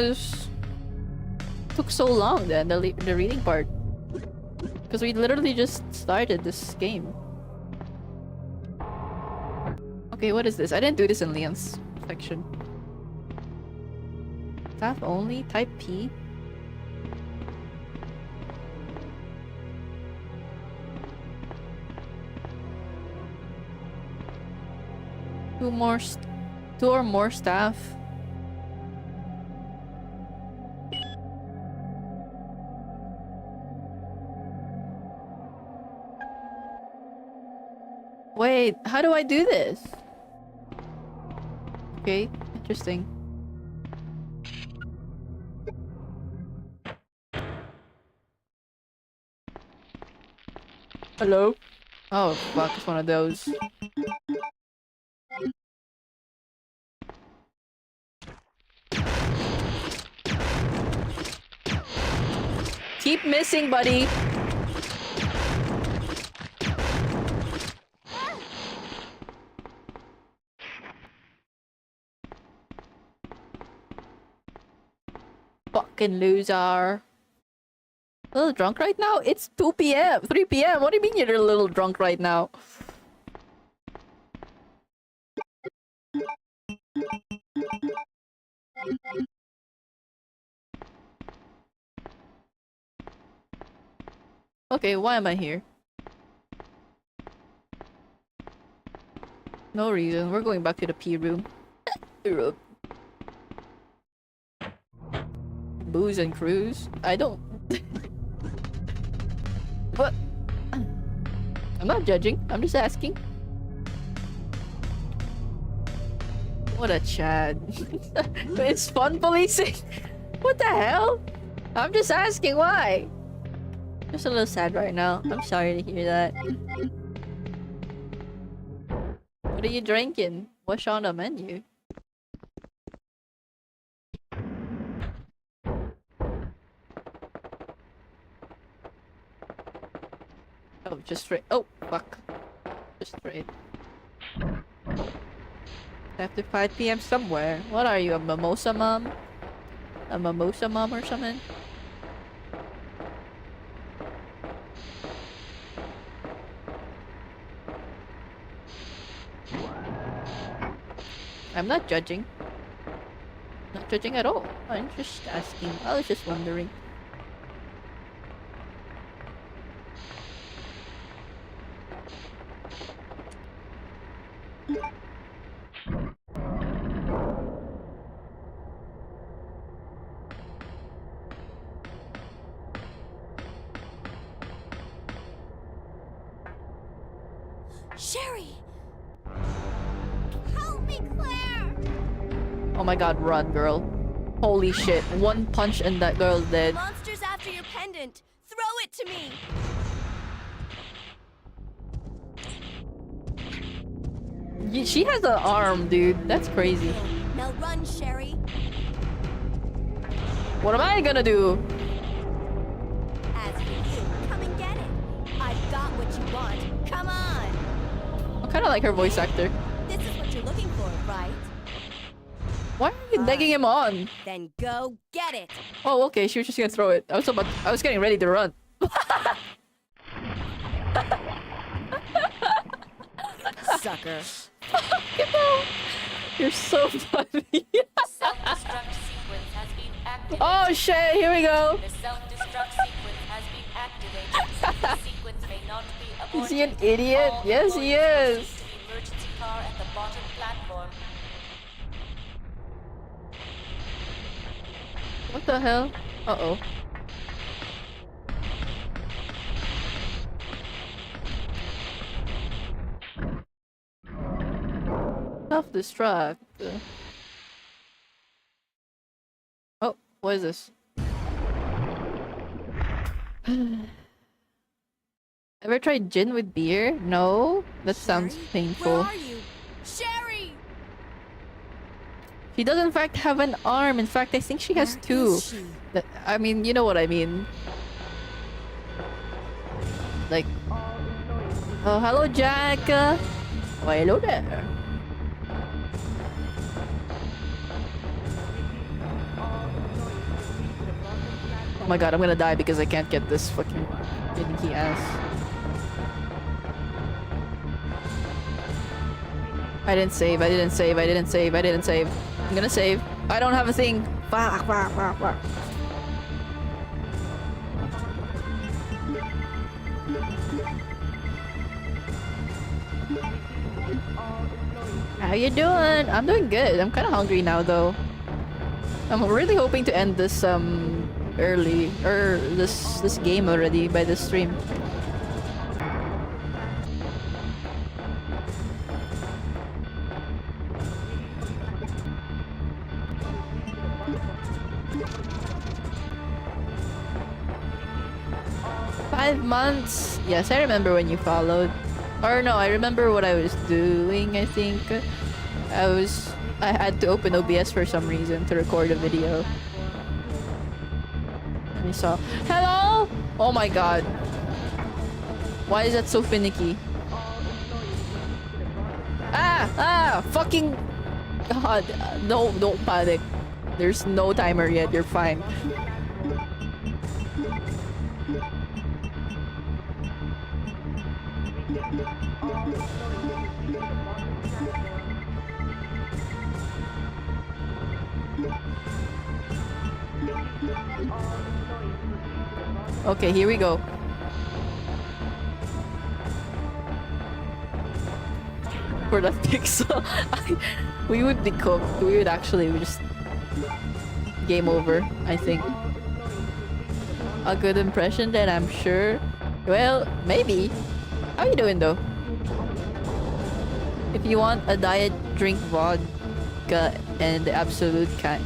took so long then, the reading part. Because we literally just started this game. Okay, what is this? I didn't do this in Leon's section. Staff only? Type P? Two or more staff. Wait, how do I do this? Okay, interesting. Hello? Oh fuck, it's one of those. Keep missing, buddy. Fucking loser. A little drunk right now? It's 2 p.m. 3 p.m. What do you mean you're a little drunk right now? Okay, why am I here? No reason. We're going back to the P room. Booze and cruise? I don't... What? I'm not judging. I'm just asking. What a Chad. It's fun policing. What the hell? I'm just asking why. Just a little sad right now. I'm sorry to hear that. What are you drinking? What's on the menu? Oh, just straight. Oh, fuck. Just straight. After 5 p.m. somewhere. What are you, a mimosa mom? A mimosa mom or something? I'm not judging. Not judging at all. I'm just asking. I was just wondering. Sherry! Help me, Claire! Oh my god, run, girl. Holy shit. One punch and that girl's dead. Monster's after your pendant! Throw it to me! She has an arm, dude. That's crazy. Now run, Sherry! What am I gonna do? As for you, come and get it! I've got what you want. Come on! I kinda like her voice actor. This is what you're looking for, right? Why are you egging him on? Then go get it! Oh, okay. She was just gonna throw it. I was getting ready to run. Sucker. You know, you're so funny. Self-destruct sequence has been activated. Oh shit, here we go. The self-destruct sequence has activated. The sequence may not be aborted. Is he an idiot? All Yes, he employees is. proceed to the emergency car at the bottom platform. What the hell? Uh-oh. Self-destruct. Oh, what is this? Ever tried gin with beer? No? That sounds Sherry? painful. Where are you? Sherry! She does in fact have an arm. In fact, I think she has Where two. is she? I mean, you know what I mean. Like... Oh, hello, Jack! Oh, hello there. Oh my god, I'm gonna die because I can't get this fucking gimmicky ass. I didn't save, I didn't save, I didn't save, I didn't save. I'm gonna save. I don't have a thing. Fuck, fuck, fuck, fuck. How you doing? I'm doing good. I'm kind of hungry now though. I'm really hoping to end this early or this game already by this stream. $5 months. Yes, I remember when you followed. Or no, I remember what I was doing, I think. I had to open OBS for some reason to record a video. And I saw, hello? Oh my god. Why is that so finicky? Fucking god. No, don't panic. There's no timer yet, you're fine. Okay, here we go. For that pixel, we would be cooked. We would actually just game over, I think. A good impression then, I'm sure. Well, maybe. How you doing though? If you want a diet, drink vodka and the absolute kind.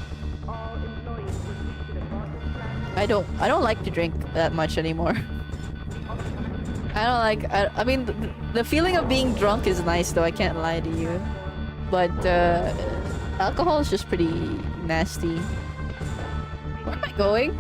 I don't like to drink that much anymore. I mean, the feeling of being drunk is nice though, I can't lie to you. But, alcohol is just pretty nasty. Where am I going?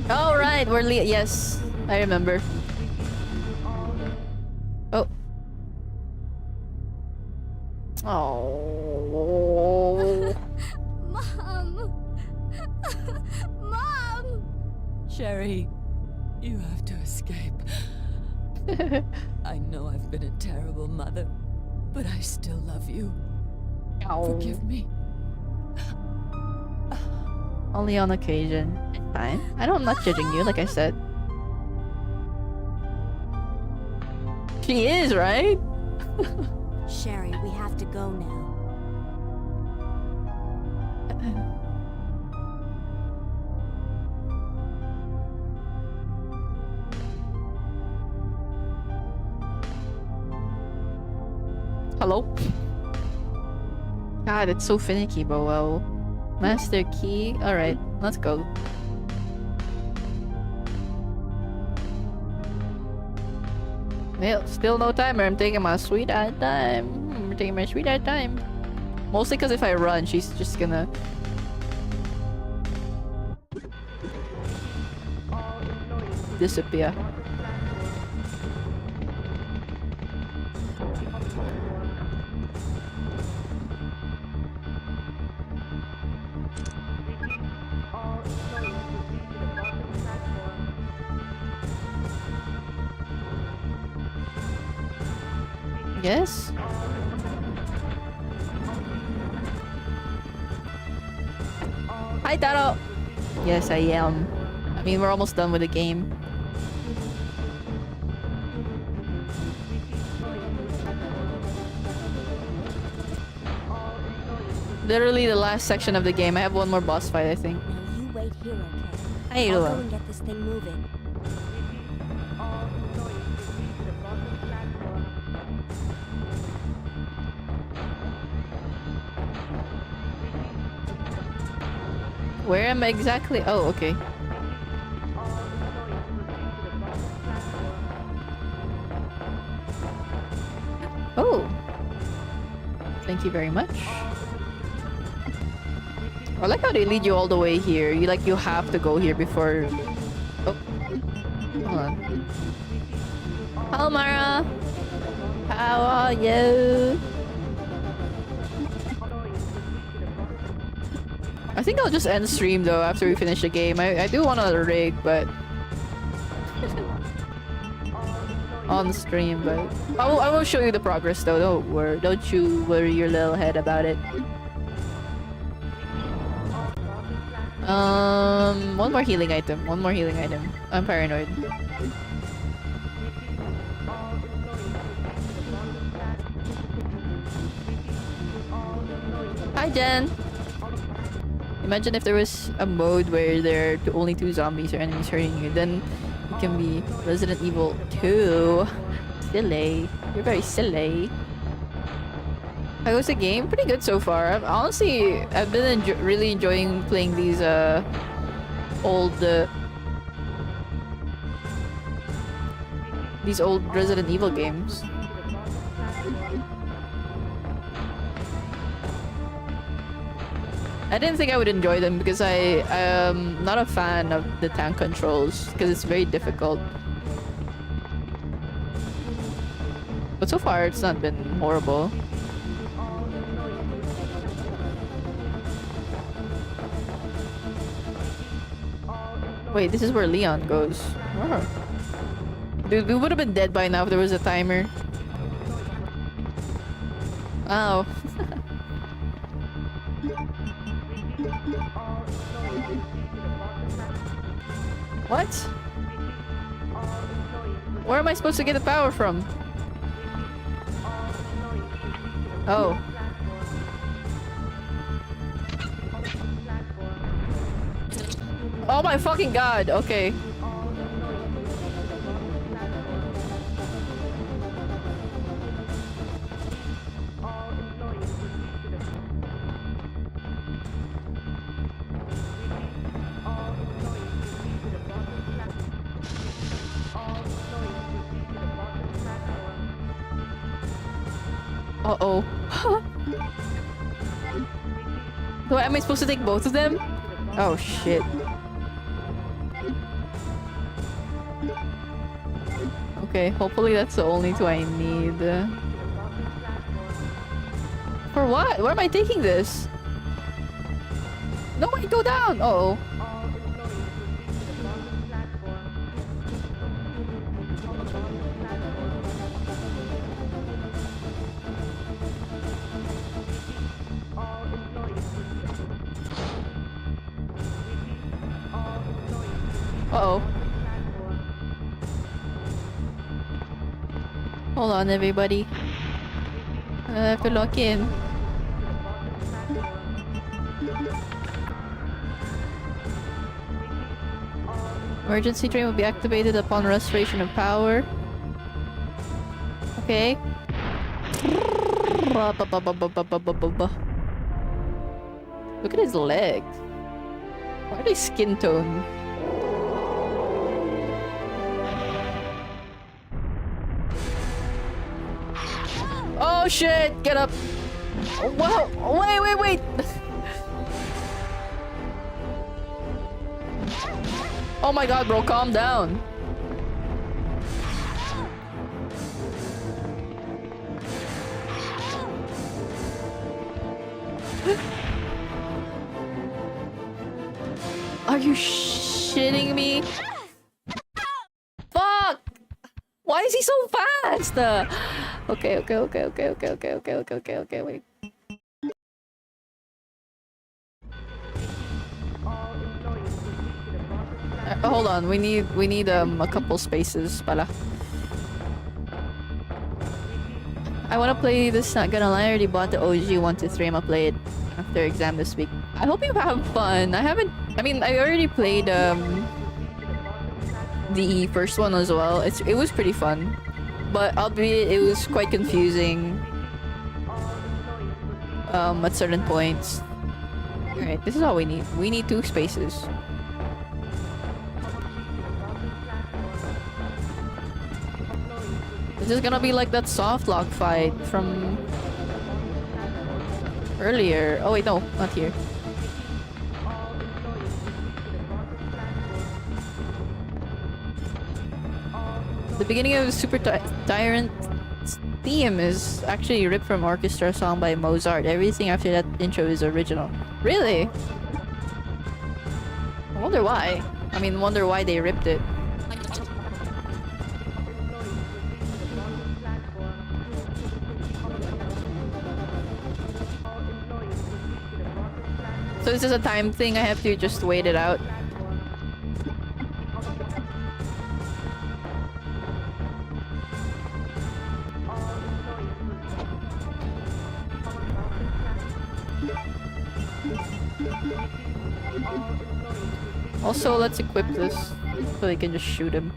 Oh right, we're yes, I remember. Oh. Oh. Mom! Mom! Sherry, you have to escape. I know I've been a terrible mother, but I still love you. Forgive me. Only on occasion. Fine. I'm not judging you, like I said. She is, right? Sherry, we have to go now. Hello? God, it's so finicky, but well. Master key? Alright, let's go. Well, still no timer. I'm taking my sweet ass time. I'm taking my sweet ass time. Mostly because if I run, she's just gonna... disappear. Yes? Hi, Taro! Yes, I am. I mean, we're almost done with the game. Literally the last section of the game. I have one more boss fight, I think. Now you wait here, okay? Hey, I'll Lua. go and get this thing moving. Where am I exactly? Oh, okay. Oh. Thank you very much. I like how they lead you all the way here. You have to go here before... Oh. Hold on. Hello, Mara! How are you? I think I'll just end stream though after we finish the game. I do want to rig, but... on stream, but... I will show you the progress though. Don't you worry your little head about it. One more healing item. One more healing item. I'm paranoid. Hi, Jen! Imagine if there was a mode where there are only 2 zombies or enemies hurting you, then it can be Resident Evil 2. Silly. You're very silly. How was the game? Pretty good so far. I've been really enjoying playing these old Resident Evil games. I didn't think I would enjoy them because I'm not a fan of the tank controls because it's very difficult. But so far it's not been horrible. Wait, this is where Leon goes. Oh. Dude, we would have been dead by now if there was a timer. Oh. What? Where am I supposed to get the power from? Oh. Oh my fucking god, okay. Uh-oh. What, am I supposed to take both of them? Oh shit. Okay, hopefully that's the only 2 I need. For what? Where am I taking this? No, I go down! Uh-oh. Uh-oh. Hold on, everybody. I have to lock in. Emergency train will be activated upon restoration of power. Okay. Look at his legs. Why are they skin tone? Oh shit! Get up! Whoa! Wait! Oh my god, bro, calm down. Are you shitting me? Fuck! Why is he so fast? Okay, okay, okay, okay, okay, okay, okay, okay, okay, okay, wait. Hold on, we need a couple spaces pala. I wanna play this, not gonna lie, I already bought the OG 1 to 3. I'ma play it after exam this week. I hope you have fun. I mean, I already played the first one as well. It was pretty fun. But albeit it was quite confusing at certain points. Alright, this is all we need. We need 2 spaces. This is gonna be like that soft lock fight from earlier. Oh wait, no, not here. The beginning of Super Tyrant theme is actually ripped from orchestra song by Mozart. Everything after that intro is original. Really? I wonder why. I mean, wonder why they ripped it. So this is a time thing, I have to just wait it out. Also, let's equip this so we can just shoot him.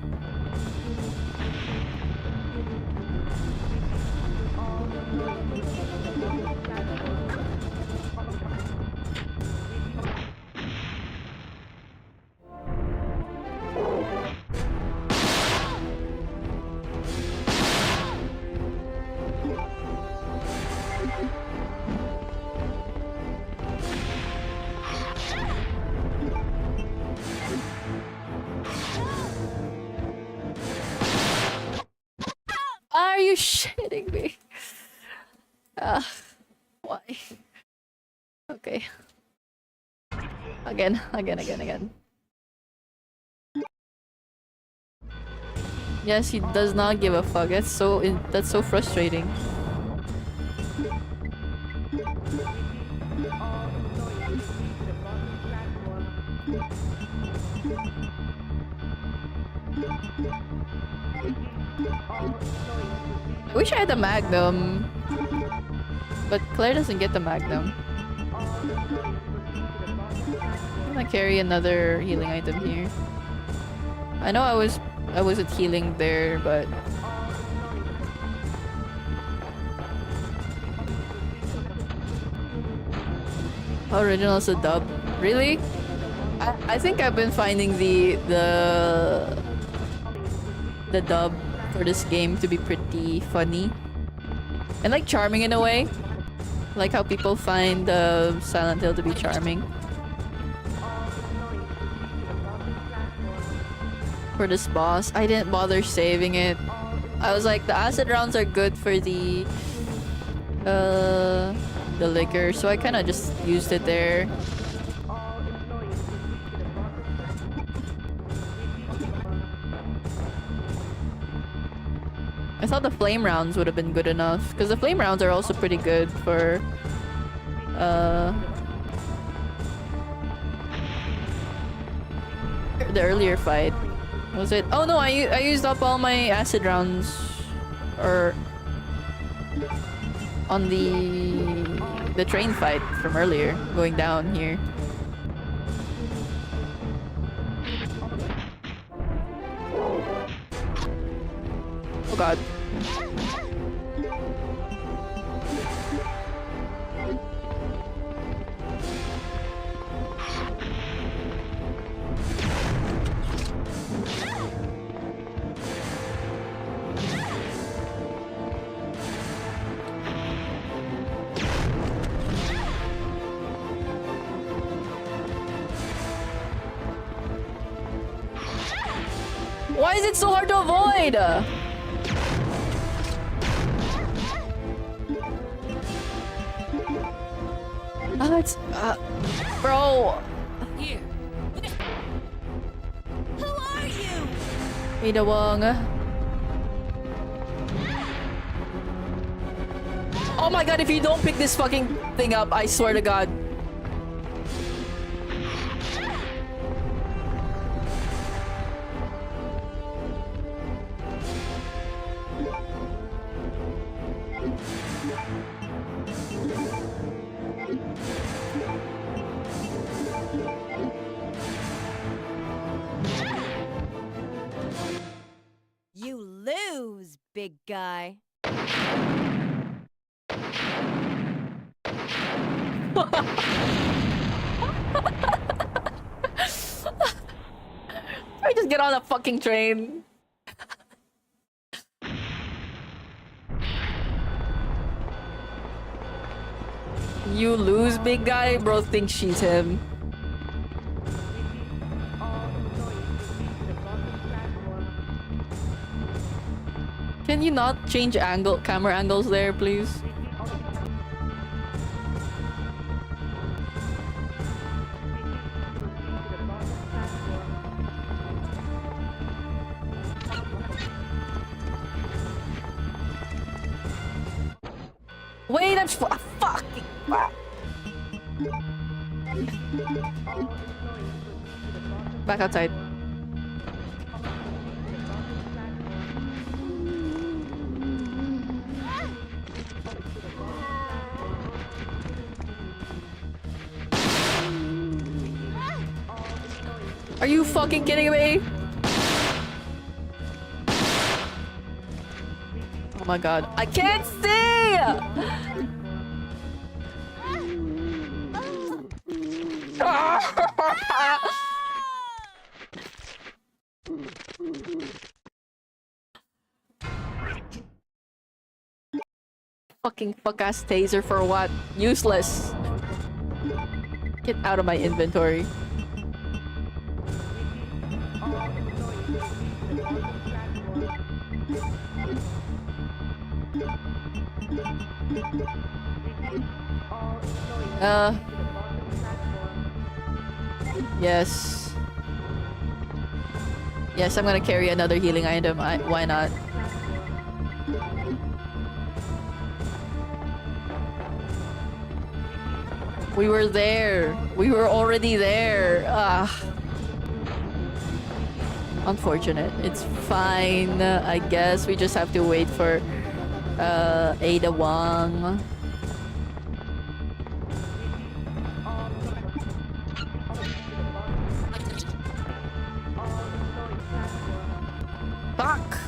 Are you shitting me? Why? Okay. Again. Yes, he does not give a fuck. That's so frustrating. I wish I had the Magnum. But Claire doesn't get the Magnum. I'm gonna carry another healing item here. I know I wasn't healing there, but how original is the dub? Really? I think I've been finding the dub for this game to be pretty funny and like charming in a way, like how people find Silent Hill to be charming. For this boss, I didn't bother saving it. I was like, the acid rounds are good for the liquor, so I kind of just used it there. I thought the flame rounds would have been good enough, because the flame rounds are also pretty good for the earlier fight. Was it? Oh no, I used up all my acid rounds, or on the train fight from earlier, going down here. Oh god. Why is it so hard to avoid? It's bro. Here. Who are you? Ada Wong. Oh my god, if you don't pick this fucking thing up, I swear to god. You lose, big guy. I just get on a fucking train. You lose, big guy? Bro thinks she's him. Can you not change camera angles there, please? Wait, I'm fucking. Back outside. Are you fucking kidding me? Oh my god. I can't see! Fucking fuck-ass taser for what? Useless. Get out of my inventory. Yes. Yes, I'm gonna carry another healing item. Why not? We were there. We were already there. Unfortunate. It's fine. I guess we just have to wait for Ada Wong. Fuck!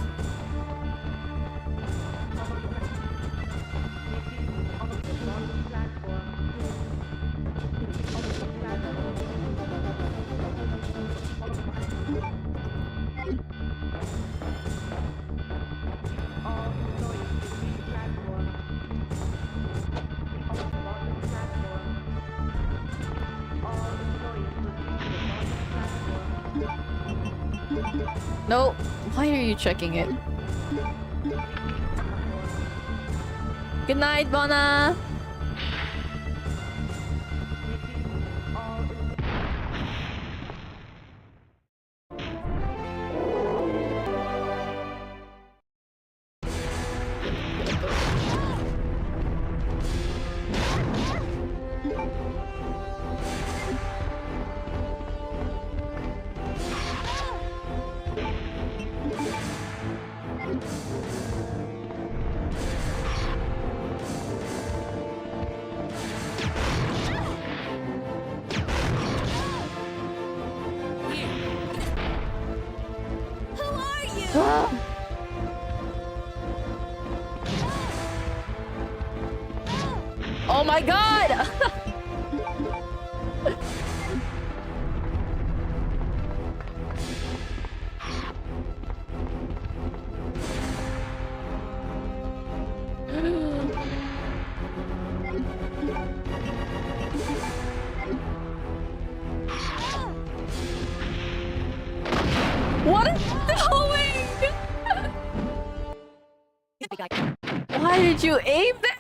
No, why are you checking it? Good night, Bona! Oh my god! What is going? Why did you aim there?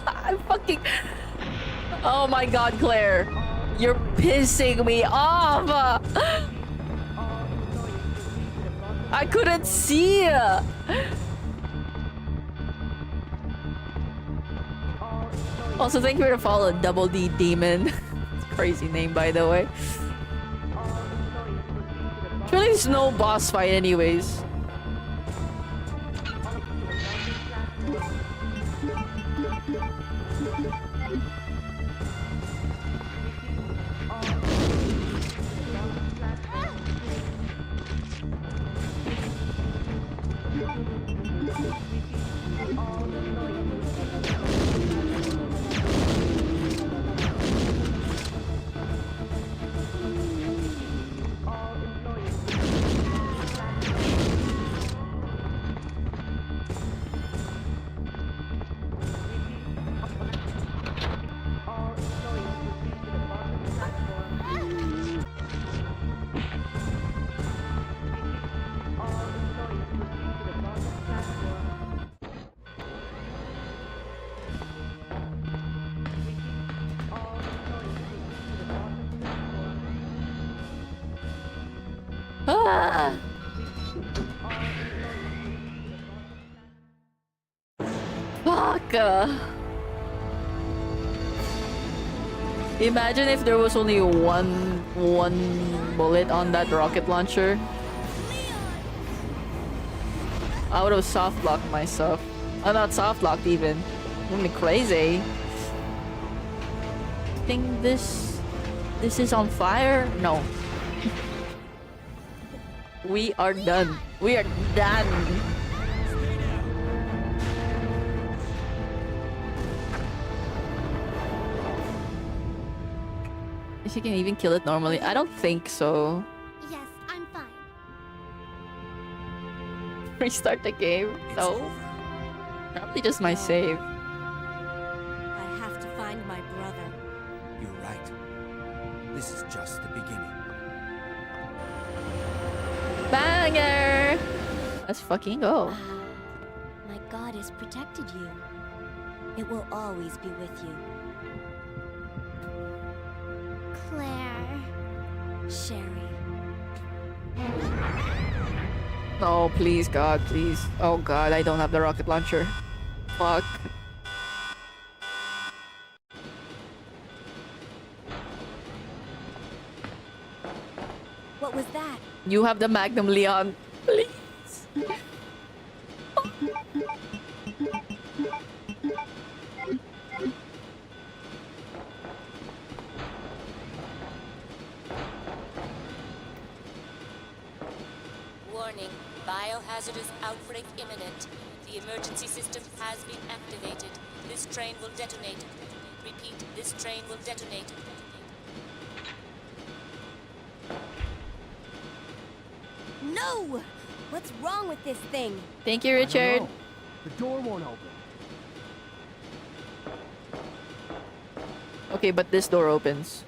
I'm fucking... Oh my god, Claire. You're pissing me off. I couldn't see. Also, thank you for the follow, Double D Demon. It's a crazy name, by the way. Surely it's no boss fight anyways. Ah! Fuck! Imagine if there was only one bullet on that rocket launcher. I would have soft blocked myself. I'm not soft blocked even. I'm crazy. Think this is on fire? No. We are done. We are done. If you can even kill it normally. I don't think so. Yes, I'm fine. Restart the game. No. Probably just my save. I have to find my brother. You're right. This is just the beginning. Banger! Let's fucking go. My God has protected you. It will always be with you. Claire. Sherry. No, please, God, please. Oh God, I don't have the rocket launcher. Fuck. What was that? You have the Magnum, Leon. Please. Warning. Biohazardous outbreak imminent. The emergency system has been activated. This train will detonate. Repeat, this train will detonate. No! What's wrong with this thing? Thank you, Richard. The door won't open. Okay, but this door opens.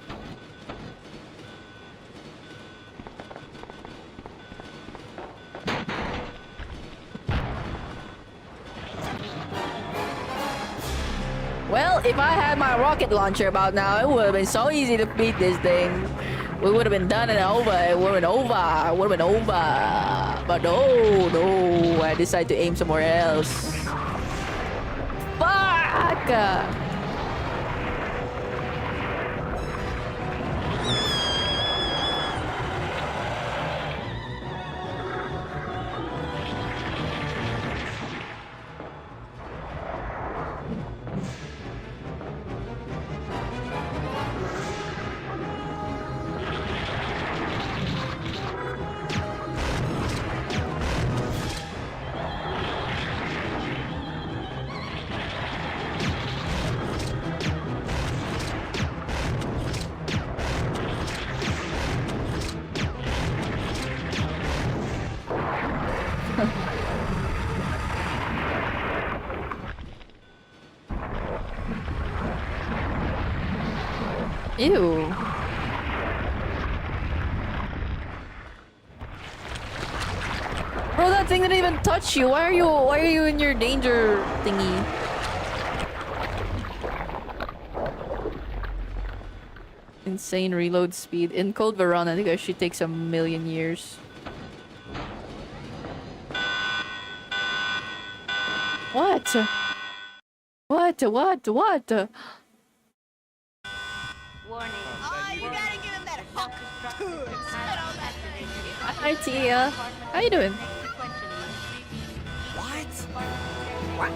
Well, if I had my rocket launcher about now, it would have been so easy to beat this thing. We would have been done and over. It would have been over. It would have been over. But no. I decided to aim somewhere else. Fuck! Ew. Bro, that thing didn't even touch you. Why are you in your danger thingy? Insane reload speed. In Cold Verona, I think she takes a million years. What? What? Hi Tia, how you doing? What?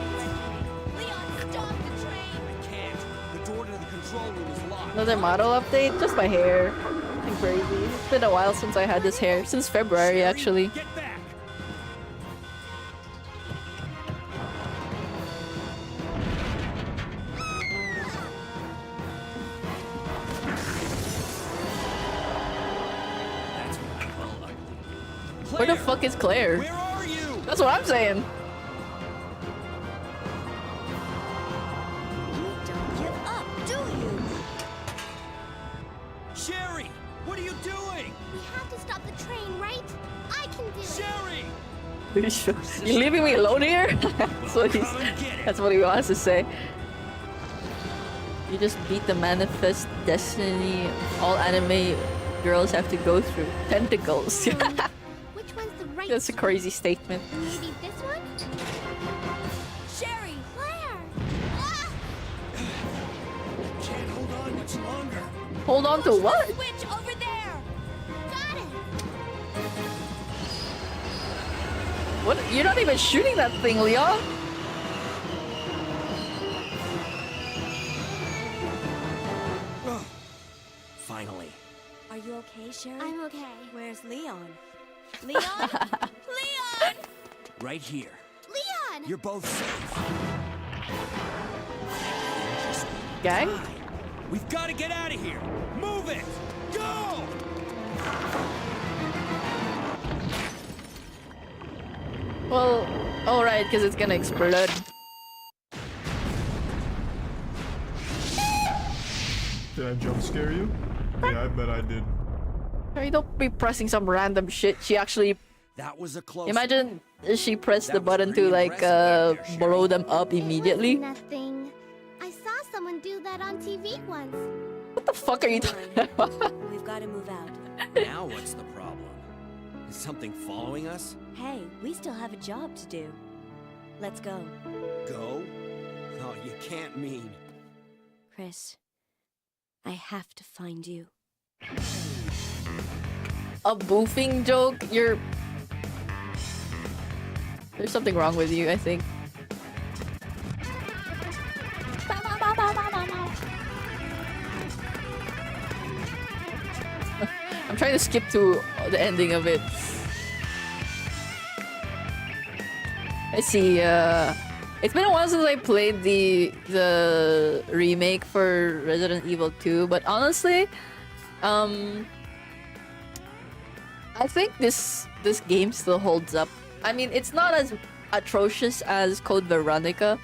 Leon, stop the train! I can't. The door to the control room is locked. Another model update? Just my hair. Nothing crazy. It's been a while since I had this hair. Since February, Sherry, actually. Get back! That's what I call ugly. Where the Claire, fuck is Claire? where are you? That's what I'm saying. You don't give up, do you? Sherry, what are you doing? We have to stop the train, right? I can do it. Sherry! You leaving me alone here? That's what he wants to say. You just beat the manifest destiny all anime girls have to go through. Tentacles. Which one's the right That's a one? crazy statement. Maybe this one? Sherry! Claire! Ah! Can't hold on much longer. Hold on to what? Switch over there! Got it! What? You're not even shooting that thing, Leon. Finally. Are you okay, Sherry? I'm okay. Where's Leon? Leon? Leon! Right here. Leon! You're both safe. Gang? Fine. We've got to get out of here. Move it. Go! Well, alright, because it's gonna explode. Did I jump scare you? Yeah, I bet I did. Hey, don't be pressing some random shit. She actually... That was a close. Imagine she pressed the That was button to pretty like impressive back there, blow them up immediately. It was nothing. I saw someone do that on TV once. What the fuck are you talking about? We've got to move out. Now what's the problem? Is something following us? Hey, we still have a job to do. Let's go. Go? Oh, you can't mean. Chris, I have to find you. A boofing joke? You're... There's something wrong with you, I think. I'm trying to skip to the ending of it. Let's see, it's been a while since I played the remake for Resident Evil 2, but honestly, I think this game still holds up. I mean, it's not as atrocious as Code Veronica,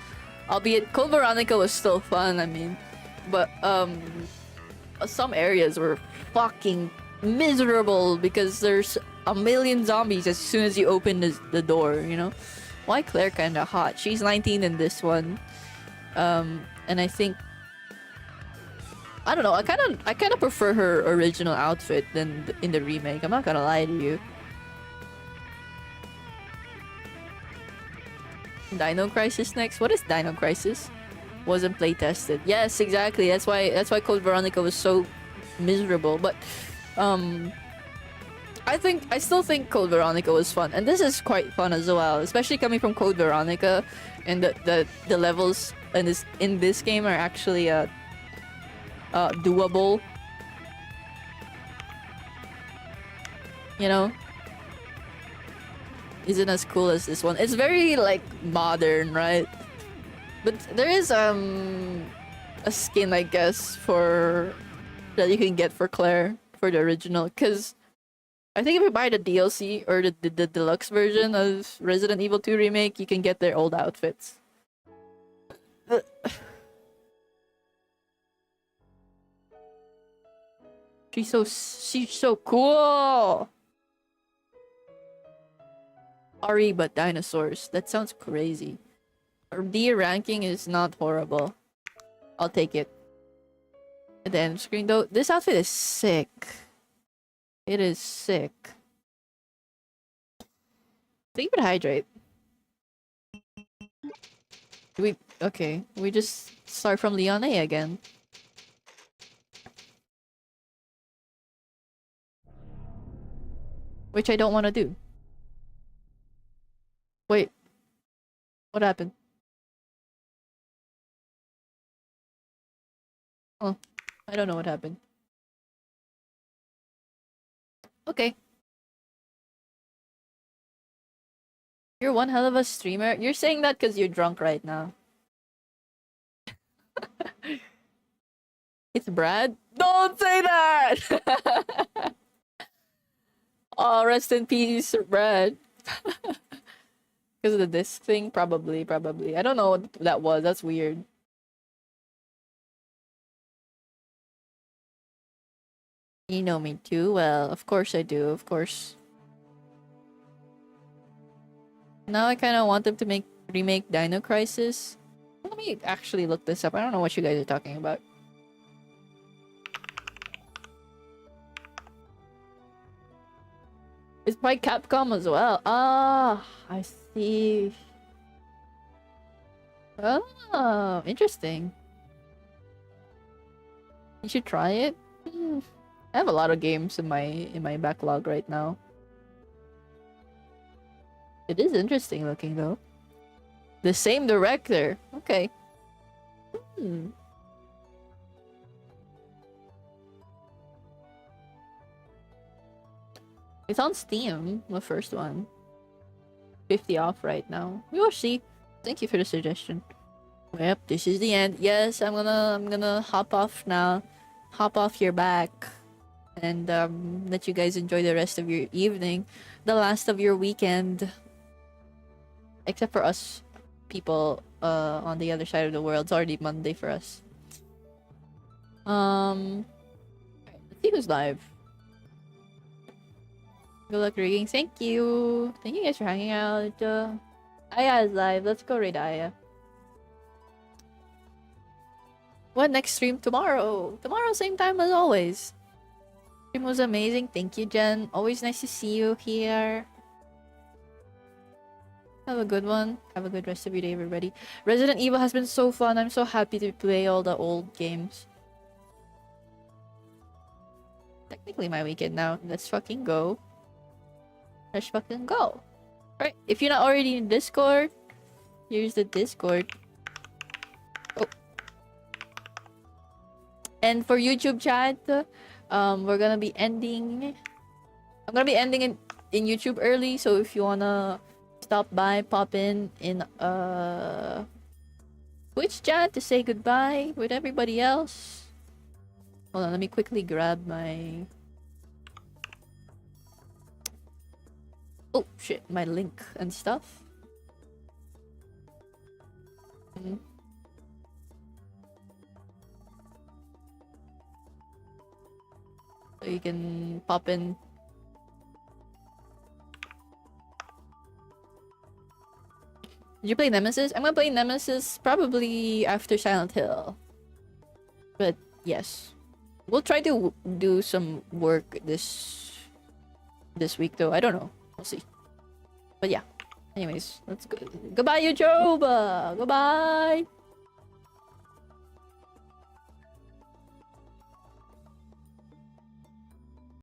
albeit Code Veronica was still fun, I mean, but some areas were fucking miserable because there's a million zombies as soon as you open the door, you know? Why Claire kinda hot? She's 19 in this one. And I think... I don't know, I kinda prefer her original outfit than in the remake. I'm not gonna lie to you. Dino Crisis next? What is Dino Crisis? Wasn't play tested. Yes, exactly. That's why Code Veronica was so miserable. But I still think Code Veronica was fun, and this is quite fun as well, especially coming from Code Veronica, and the levels in this game are actually doable. You know, isn't as cool as this one. It's very like modern, right? But there is a skin, I guess, for that you can get for Claire for the original, because I think if you buy the DLC or the deluxe version of Resident Evil 2 Remake, you can get their old outfits. She's so cool. Ari, but dinosaurs. That sounds crazy. Our D ranking is not horrible. I'll take it. At the end screen though, this outfit is sick. It is sick. Think about hydrate. Okay, we just start from Leon A again. which I don't want to do. Wait, what happened? Oh, I don't know what happened. Okay. You're one hell of a streamer. You're saying that because you're drunk right now. It's Brad? Don't say that! Oh, rest in peace, Brad. Because of the disc thing? Probably. I don't know what that was. That's weird. You know me too well. Of course I do. Of course. Now I kind of want them to remake Dino Crisis. Let me actually look this up. I don't know what you guys are talking about. It's by Capcom as well. Ah, I see. Oh, interesting. You should try it. I have a lot of games in my backlog right now. It is interesting looking though. The same director. Okay. It's on Steam, the first one. 50 off right now. We will see. Thank you for the suggestion. Yep, this is the end. Yes, I'm gonna hop off now. Hop off your back. And let you guys enjoy the rest of your evening. The last of your weekend. Except for us people on the other side of the world. It's already Monday for us. Let's see who's live. Good luck rigging. Thank you. Thank you guys for hanging out. Aya is live. Let's go raid Aya. What next stream tomorrow? Tomorrow, same time as always. Stream was amazing. Thank you, Jen. Always nice to see you here. Have a good one. Have a good rest of your day, everybody. Resident Evil has been so fun. I'm so happy to play all the old games. Technically my weekend now. Let's fucking go. Let's fucking go. Alright, if you're not already in Discord, here's the Discord. Oh. And for YouTube chat, we're gonna be ending... I'm gonna be ending in YouTube early, so if you wanna stop by, pop in Twitch chat to say goodbye with everybody else. Hold on, let me quickly grab my... Oh shit, my link and stuff. So you can pop in. Did you play Nemesis? I'm gonna play Nemesis probably after Silent Hill. But yes. We'll try to do some work this week though. I don't know. We'll see. But yeah. Anyways, let's go. Goodbye, YouTube! Goodbye!